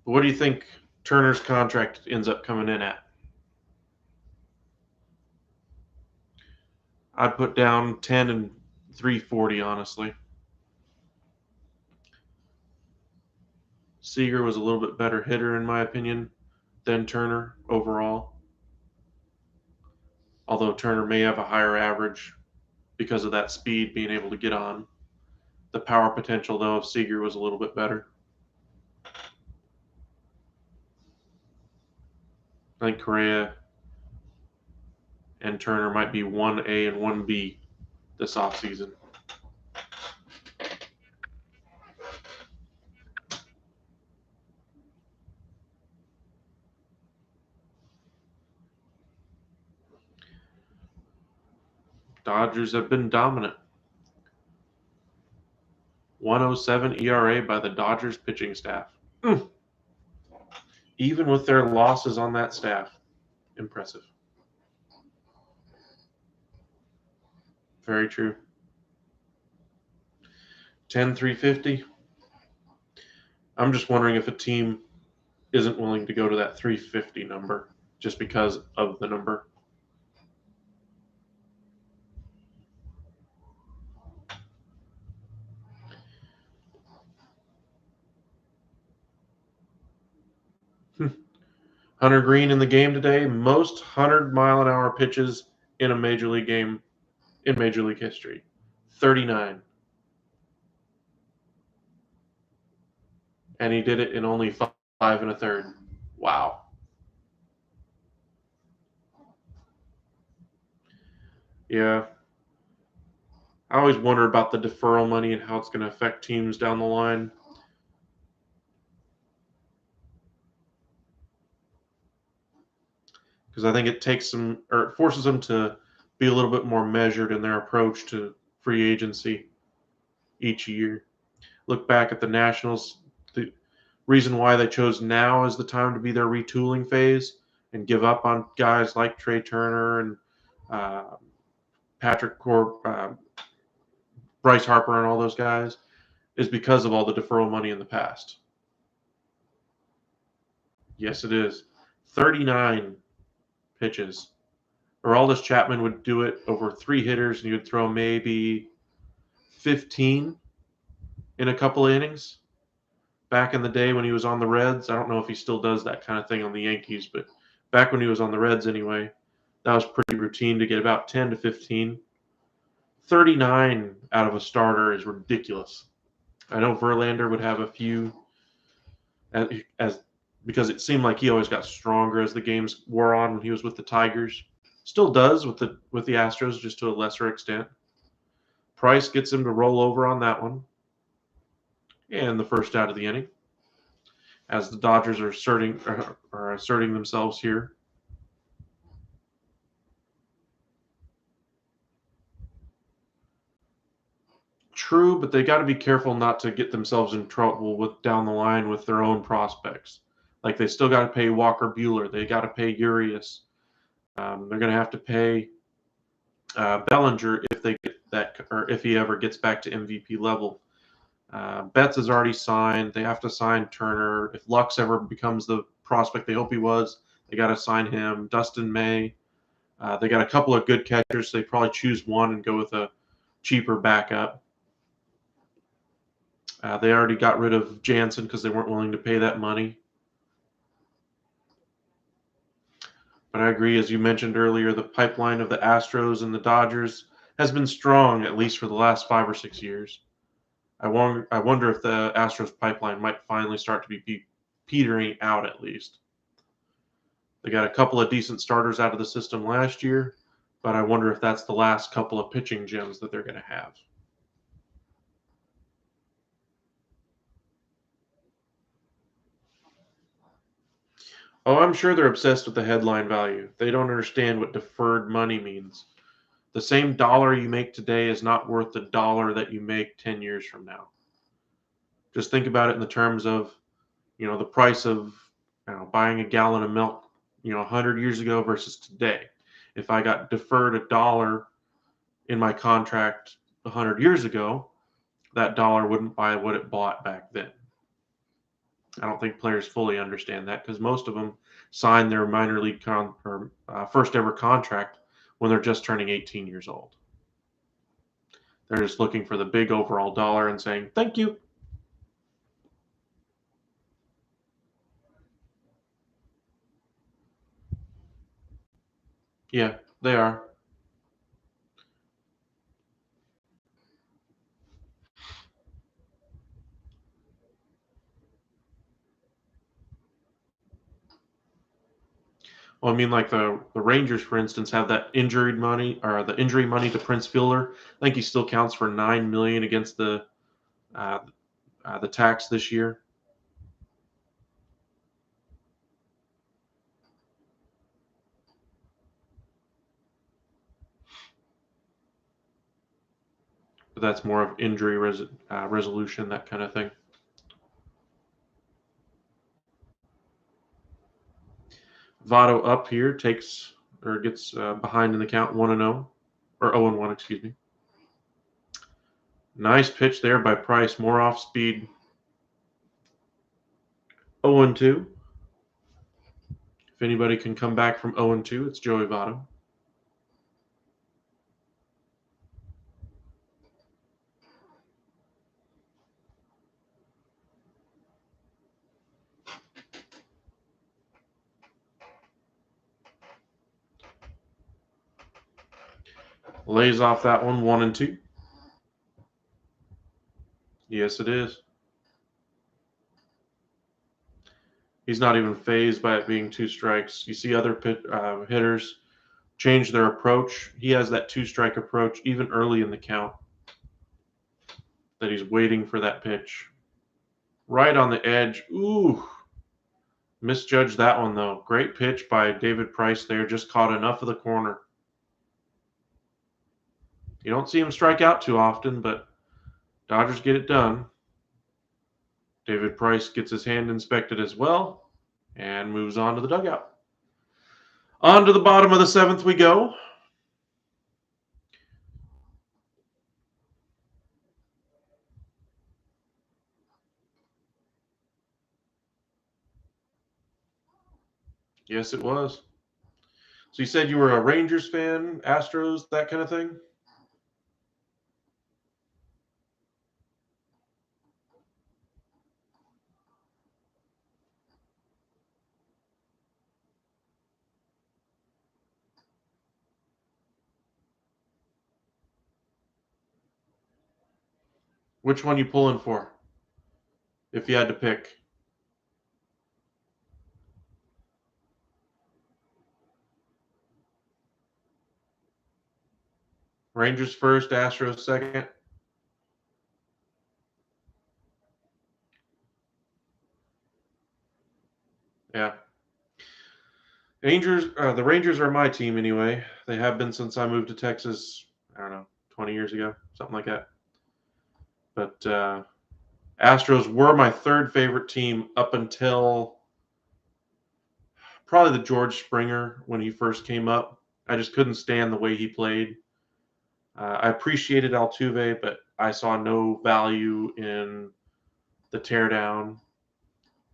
But what do you think Turner's contract ends up coming in at? I'd put down 10 and 340, honestly. Seager was a little bit better hitter, in my opinion, than Turner overall. Although Turner may have a higher average because of that speed being able to get on. The power potential, though, of Seager was a little bit better. I think Correa and Turner might be 1A and 1B this offseason. Dodgers have been dominant. 107 ERA by the Dodgers pitching staff. Even with their losses on that staff. Impressive. Very true. 10-350. I'm just wondering if a team isn't willing to go to that 350 number just because of the number. Hunter Green in the game today, most 100-mile-an-hour pitches in a major league game in Major League history. 39. And he did it in only 5 1/3. Wow. Yeah. I always wonder about the deferral money and how it's going to affect teams down the line. Because I think it takes them, or it forces them to be a little bit more measured in their approach to free agency each year. Look back at the Nationals. The reason why they chose now as the time to be their retooling phase and give up on guys like Trey Turner and Patrick Bryce Harper and all those guys is because of all the deferral money in the past. Yes, it is. 39 pitches. Aroldis Chapman would do it over 3 hitters, and he would throw maybe 15 in a couple of innings. Back in the day when he was on the Reds, I don't know if he still does that kind of thing on the Yankees, but back when he was on the Reds anyway, that was pretty routine to get about 10 to 15. 39 out of a starter is ridiculous. I know Verlander would have a few as because it seemed like he always got stronger as the games wore on when he was with the Tigers. Still does with the Astros, just to a lesser extent. Price gets him to roll over on that one. And the first out of the inning. As the Dodgers are asserting themselves here. True, but they got to be careful not to get themselves in trouble with down the line with their own prospects. Like they still got to pay Walker Buehler. They got to pay Urias. They're going to have to pay Bellinger if they get that, or if he ever gets back to MVP level. Betts is already signed. They have to sign Turner. If Lux ever becomes the prospect they hope he was, they got to sign him. Dustin May. They got a couple of good catchers. So they probably choose one and go with a cheaper backup. They already got rid of Jansen because they weren't willing to pay that money. But I agree, as you mentioned earlier, the pipeline of the Astros and the Dodgers has been strong, at least for the last 5 or 6 years. I wonder if the Astros pipeline might finally start to be petering out at least. They got a couple of decent starters out of the system last year, but I wonder if that's the last couple of pitching gems that they're going to have. Oh, I'm sure they're obsessed with the headline value. They don't understand what deferred money means. The same dollar you make today is not worth the dollar that you make 10 years from now. Just think about it in the terms of, the price of, buying a gallon of milk, 100 years ago versus today. If I got deferred a dollar in my contract 100 years ago, that dollar wouldn't buy what it bought back then. I don't think players fully understand that because most of them sign their minor league first ever contract when they're just turning 18 years old. They're just looking for the big overall dollar and saying, thank you. Yeah, they are. Well, I mean, like the Rangers, for instance, have that injured money or the injury money to Prince Fielder. I think he still counts for 9 million against uh, the tax this year. But that's more of injury resolution, that kind of thing. Votto up here takes or gets behind in the count 1-0 or 0-1, excuse me. Nice pitch there by Price, more off speed. 0-2. If anybody can come back from 0-2, it's Joey Votto. Lays off that one, 1-2. Yes, it is. He's not even phased by it being two strikes. You see other hitters change their approach. He has that two-strike approach even early in the count, that he's waiting for that pitch. Right on the edge. Ooh. Misjudged that one, though. Great pitch by David Price there. Just caught enough of the corner. You don't see him strike out too often, but Dodgers get it done. David Price gets his hand inspected as well and moves on to the dugout. On to the bottom of the seventh we go. Yes, it was. So you said you were a Rangers fan, Astros, that kind of thing? Which one you pulling for if you had to pick? Rangers first, Astros second? Yeah. The Rangers are my team anyway. They have been since I moved to Texas, I don't know, 20 years ago, something like that. But Astros were my third favorite team up until probably the George Springer when he first came up. I just couldn't stand the way he played. I appreciated Altuve, but I saw no value in the teardown,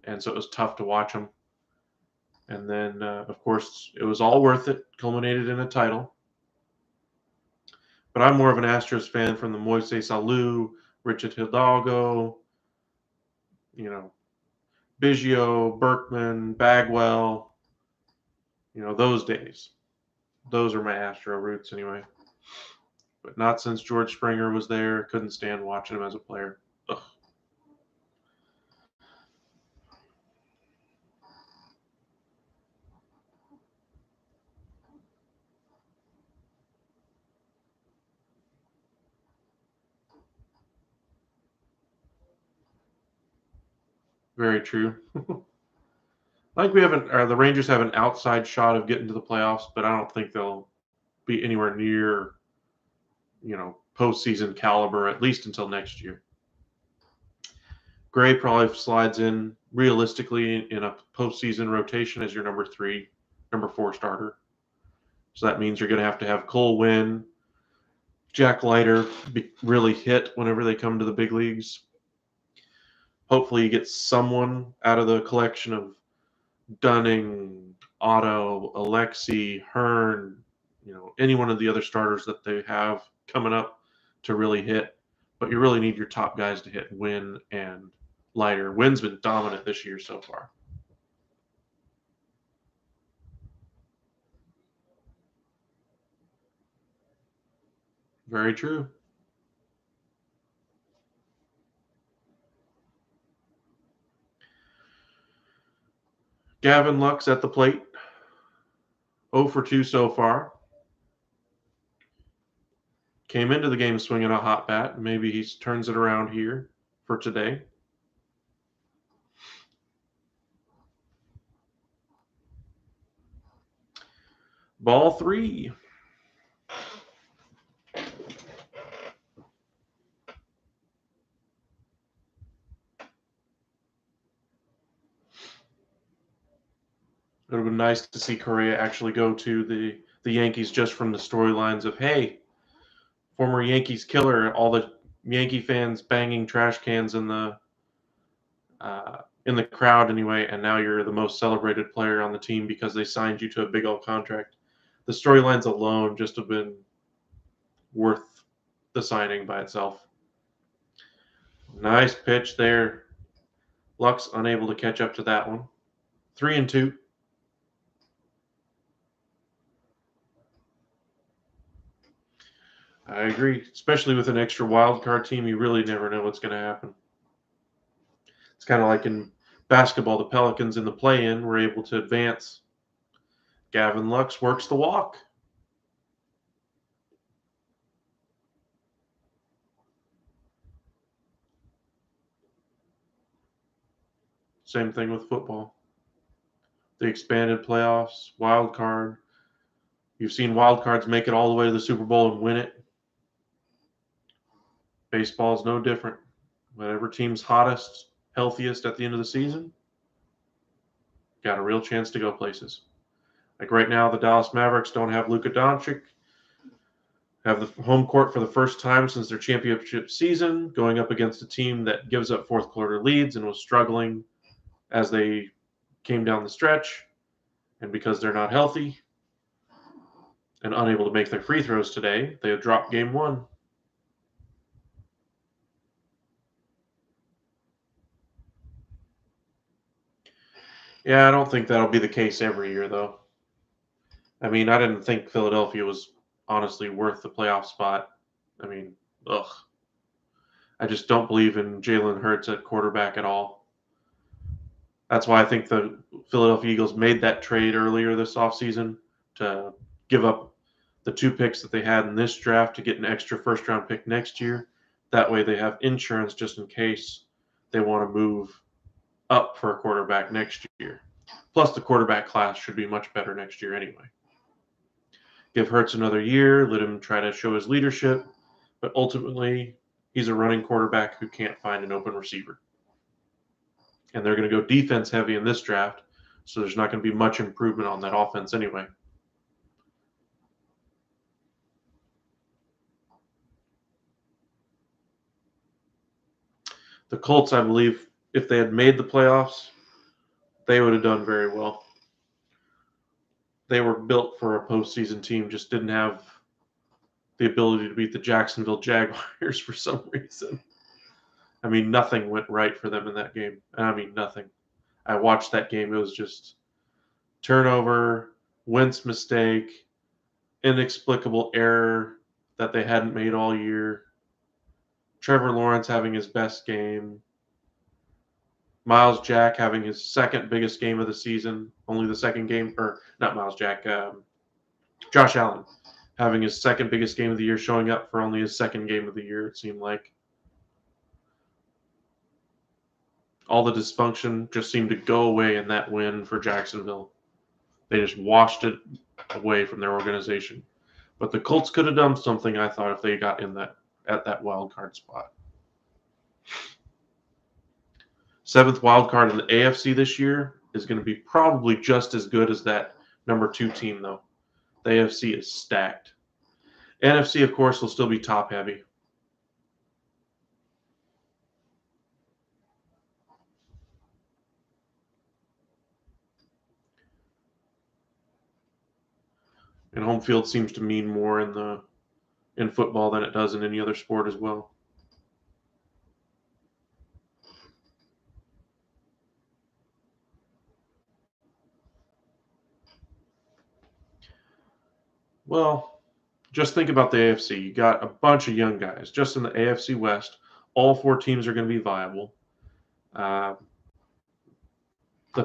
and so it was tough to watch him. And then, of course, it was all worth it, culminated in a title. But I'm more of an Astros fan from the Moises Alou, Richard Hidalgo, you know, Biggio, Berkman, Bagwell, those days. Those are my Astro roots anyway. But not since George Springer was there. Couldn't stand watching him as a player. Ugh. Very true. I think we haven't, or the Rangers have an outside shot of getting to the playoffs, but I don't think they'll be anywhere near, postseason caliber, at least until next year. Gray probably slides in realistically in a postseason rotation as your number 3, number 4 starter. So that means you're going to have Cole win, Jack Leiter be really hit whenever they come to the big leagues. Hopefully you get someone out of the collection of Dunning, Otto, Alexi, Hearn, any one of the other starters that they have coming up to really hit. But you really need your top guys to hit Wynn and Leiter. Wynn's been dominant this year so far. Very true. Gavin Lux at the plate. 0 for 2 so far. Came into the game swinging a hot bat. Maybe he turns it around here for today. Ball 3. It would have been nice to see Correa actually go to the Yankees just from the storylines of, hey, former Yankees killer, all the Yankee fans banging trash cans in the crowd anyway, and now you're the most celebrated player on the team because they signed you to a big old contract. The storylines alone just have been worth the signing by itself. Nice pitch there. Lux unable to catch up to that one. 3-2. I agree. Especially with an extra wild card team, you really never know what's going to happen. It's kind of like in basketball, the Pelicans in the play-in were able to advance. Gavin Lux works the walk. Same thing with football. The expanded playoffs, wild card. You've seen wild cards make it all the way to the Super Bowl and win it. Baseball's no different. Whatever team's hottest, healthiest at the end of the season, got a real chance to go places. Like right now, the Dallas Mavericks don't have Luka Doncic, have the home court for the first time since their championship season, going up against a team that gives up fourth quarter leads and was struggling as they came down the stretch. And because they're not healthy and unable to make their free throws today, they dropped game 1. Yeah, I don't think that'll be the case every year, though. I mean, I didn't think Philadelphia was honestly worth the playoff spot. I mean, ugh. I just don't believe in Jalen Hurts at quarterback at all. That's why I think the Philadelphia Eagles made that trade earlier this offseason to give up the 2 picks that they had in this draft to get an extra first-round pick next year. That way they have insurance just in case they want to move up for a quarterback next year. Plus, the quarterback class should be much better next year anyway. Give Hurts another year, let him try to show his leadership, but ultimately, he's a running quarterback who can't find an open receiver. And they're going to go defense heavy in this draft, so there's not going to be much improvement on that offense anyway. The Colts, I believe, if they had made the playoffs, they would have done very well. They were built for a postseason team, just didn't have the ability to beat the Jacksonville Jaguars for some reason. I mean, nothing went right for them in that game. I mean, nothing. I watched that game. It was just turnover, Wentz mistake, inexplicable error that they hadn't made all year. Trevor Lawrence having his best game. Miles Jack having his second biggest game of the season. Only the second game, or not Miles Jack, Josh Allen having his second biggest game of the year, showing up for only his second game of the year, it seemed like. All the dysfunction just seemed to go away in that win for Jacksonville. They just washed it away from their organization. But the Colts could have done something, I thought, if they got in that at that wild card spot. Seventh wild card in the AFC this year is going to be probably just as good as that number 2 team, though. The AFC is stacked. NFC, of course, will still be top heavy. And home field seems to mean more in football than it does in any other sport as well. Well, just think about the AFC. You got a bunch of young guys just in the AFC West. All 4 teams are going to be viable. The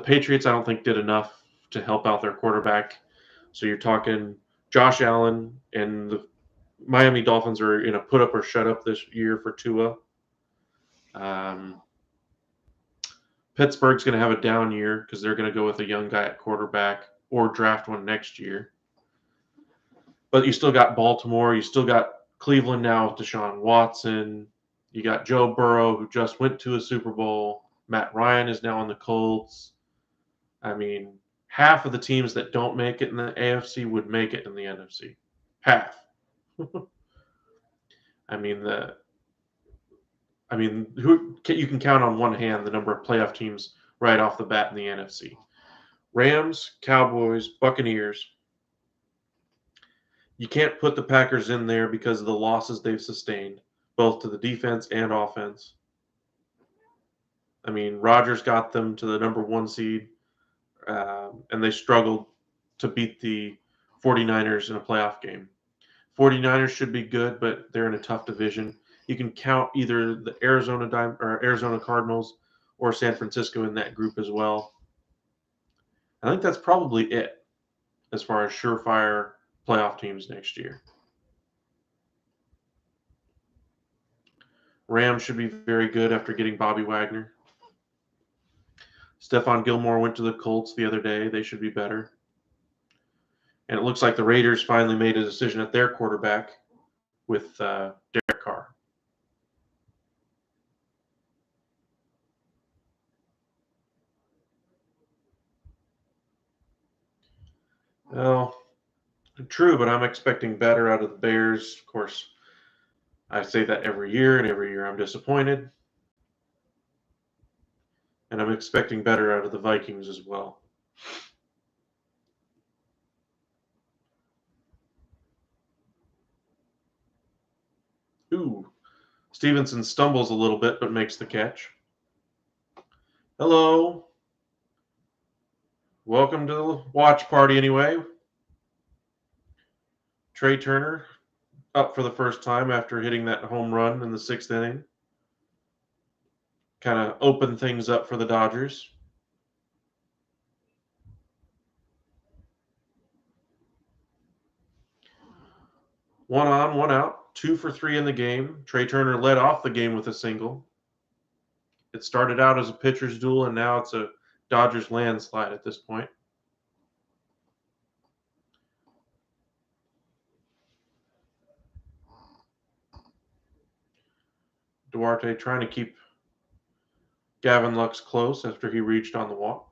Patriots, I don't think, did enough to help out their quarterback. So you're talking Josh Allen, and the Miami Dolphins are in a put up or shut up this year for Tua. Pittsburgh's going to have a down year because they're going to go with a young guy at quarterback or draft one next year. But you still got Baltimore. You still got Cleveland now with Deshaun Watson. You got Joe Burrow, who just went to a Super Bowl. Matt Ryan is now on the Colts. I mean, half of the teams that don't make it in the AFC would make it in the NFC. Half. Who you can count on one hand the number of playoff teams right off the bat in the NFC. Rams, Cowboys, Buccaneers. You can't put the Packers in there because of the losses they've sustained, both to the defense and offense. I mean, Rodgers got them to the number 1 seed, and they struggled to beat the 49ers in a playoff game. 49ers should be good, but they're in a tough division. You can count either the Arizona Cardinals or San Francisco in that group as well. I think that's probably it as far as surefire playoff teams next year. Rams should be very good after getting Bobby Wagner. Stephon Gilmore went to the Colts the other day. They should be better. And it looks like the Raiders finally made a decision at their quarterback with Derek Carr. Well, true, but I'm expecting better out of the Bears. Of course, I say that every year, and every year I'm disappointed. And I'm expecting better out of the Vikings as well. Ooh, Stevenson stumbles a little bit but makes the catch. Hello. Welcome to the watch party anyway. Trey Turner up for the first time after hitting that home run in the 6th inning. Kind of opened things up for the Dodgers. One on, one out, 2 for 3 in the game. Trey Turner led off the game with a single. It started out as a pitcher's duel, and now it's a Dodgers landslide at this point. Duarte trying to keep Gavin Lux close after he reached on the walk.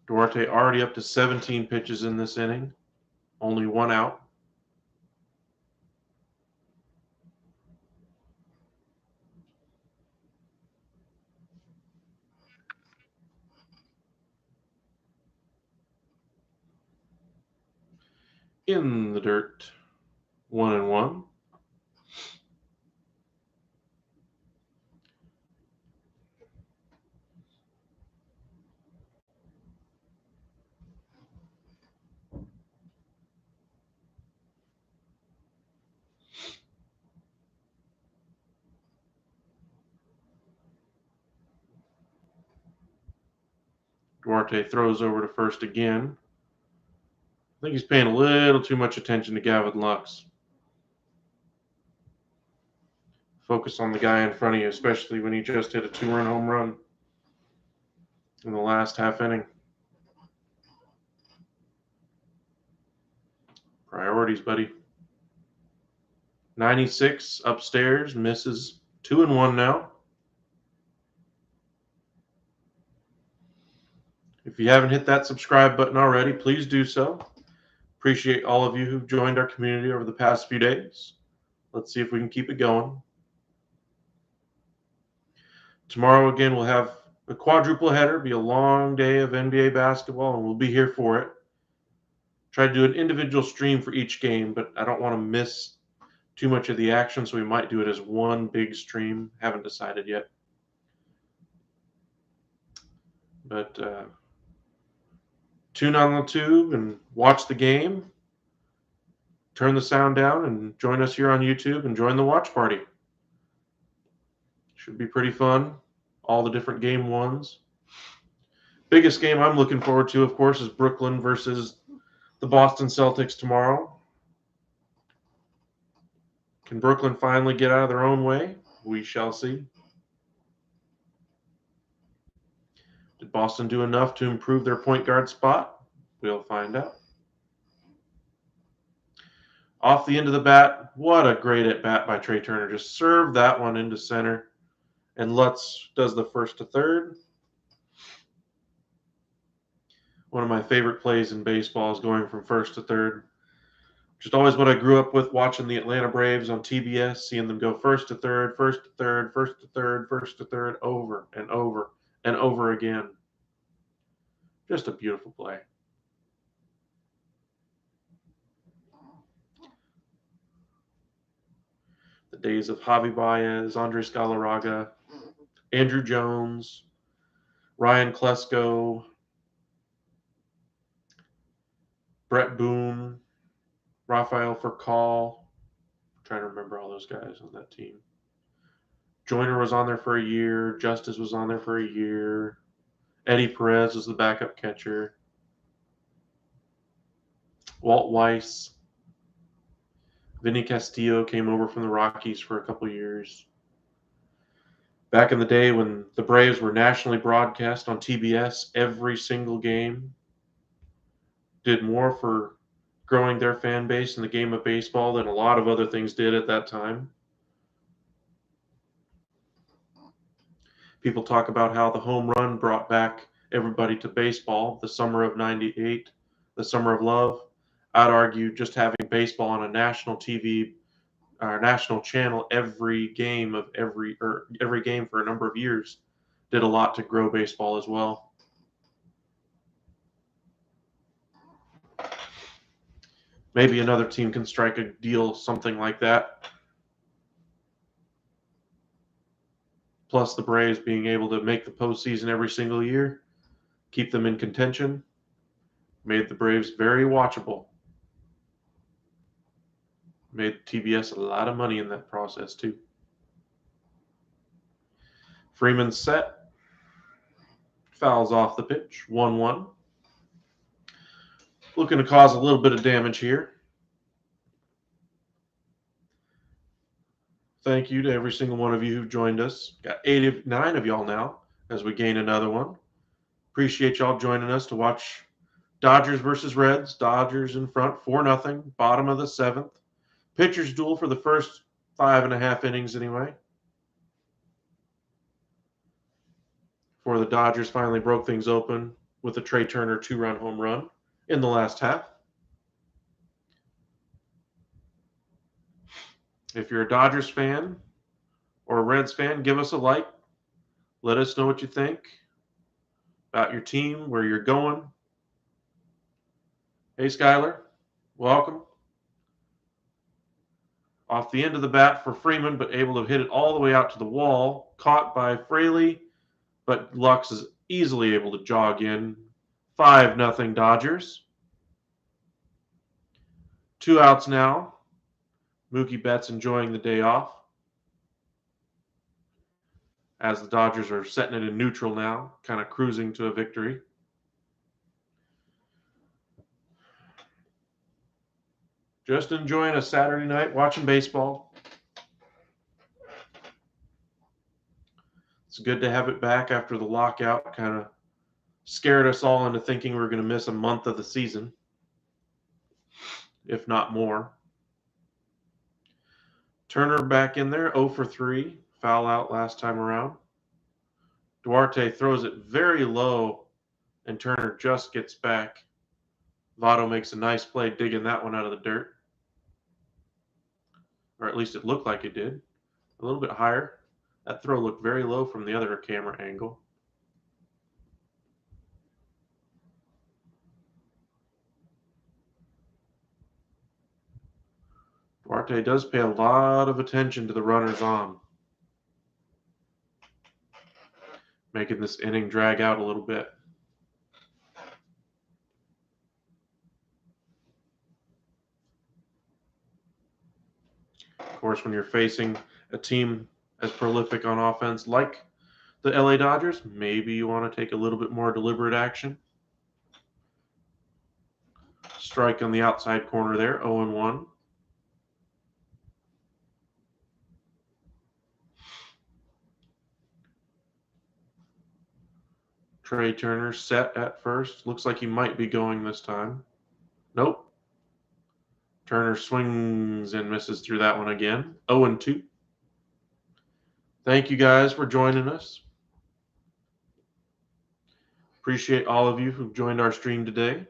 Duarte already up to 17 pitches in this inning, only 1 out. In the dirt, 1-1. Duarte throws over to first again. I think he's paying a little too much attention to Gavin Lux. Focus on the guy in front of you, especially when he just hit a 2-run home run in the last half inning. Priorities, buddy. 96 upstairs, misses 2-1 now. If you haven't hit that subscribe button already, please do so. Appreciate all of you who've joined our community over the past few days. Let's see if we can keep it going. Tomorrow, again, we'll have a quadruple header. Be a long day of NBA basketball, and we'll be here for it. Try to do an individual stream for each game, but I don't want to miss too much of the action, so we might do it as one big stream. Haven't decided yet. But tune on the tube and watch the game. Turn the sound down and join us here on YouTube and join the watch party. Should be pretty fun. All the different game ones. Biggest game I'm looking forward to, of course, is Brooklyn versus the Boston Celtics tomorrow. Can Brooklyn finally get out of their own way? We shall see. Did Boston do enough to improve their point guard spot? We'll find out. Off the end of the bat, what a great at-bat by Trey Turner. Just served that one into center. And Lutz does the first to third. One of my favorite plays in baseball is going from first to third. Just always what I grew up with, watching the Atlanta Braves on TBS, seeing them go first to third, first to third, first to third, first to third, over and over and over again. Just a beautiful play. The days of Javi Baez, Andres Galarraga, Andrew Jones, Ryan Klesko, Brett Boone, Rafael Furcal. I'm trying to remember all those guys on that team. Joyner was on there for a year. Justice was on there for a year. Eddie Perez was the backup catcher. Walt Weiss. Vinny Castillo came over from the Rockies for a couple years. Back in the day when the Braves were nationally broadcast on TBS every single game, did more for growing their fan base in the game of baseball than a lot of other things did at that time. People talk about how the home run brought back everybody to baseball, the summer of '98, the summer of love. I'd argue just having baseball on a national TV or national channel every game for a number of years did a lot to grow baseball as well. Maybe another team can strike a deal, something like that. Plus the Braves being able to make the postseason every single year, keep them in contention, made the Braves very watchable. Made TBS a lot of money in that process too. Freeman set. Fouls off the pitch. 1-1. Looking to cause a little bit of damage here. Thank you to every single one of you who joined us. Got 89 of y'all now as we gain another one. Appreciate y'all joining us to watch Dodgers versus Reds. Dodgers in front, 4-0, bottom of the 7th. Pitchers duel for the first 5.5 innings anyway. Before the Dodgers finally broke things open with a Trey Turner 2-run home run in the last half. If you're a Dodgers fan or a Reds fan, give us a like. Let us know what you think about your team, where you're going. Hey, Skyler, welcome. Off the end of the bat for Freeman, but able to hit it all the way out to the wall. Caught by Fraley, but Lux is easily able to jog in. 5-0 Dodgers. 2 outs now. Mookie Betts enjoying the day off, as the Dodgers are setting it in neutral now, kind of cruising to a victory. Just enjoying a Saturday night watching baseball. It's good to have it back after the lockout. Kind of scared us all into thinking we were going to miss a month of the season, if not more. Turner back in there, 0 for 3, foul out last time around. Duarte throws it very low, and Turner just gets back. Votto makes a nice play digging that one out of the dirt. Or at least it looked like it did. A little bit higher. That throw looked very low from the other camera angle. Duarte does pay a lot of attention to the runners on, making this inning drag out a little bit. Of course, when you're facing a team as prolific on offense like the LA Dodgers, maybe you want to take a little bit more deliberate action. Strike on the outside corner there, 0-1. Trey Turner set at first. Looks like he might be going this time. Nope. Turner swings and misses through that one again. 0-2. Thank you guys for joining us. Appreciate all of you who've joined our stream today.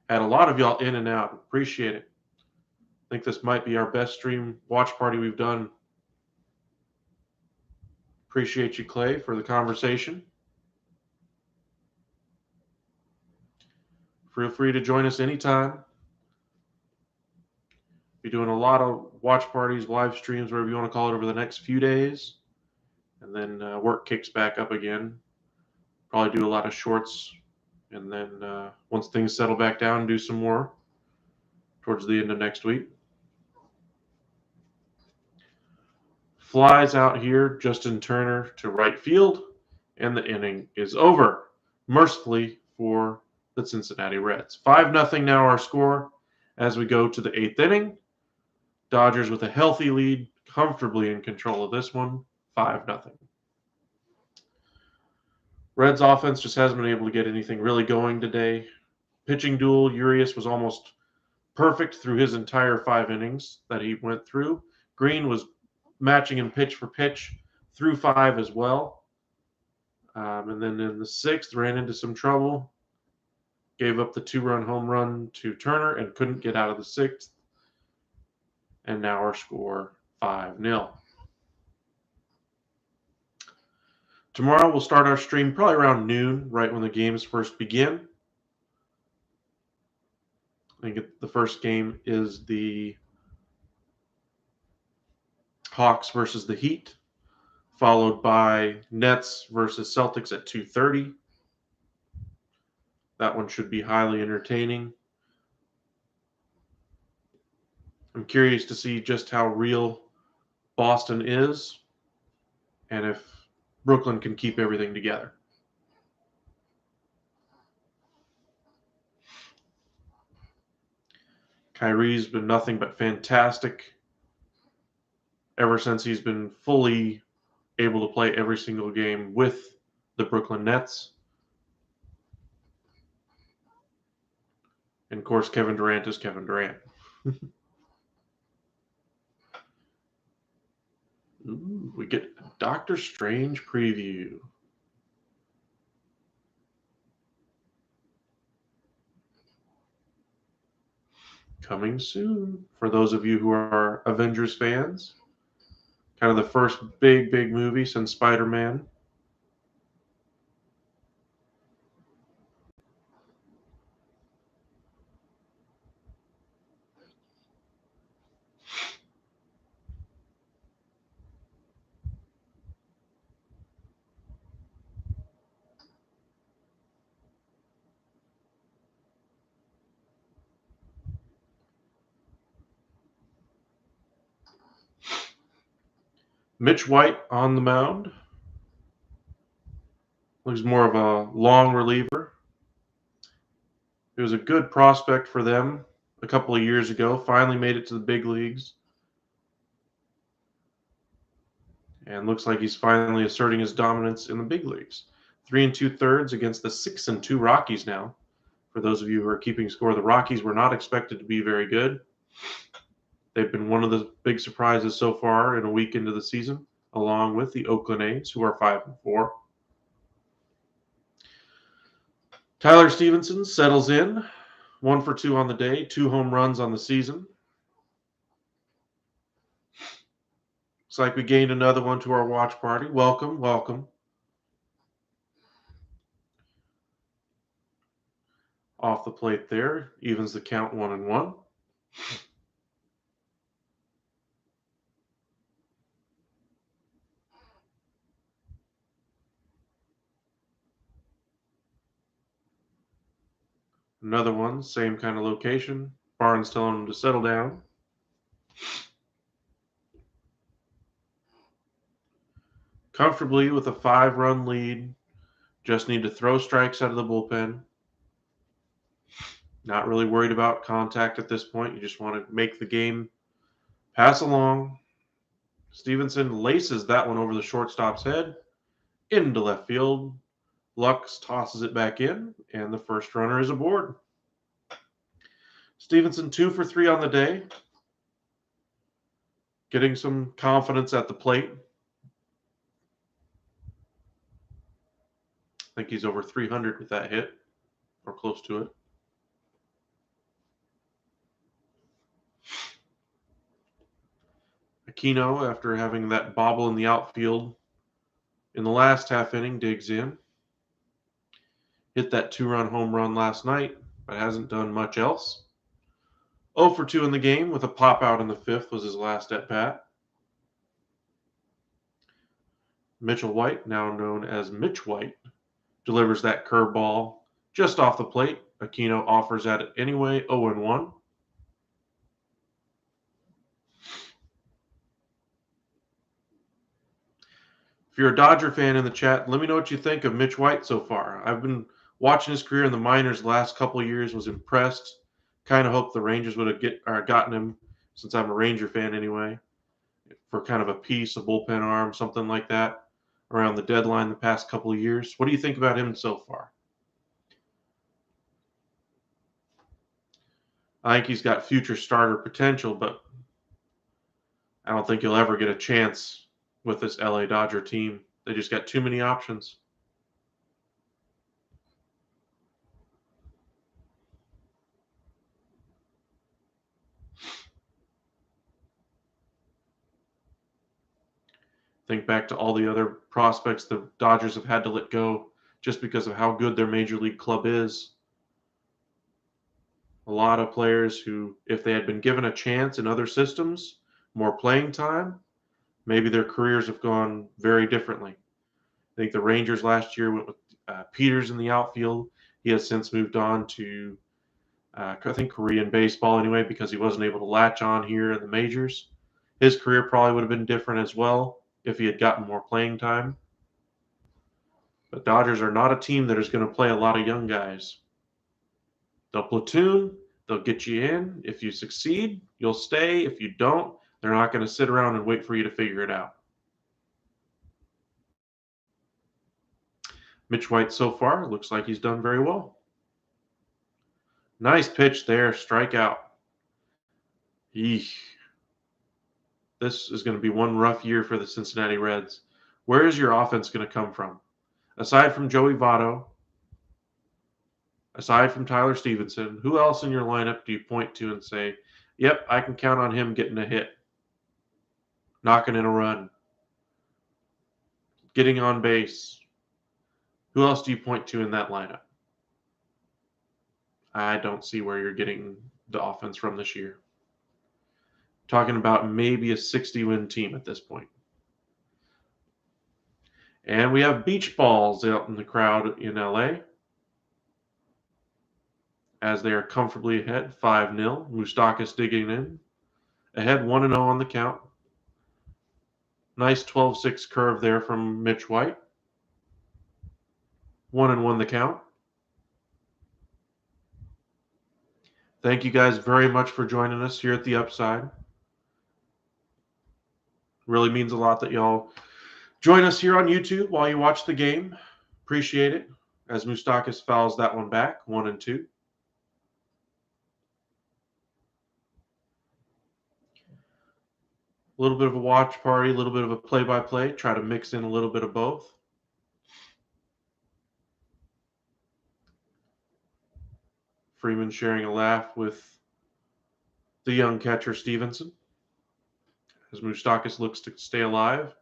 Had a lot of y'all in and out. Appreciate it. I think this might be our best stream watch party we've done. Appreciate you, Clay, for the conversation. Feel free to join us anytime. Be doing a lot of watch parties, live streams, whatever you want to call it, over the next few days. And then work kicks back up again. Probably do a lot of shorts. And then once things settle back down, do some more towards the end of next week. Flies out here, Justin Turner to right field. And the inning is over, mercifully for the Cincinnati Reds. 5-0 now our score as we go to the 8th inning. Dodgers with a healthy lead, comfortably in control of this one, 5-0. Reds offense just hasn't been able to get anything really going today. Pitching duel, Urias was almost perfect through his entire 5 innings that he went through. Green was matching him pitch for pitch through 5 as well. And then in the 6th, ran into some trouble. Gave up the 2-run home run to Turner and couldn't get out of the 6th. And now our score 5-0. Tomorrow we'll start our stream probably around noon, right when the games first begin. I think the first game is the Hawks versus the Heat, followed by Nets versus Celtics at 2:30. That one should be highly entertaining. I'm curious to see just how real Boston is and if Brooklyn can keep everything together. Kyrie's been nothing but fantastic ever since he's been fully able to play every single game with the Brooklyn Nets. And of course, Kevin Durant is Kevin Durant. Ooh, we get a Doctor Strange preview. Coming soon for those of you who are Avengers fans. Kind of the first big movie since Spider-Man. Mitch White on the mound. Looks more of a long reliever. He was a good prospect for them a couple of years ago, finally made it to the big leagues. And looks like he's finally asserting his dominance in the big leagues. 3 2/3 against the 6-2 Rockies now. For those of you who are keeping score, the Rockies were not expected to be very good. They've been one of the big surprises so far in a week into the season, along with the Oakland A's, who are 5-4. Tyler Stevenson settles in, 1 for 2 on the day, 2 home runs on the season. Looks like we gained another one to our watch party. Welcome, welcome. Off the plate there, evens the count 1-1. Another one, same kind of location. Barnes telling him to settle down. Comfortably with a 5-run lead. Just need to throw strikes out of the bullpen. Not really worried about contact at this point. You just want to make the game pass along. Stevenson laces that one over the shortstop's head into left field. Lux tosses it back in, and the first runner is aboard. Stevenson 2 for 3 on the day. Getting some confidence at the plate. I think he's over 300 with that hit, or close to it. Aquino, after having that bobble in the outfield in the last half inning, digs in. Hit that 2-run home run last night, but hasn't done much else. 0 for 2 in the game with a pop out in the 5th was his last at bat. Mitchell White, now known as Mitch White, delivers that curveball just off the plate. Aquino offers at it anyway, 0-1. If you're a Dodger fan in the chat, let me know what you think of Mitch White so far. I've been watching his career in the minors the last couple of years, was impressed. Kind of hoped the Rangers would have gotten him, since I'm a Ranger fan anyway, for kind of a piece, a bullpen arm, something like that, around the deadline the past couple of years. What do you think about him so far? I think he's got future starter potential, but I don't think he'll ever get a chance with this LA Dodger team. They just got too many options. Think back to all the other prospects the Dodgers have had to let go just because of how good their major league club is. A lot of players who, if they had been given a chance in other systems, more playing time, maybe their careers have gone very differently. I think the Rangers last year went with Peters in the outfield. He has since moved on to, I think, Korean baseball anyway, because he wasn't able to latch on here in the majors. His career probably would have been different as well if he had gotten more playing time. But Dodgers are not a team that is going to play a lot of young guys. They'll platoon, they'll get you in. If you succeed, you'll stay. If you don't, they're not going to sit around and wait for you to figure it out. Mitch White so far looks like he's done very well. Nice pitch there, strikeout. Eesh. This is going to be one rough year for the Cincinnati Reds. Where is your offense going to come from? Aside from Joey Votto, aside from Tyler Stevenson, who else in your lineup do you point to and say, yep, I can count on him getting a hit, knocking in a run, getting on base? Who else do you point to in that lineup? I don't see where you're getting the offense from this year. Talking about maybe a 60-win team at this point. And we have beach balls out in the crowd in LA as they are comfortably ahead 5-0. Moustakas digging in. Ahead 1-0 on the count. Nice 12-6 curve there from Mitch White. 1-1 the count. Thank you guys very much for joining us here at the Upside. Really means a lot that y'all join us here on YouTube while you watch the game. Appreciate it. As Moustakis fouls that one back, 1-2. A little bit of a watch party, a little bit of a play-by-play. Try to mix in a little bit of both. Freeman sharing a laugh with the young catcher Stevenson as Moustakis looks to stay alive.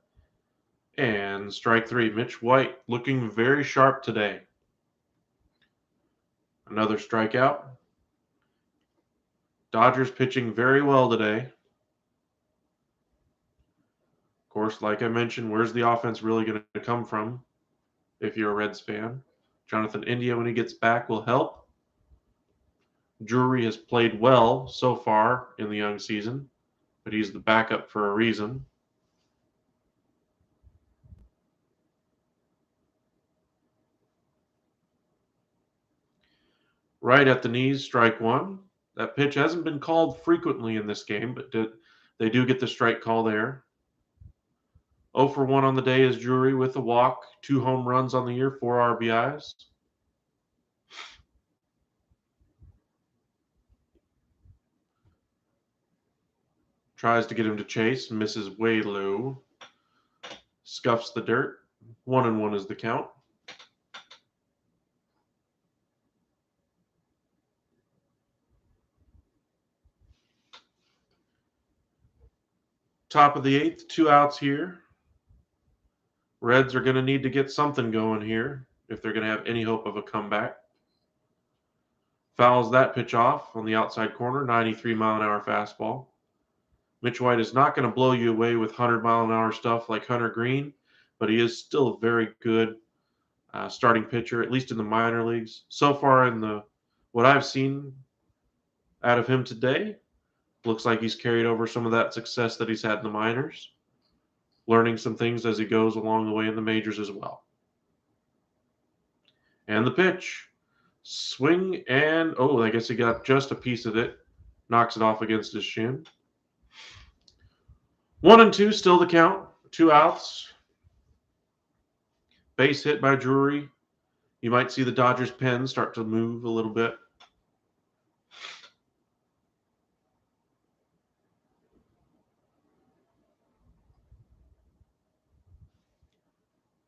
And strike three. Mitch White looking very sharp today. Another strikeout. Dodgers pitching very well today. Of course, like I mentioned, where's the offense really going to come from if you're a Reds fan? Jonathan India, when he gets back, will help. Drury has played well so far in the young season, but he's the backup for a reason. Right at the knees, strike one. That pitch hasn't been called frequently in this game, but they do get the strike call there. 0 for 1 on the day is Drury with a walk, 2 home runs on the year, 4 RBIs. Tries to get him to chase, misses way low. Scuffs the dirt. 1-1 is the count. Top of the eighth, 2 outs here. Reds are going to need to get something going here if they're going to have any hope of a comeback. Fouls that pitch off on the outside corner, 93-mile-an-hour fastball. Mitch White is not going to blow you away with 100-mile-an-hour stuff like Hunter Green, but he is still a very good starting pitcher, at least in the minor leagues. So far in what I've seen out of him today, looks like he's carried over some of that success that he's had in the minors, learning some things as he goes along the way in the majors as well. And the pitch. Swing and, I guess he got just a piece of it. Knocks it off against his shin. 1-2, still the count. 2 outs. Base hit by Drury. You might see the Dodgers pen start to move a little bit.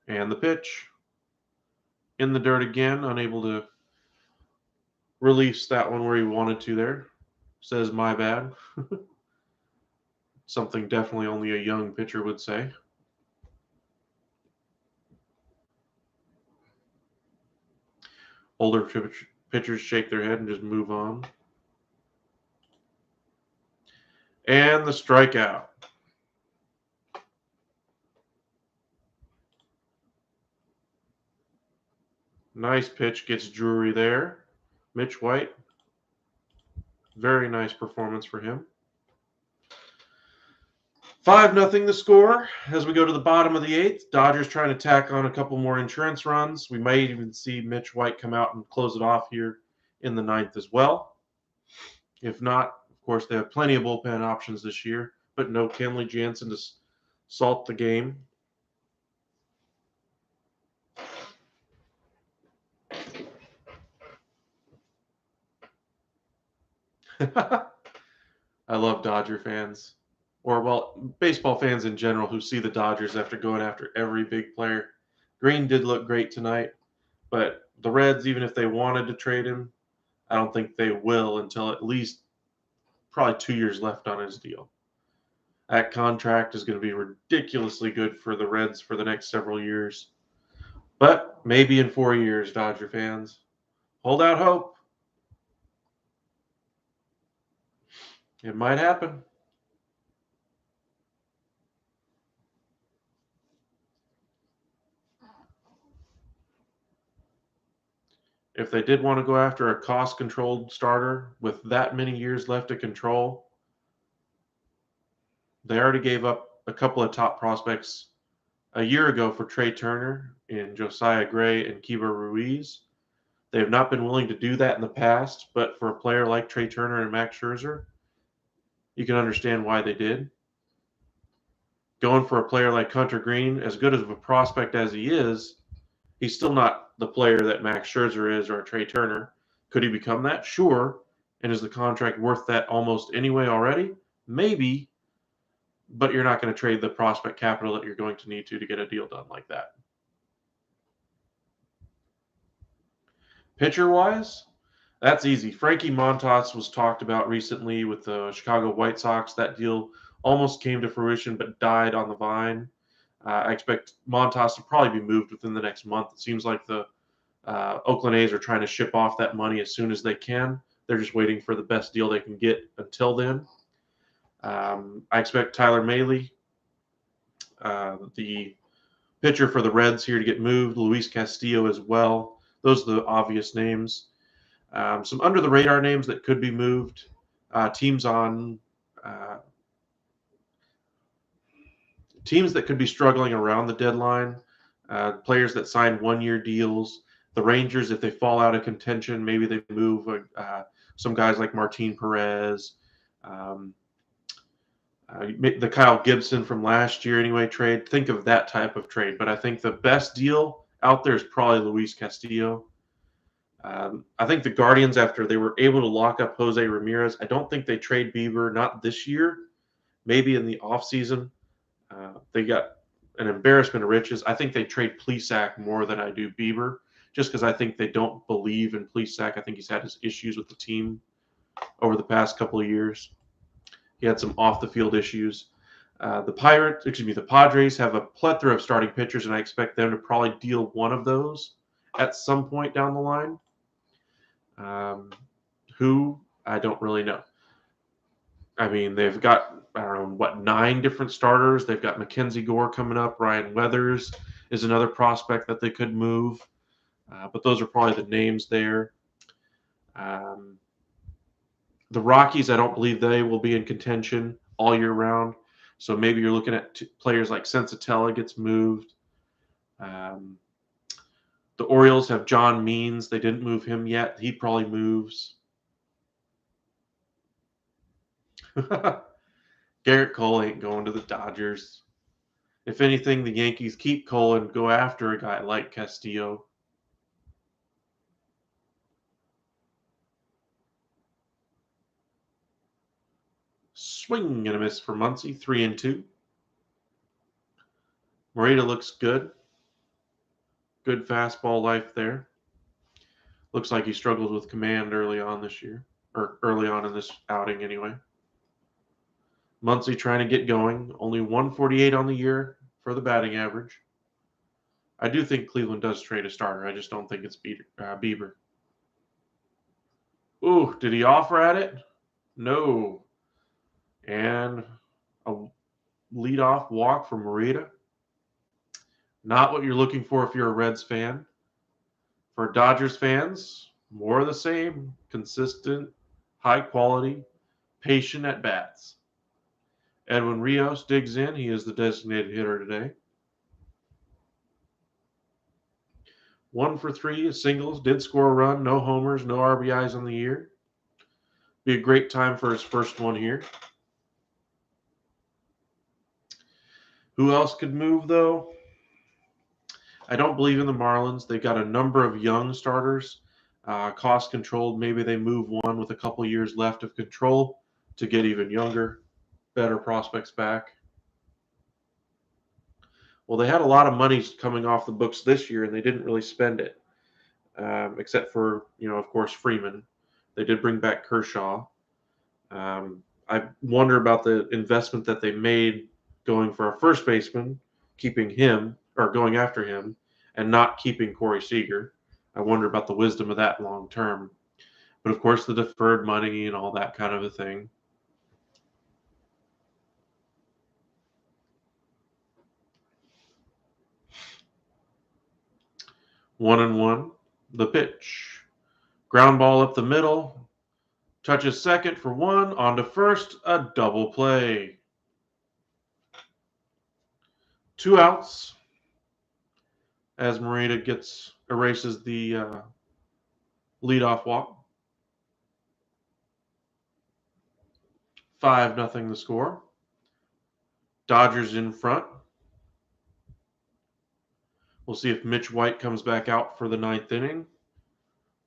And the pitch. In the dirt again, unable to release that one where he wanted to there. Says my bad. Something definitely only a young pitcher would say. Older pitchers shake their head and just move on. And the strikeout. Nice pitch gets Drury there. Mitch White. Very nice performance for him. 5-0 the score as we go to the bottom of the eighth. Dodgers trying to tack on a couple more insurance runs. We might even see Mitch White come out and close it off here in the ninth as well. If not, of course, they have plenty of bullpen options this year, but no Kenley Jansen to salt the game. I love Dodger fans. Or, baseball fans in general who see the Dodgers after going after every big player. Green did look great tonight, but the Reds, even if they wanted to trade him, I don't think they will until at least probably 2 years left on his deal. That contract is going to be ridiculously good for the Reds for the next several years. But maybe in 4 years, Dodger fans. Hold out hope. It might happen. If they did want to go after a cost-controlled starter with that many years left to control, they already gave up a couple of top prospects a year ago for Trey Turner and Josiah Gray and Kiba Ruiz. They have not been willing to do that in the past, but for a player like Trey Turner and Max Scherzer, you can understand why they did. Going for a player like Hunter Green, as good of a prospect as he is, he's still not the player that Max Scherzer is or Trey Turner. Could he become that? Sure. And is the contract worth that almost anyway already? Maybe, but you're not going to trade the prospect capital that you're going to need to get a deal done like that. Pitcher-wise, that's easy. Frankie Montas was talked about recently with the Chicago White Sox. That deal almost came to fruition but died on the vine. I expect Montas to probably be moved within the next month. It seems like the Oakland A's are trying to ship off that money as soon as they can. They're just waiting for the best deal they can get until then. I expect Tyler Mahle, the pitcher for the Reds, here to get moved. Luis Castillo as well. Those are the obvious names. Some under-the-radar names that could be moved. Teams that could be struggling around the deadline. Players that signed one-year deals. The Rangers, if they fall out of contention, maybe they move some guys like Martin Perez. The Kyle Gibson from last year anyway trade. Think of that type of trade. But I think the best deal out there is probably Luis Castillo. I think the Guardians, after they were able to lock up Jose Ramirez, I don't think they trade Bieber, not this year, maybe in the offseason. They got an embarrassment of riches. I think they trade Plesac more than I do Bieber, just because I think they don't believe in Plesac. I think he's had his issues with the team over the past couple of years. He had some off-the-field issues. The Padres have a plethora of starting pitchers, and I expect them to probably deal one of those at some point down the line. Who? I don't really know. I mean, they've got, 9 different starters. They've got Mackenzie Gore coming up. Ryan Weathers is another prospect that they could move. But those are probably the names there. The Rockies, I don't believe they will be in contention all year round. So maybe you're looking at players like Sensatella gets moved. The Orioles have John Means. They didn't move him yet. He probably moves. Garrett Cole ain't going to the Dodgers. If anything, the Yankees keep Cole and go after a guy like Castillo. Swing and a miss for Muncy, 3-2. Morita looks good. Good fastball life there. Looks like he struggled with command early on this year, or early on in this outing anyway. Muncy trying to get going. Only 148 on the year for the batting average. I do think Cleveland does trade a starter. I just don't think it's Bieber. Ooh, did he offer at it? No. And a leadoff walk from Morita. Not what you're looking for if you're a Reds fan. For Dodgers fans, more of the same. Consistent, high quality, patient at bats. Edwin Rios digs in. He is the designated hitter today. 1 for 3 singles. Did score a run. No homers, no RBIs on the year. Be a great time for his first one here. Who else could move, though? I don't believe in the Marlins. They've got a number of young starters, cost controlled. Maybe they move one with a couple years left of control to get even younger, better prospects back. Well, they had a lot of money coming off the books this year, and they didn't really spend it, except for, of course, Freeman. They did bring back Kershaw. I wonder about the investment that they made going for a first baseman, keeping him, or going after him, and not keeping Corey Seager. I wonder about the wisdom of that long term. But, of course, the deferred money and all that kind of a thing. One and one. The pitch. Ground ball up the middle. Touches second for one. On to first. A double play. 2 outs as Morita erases the Leadoff walk. 5-0 the score. Dodgers in front. We'll see if Mitch White comes back out for the ninth inning,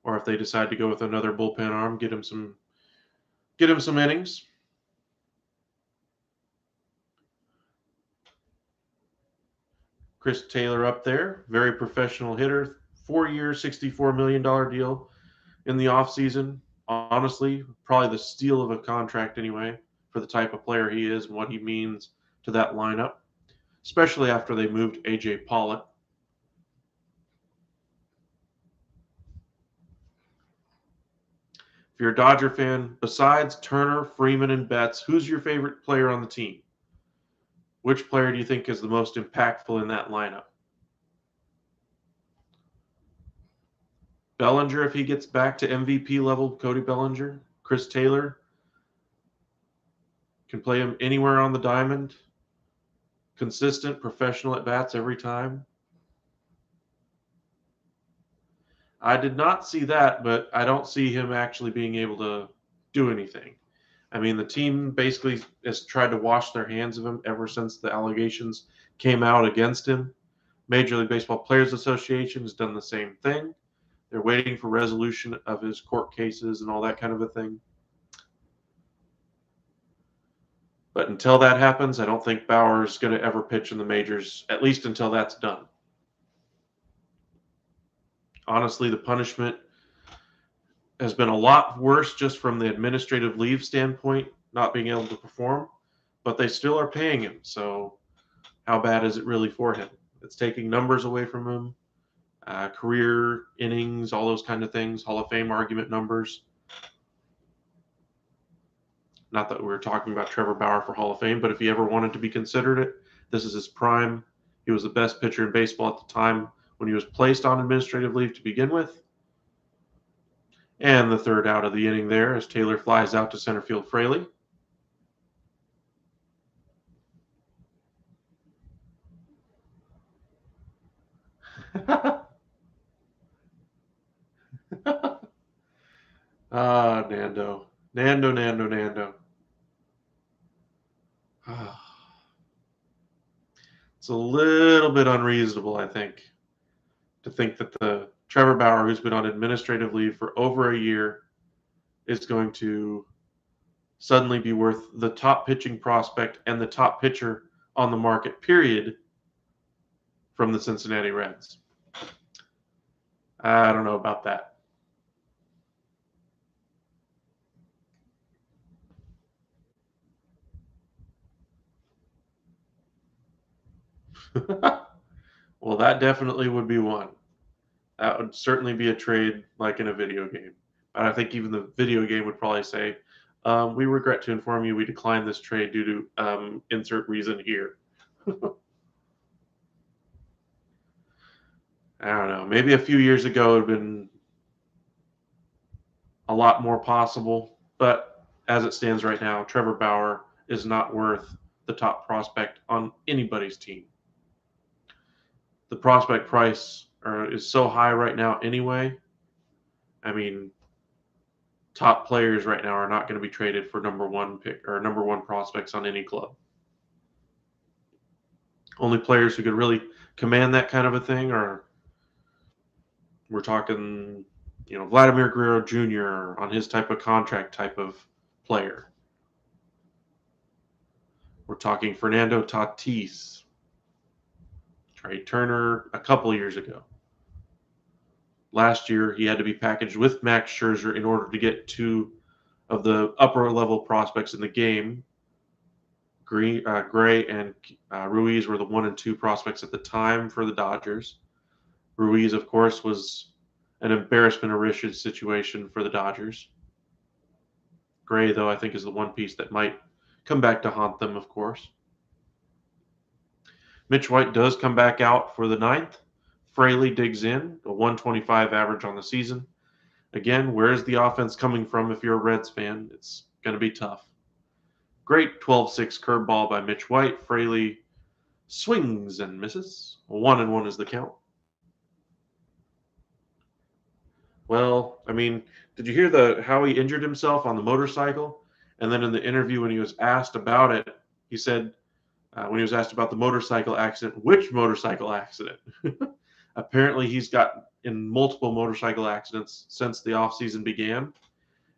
or if they decide to go with another bullpen arm, get him some innings. Chris Taylor up there, very professional hitter, 4-year, $64 million deal in the offseason. Honestly, probably the steal of a contract anyway for the type of player he is and what he means to that lineup, especially after they moved A.J. Pollock. If you're a Dodger fan, besides Turner, Freeman, and Betts, who's your favorite player on the team? Which player do you think is the most impactful in that lineup? Bellinger, if he gets back to MVP level, Cody Bellinger. Chris Taylor can play him anywhere on the diamond. Consistent, professional at bats every time. I did not see that, but I don't see him actually being able to do anything. I mean, the team basically has tried to wash their hands of him ever since the allegations came out against him. Major League Baseball Players Association has done the same thing. They're waiting for resolution of his court cases and all that kind of a thing. But until that happens, I don't think Bauer's going to ever pitch in the majors, at least until that's done. Honestly, the punishment has been a lot worse just from the administrative leave standpoint, not being able to perform, but they still are paying him. So how bad is it really for him? It's taking numbers away from him, career innings, all those kind of things, Hall of Fame argument numbers. Not that we're talking about Trevor Bauer for Hall of Fame, but if he ever wanted to be considered it, this is his prime. He was the best pitcher in baseball at the time when he was placed on administrative leave to begin with. And the third out of the inning there as Taylor flies out to center field Fraley. Nando. Nando. It's a little bit unreasonable, I think, to think that the Trevor Bauer, who's been on administrative leave for over a year, is going to suddenly be worth the top pitching prospect and the top pitcher on the market, period, from the Cincinnati Reds. I don't know about that. Well, that definitely would be one. That would certainly be a trade like in a video game. But I think even the video game would probably say, we regret to inform you we declined this trade due to insert reason here. I don't know. Maybe a few years ago it would have been a lot more possible. But as it stands right now, Trevor Bauer is not worth the top prospect on anybody's team. The prospect price is so high right now anyway. I mean, top players right now are not going to be traded for number one pick or number one prospects on any club. Only players who could really command that kind of a thing are, we're talking, Vladimir Guerrero Jr. on his type of contract type of player. We're talking Fernando Tatis, Trey Turner a couple years ago. Last year, he had to be packaged with Max Scherzer in order to get two of the upper level prospects in the game. Gray and Ruiz were the 1 and 2 prospects at the time for the Dodgers. Ruiz, of course, was an embarrassment of riches situation for the Dodgers. Gray, though, I think is the one piece that might come back to haunt them, of course. Mitch White does come back out for the ninth. Fraley digs in, a 125 average on the season. Again, where's the offense coming from if you're a Reds fan? It's going to be tough. Great 12-6 curveball by Mitch White. Fraley swings and misses. 1-1 is the count. Well, I mean, did you hear how he injured himself on the motorcycle? And then in the interview, when he was asked about it, he said, when he was asked about the motorcycle accident, which motorcycle accident? Apparently, he's got in multiple motorcycle accidents since the offseason began.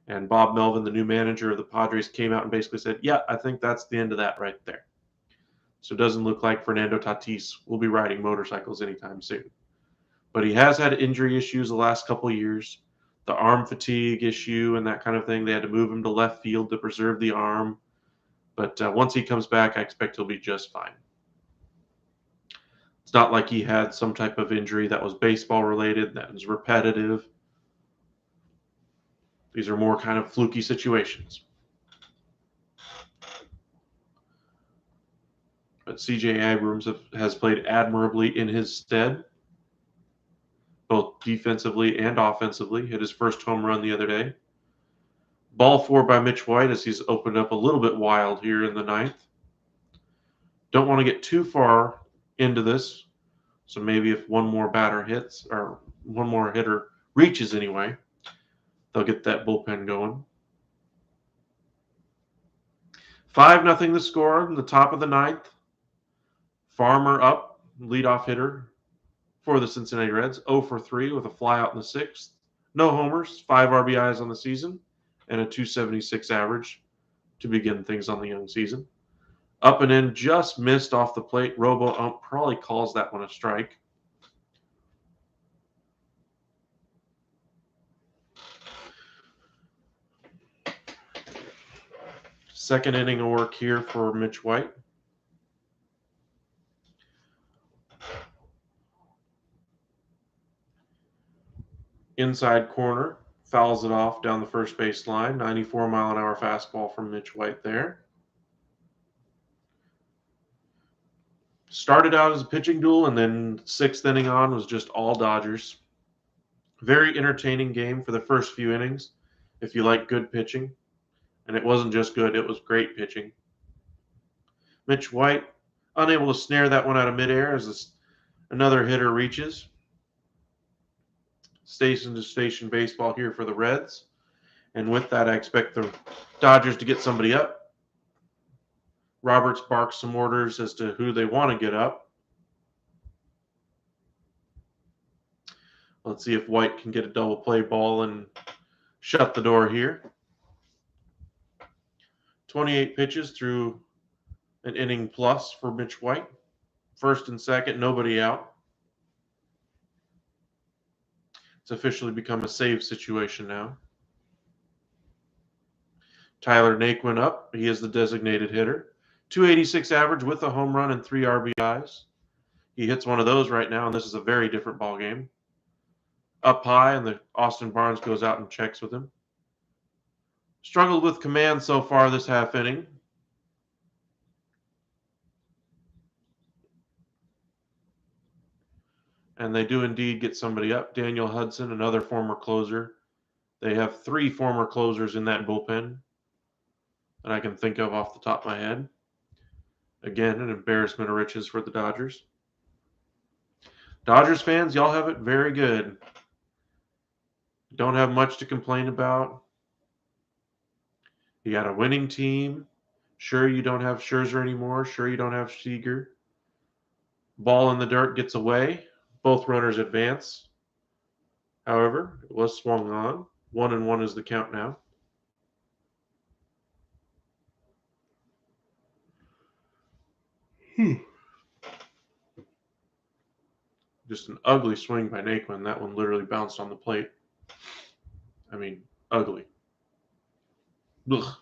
And Bob Melvin, the new manager of the Padres, came out and basically said, yeah, I think that's the end of that right there. So it doesn't look like Fernando Tatis will be riding motorcycles anytime soon. But he has had injury issues the last couple of years, the arm fatigue issue and that kind of thing. They had to move him to left field to preserve the arm. But once he comes back, I expect he'll be just fine. It's not like he had some type of injury that was baseball related, that was repetitive. These are more kind of fluky situations. But CJ Abrams has played admirably in his stead, both defensively and offensively. Hit his first home run the other day. Ball four by Mitch White as he's opened up a little bit wild here in the ninth. Don't want to get too far into this, so maybe if one more batter hits, or one more hitter reaches anyway, they'll get that bullpen going. 5-0 the score in the top of the ninth. Farmer up, leadoff hitter for the Cincinnati Reds, 0 for 3 with a flyout in the sixth. No homers, 5 RBIs on the season, and a 276 average to begin things on the young season. Up and in, just missed off the plate. Robo Ump probably calls that one a strike. Second inning of work here for Mitch White. Inside corner, fouls it off down the first base line. 94-mile-an-hour fastball from Mitch White there. Started out as a pitching duel, and then sixth inning on was just all Dodgers. Very entertaining game for the first few innings, if you like good pitching. And it wasn't just good, it was great pitching. Mitch White unable to snare that one out of midair as another hitter reaches. Station to station baseball here for the Reds. And with that, I expect the Dodgers to get somebody up. Roberts barks some orders as to who they want to get up. Let's see if White can get a double play ball and shut the door here. 28 pitches through an inning plus for Mitch White. First and second, nobody out. It's officially become a save situation now. Tyler Naquin up. He is the designated hitter. 286 average with a home run and 3 RBIs. He hits one of those right now, and this is a very different ball game. Up high, and the Austin Barnes goes out and checks with him. Struggled with command so far this half inning. And they do indeed get somebody up. Daniel Hudson, another former closer. They have 3 former closers in that bullpen that I can think of off the top of my head. Again, an embarrassment of riches for the Dodgers. Dodgers fans, y'all have it very good. Don't have much to complain about. You got a winning team. Sure, you don't have Scherzer anymore. Sure, you don't have Seager. Ball in the dirt gets away. Both runners advance. However, it was swung on. 1-1 is the count now. Just an ugly swing by Naquin. That one literally bounced on the plate. I mean, ugly. Ugh.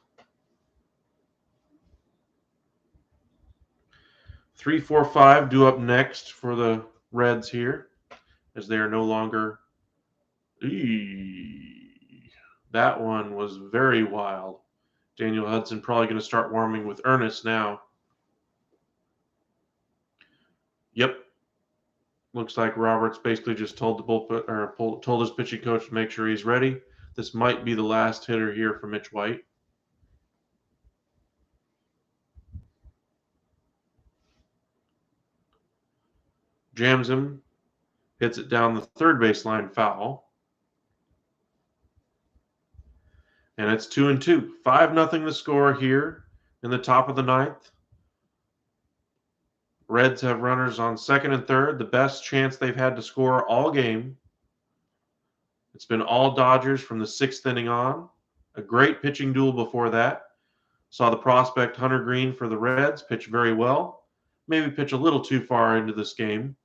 3-4-5 due up next for the Reds here, as they are no longer. That one was very wild. Daniel Hudson probably going to start warming with Ernest now. Yep. Looks like Roberts basically just told the bullpen, or told his pitching coach to make sure he's ready. This might be the last hitter here for Mitch White. Jams him, hits it down the third baseline foul. And it's 2-2. 5-0 the score here in the top of the ninth. Reds have runners on second and third, the best chance they've had to score all game. It's been all Dodgers from the sixth inning on. A great pitching duel before that. Saw the prospect Hunter Green for the Reds pitch very well. Maybe pitch a little too far into this game.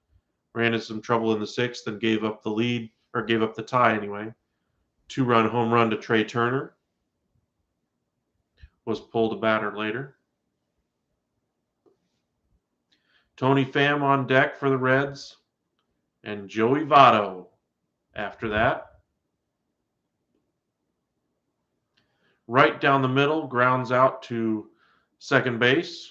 Ran into some trouble in the sixth and gave up the lead, or gave up the tie anyway. 2-run home run to Trey Turner. Was pulled a batter later. Tony Pham on deck for the Reds. And Joey Votto after that. Right down the middle, grounds out to second base.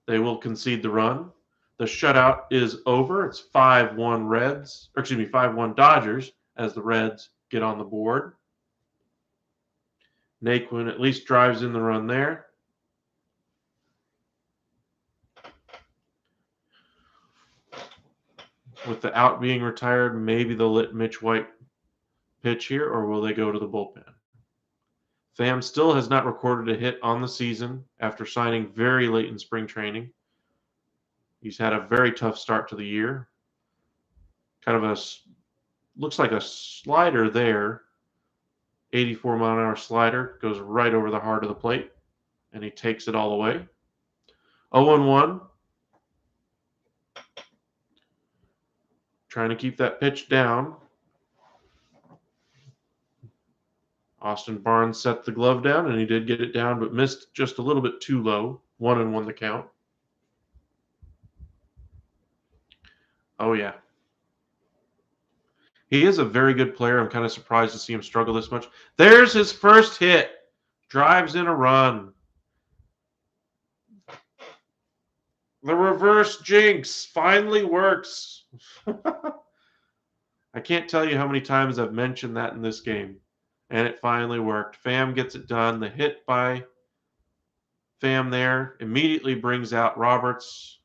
They will concede the run. The shutout is over. It's 5-1 Reds, or excuse me, 5-1 Dodgers as the Reds get on the board. Naquin at least drives in the run there. With the out being retired, maybe they'll let Mitch White pitch here, or will they go to the bullpen? Pham still has not recorded a hit on the season after signing very late in spring training. He's had a very tough start to the year. Kind of looks like a slider there. 84-mile-an-hour slider goes right over the heart of the plate, and he takes it all the way. 0-1. Trying to keep that pitch down. Austin Barnes set the glove down, and he did get it down, but missed just a little bit too low. 1-1 the count. Oh, yeah. He is a very good player. I'm kind of surprised to see him struggle this much. There's his first hit. Drives in a run. The reverse jinx finally works. I can't tell you how many times I've mentioned that in this game. And it finally worked. Pham gets it done. The hit by Pham there immediately brings out Roberts.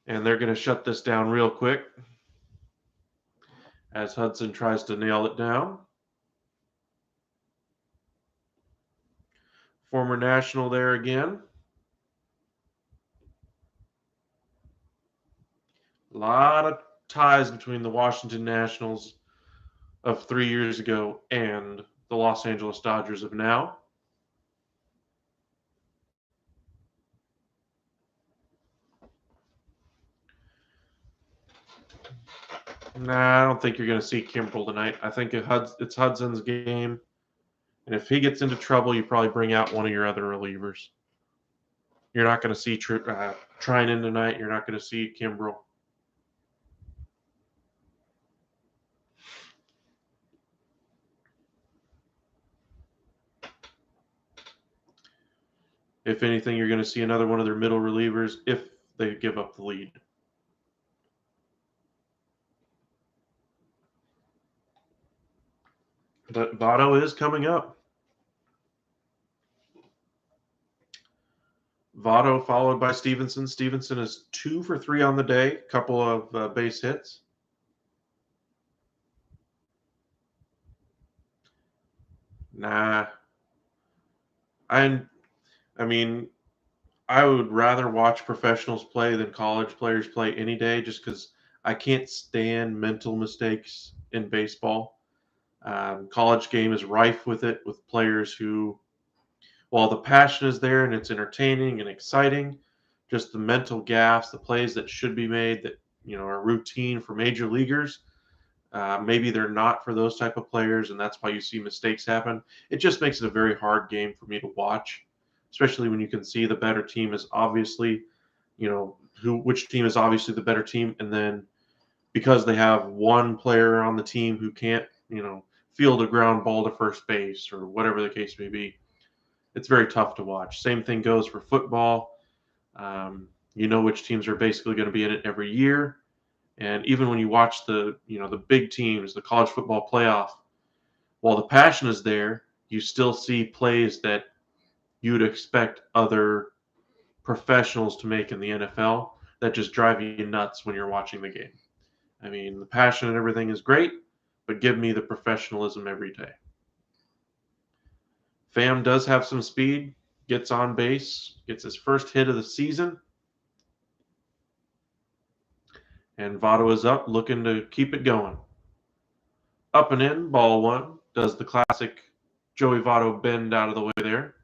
And they're going to shut this down real quick as Hudson tries to nail it down. Former National there again. A lot of ties between the Washington Nationals of 3 years ago and the Los Angeles Dodgers of now. Nah, I don't think you're going to see Kimbrel tonight. I think it's Hudson's game. And if he gets into trouble, you probably bring out one of your other relievers. You're not going to see Treinen tonight. You're not going to see Kimbrel. If anything, you're going to see another one of their middle relievers if they give up the lead. But Votto is coming up. Votto followed by Stevenson. Stevenson is 2 for 3 on the day. Couple of base hits. Nah. I mean, I would rather watch professionals play than college players play any day just because I can't stand mental mistakes in baseball. College game is rife with it, with players who, while the passion is there and it's entertaining and exciting, just the mental gaffes, the plays that should be made that are routine for major leaguers, maybe they're not for those type of players, and that's why you see mistakes happen. It just makes it a very hard game for me to watch, especially when you can see the better team is obviously, which team is obviously the better team, and then because they have one player on the team who can't, field a ground ball to first base or whatever the case may be, it's very tough to watch. Same thing goes for football. Which teams are basically going to be in it every year. And even when you watch the big teams, the college football playoff, while the passion is there, you still see plays that you'd expect other professionals to make in the NFL that just drive you nuts when you're watching the game. I mean, the passion and everything is great, but give me the professionalism every day. Pham does have some speed, gets on base, gets his first hit of the season. And Votto is up, looking to keep it going. Up and in, ball one. Does the classic Joey Votto bend out of the way there.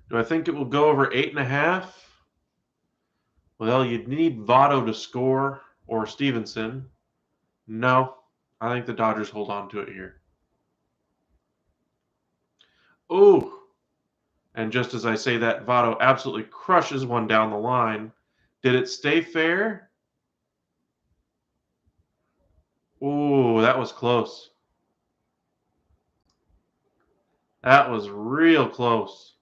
Do I think it will go over 8.5? Well, you'd need Votto to score or Stevenson. No, I think the Dodgers hold on to it here. Ooh. And just as I say that, Votto absolutely crushes one down the line. Did it stay fair? Ooh, that was close. That was real close.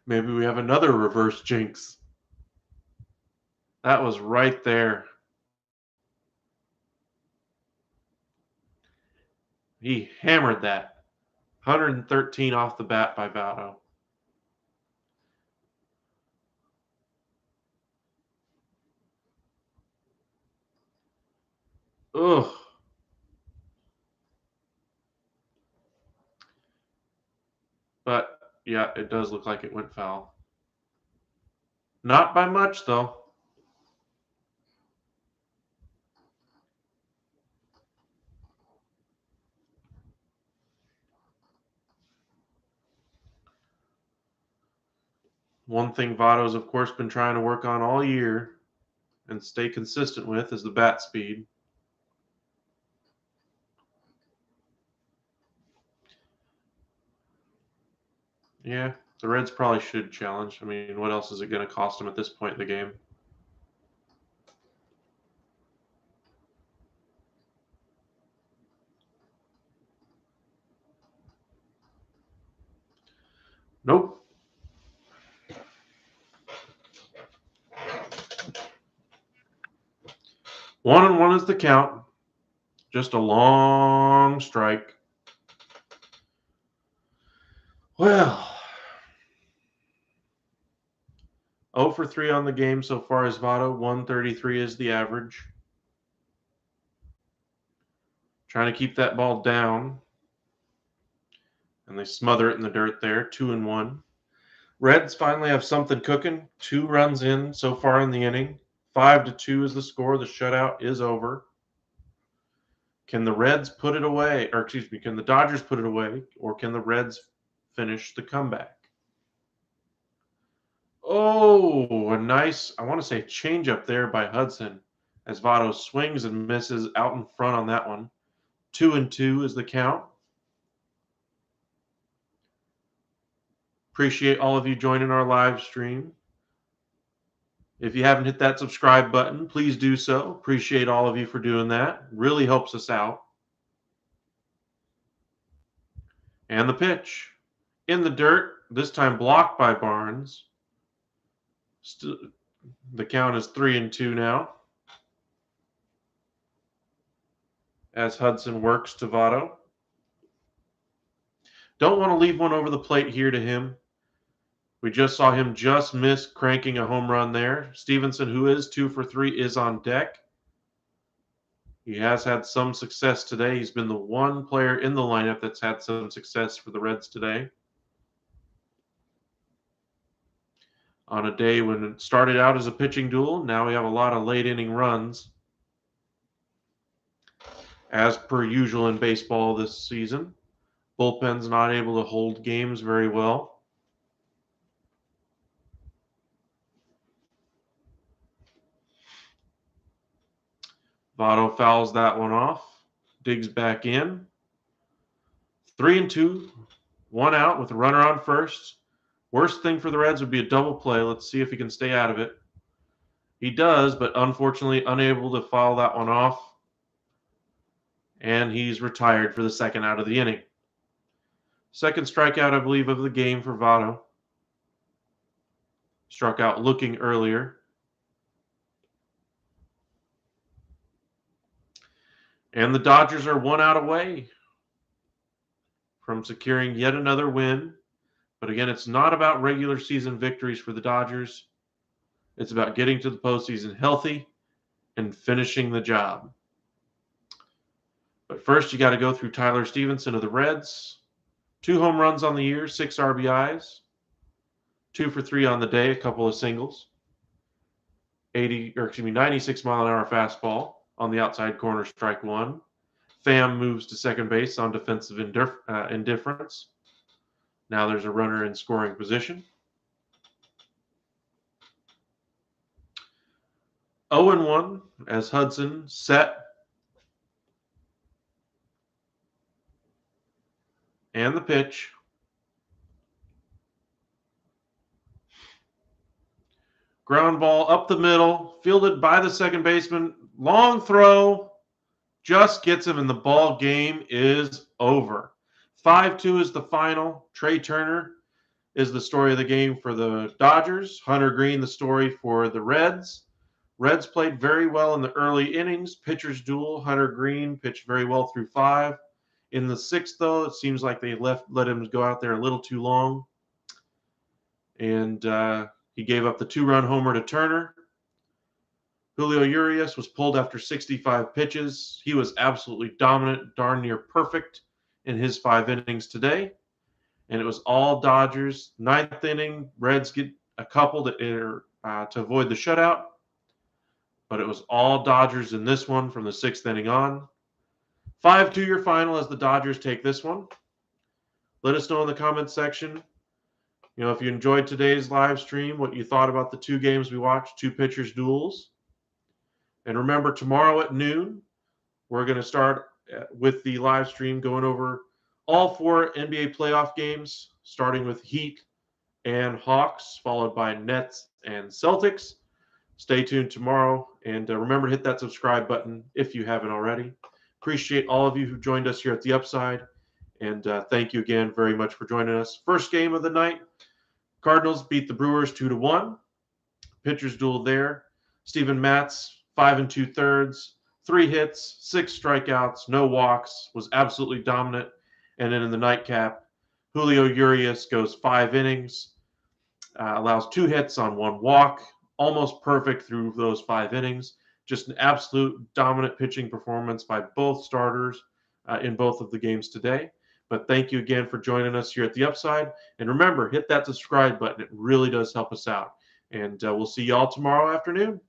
Maybe we have another reverse jinx. That was right there. He hammered that. 113 off the bat by Votto. Ugh. But, yeah, it does look like it went foul. Not by much, though. One thing Votto's, of course, been trying to work on all year and stay consistent with is the bat speed. Yeah, the Reds probably should challenge. I mean, what else is it going to cost them at this point in the game? Nope. 1-1 is the count. Just a long strike. Well, 0 for 3 on the game so far as Votto. 133 is the average. Trying to keep that ball down. And they smother it in the dirt there. 2-1. Reds finally have something cooking. 2 runs in so far in the inning. 5-2 is the score. The shutout is over. Can the Reds put it away? Or excuse me, can the Dodgers put it away? Or can the Reds finish the comeback? Oh, a nice, I want to say, changeup there by Hudson as Votto swings and misses out in front on that one. 2-2 is the count. Appreciate all of you joining our live stream. If you haven't hit that subscribe button, please do so. Appreciate all of you for doing that. Really helps us out. And the pitch. In the dirt, this time blocked by Barnes. The count is 3-2 now. As Hudson works to Votto. Don't want to leave one over the plate here to him. We just saw him just miss cranking a home run there. Stevenson, who is 2 for 3, is on deck. He has had some success today. He's been the one player in the lineup that's had some success for the Reds today. On a day when it started out as a pitching duel, now we have a lot of late inning runs. As per usual in baseball this season, bullpen's not able to hold games very well. Votto fouls that one off, digs back in. 3-2, 1 out with a runner on first. Worst thing for the Reds would be a double play. Let's see if he can stay out of it. He does, but unfortunately unable to foul that one off. And he's retired for the second out of the inning. Second strikeout, I believe, of the game for Votto. Struck out looking earlier. And the Dodgers are 1 out away from securing yet another win. But again, it's not about regular season victories for the Dodgers. It's about getting to the postseason healthy and finishing the job. But first, you got to go through Tyler Stevenson of the Reds. 2 home runs on the year, 6 RBIs, 2 for 3 on the day, a couple of singles. 96 mile an hour fastball on the outside corner, strike 1. Pham moves to second base on defensive indifference. Now there's a runner in scoring position. 0-1 as Hudson set. And the pitch. Ground ball up the middle, fielded by the second baseman. Long throw, just gets him, and the ball game is over. 5-2 is the final. Trey Turner is the story of the game for the Dodgers. Hunter Green, the story for the Reds. Reds played very well in the early innings. Pitchers duel. Hunter Green pitched very well through 5. In the 6th, though, it seems like they let him go out there a little too long. And he gave up the 2-run homer to Turner. Julio Urias was pulled after 65 pitches. He was absolutely dominant, darn near perfect in his 5 innings today. And it was all Dodgers. 9th inning, Reds get a couple to avoid the shutout. But it was all Dodgers in this one from the 6th inning on. 5-2 your final as the Dodgers take this one. Let us know in the comments section, if you enjoyed today's live stream, what you thought about the 2 games we watched, 2 pitchers duels. And remember, tomorrow at noon, we're going to start with the live stream going over all 4 NBA playoff games, starting with Heat and Hawks, followed by Nets and Celtics. Stay tuned tomorrow, and remember to hit that subscribe button if you haven't already. Appreciate all of you who joined us here at the Upside, and thank you again very much for joining us. First game of the night, Cardinals beat the Brewers 2-1. Pitchers duel there. Steven Matz, 5 2/3, 3 hits, 6 strikeouts, no walks, was absolutely dominant. And then in the nightcap, Julio Urias goes 5 innings, allows 2 hits on 1 walk, almost perfect through those 5 innings. Just an absolute dominant pitching performance by both starters in both of the games today. But thank you again for joining us here at the Upside. And remember, hit that subscribe button. It really does help us out. And we'll see you all tomorrow afternoon.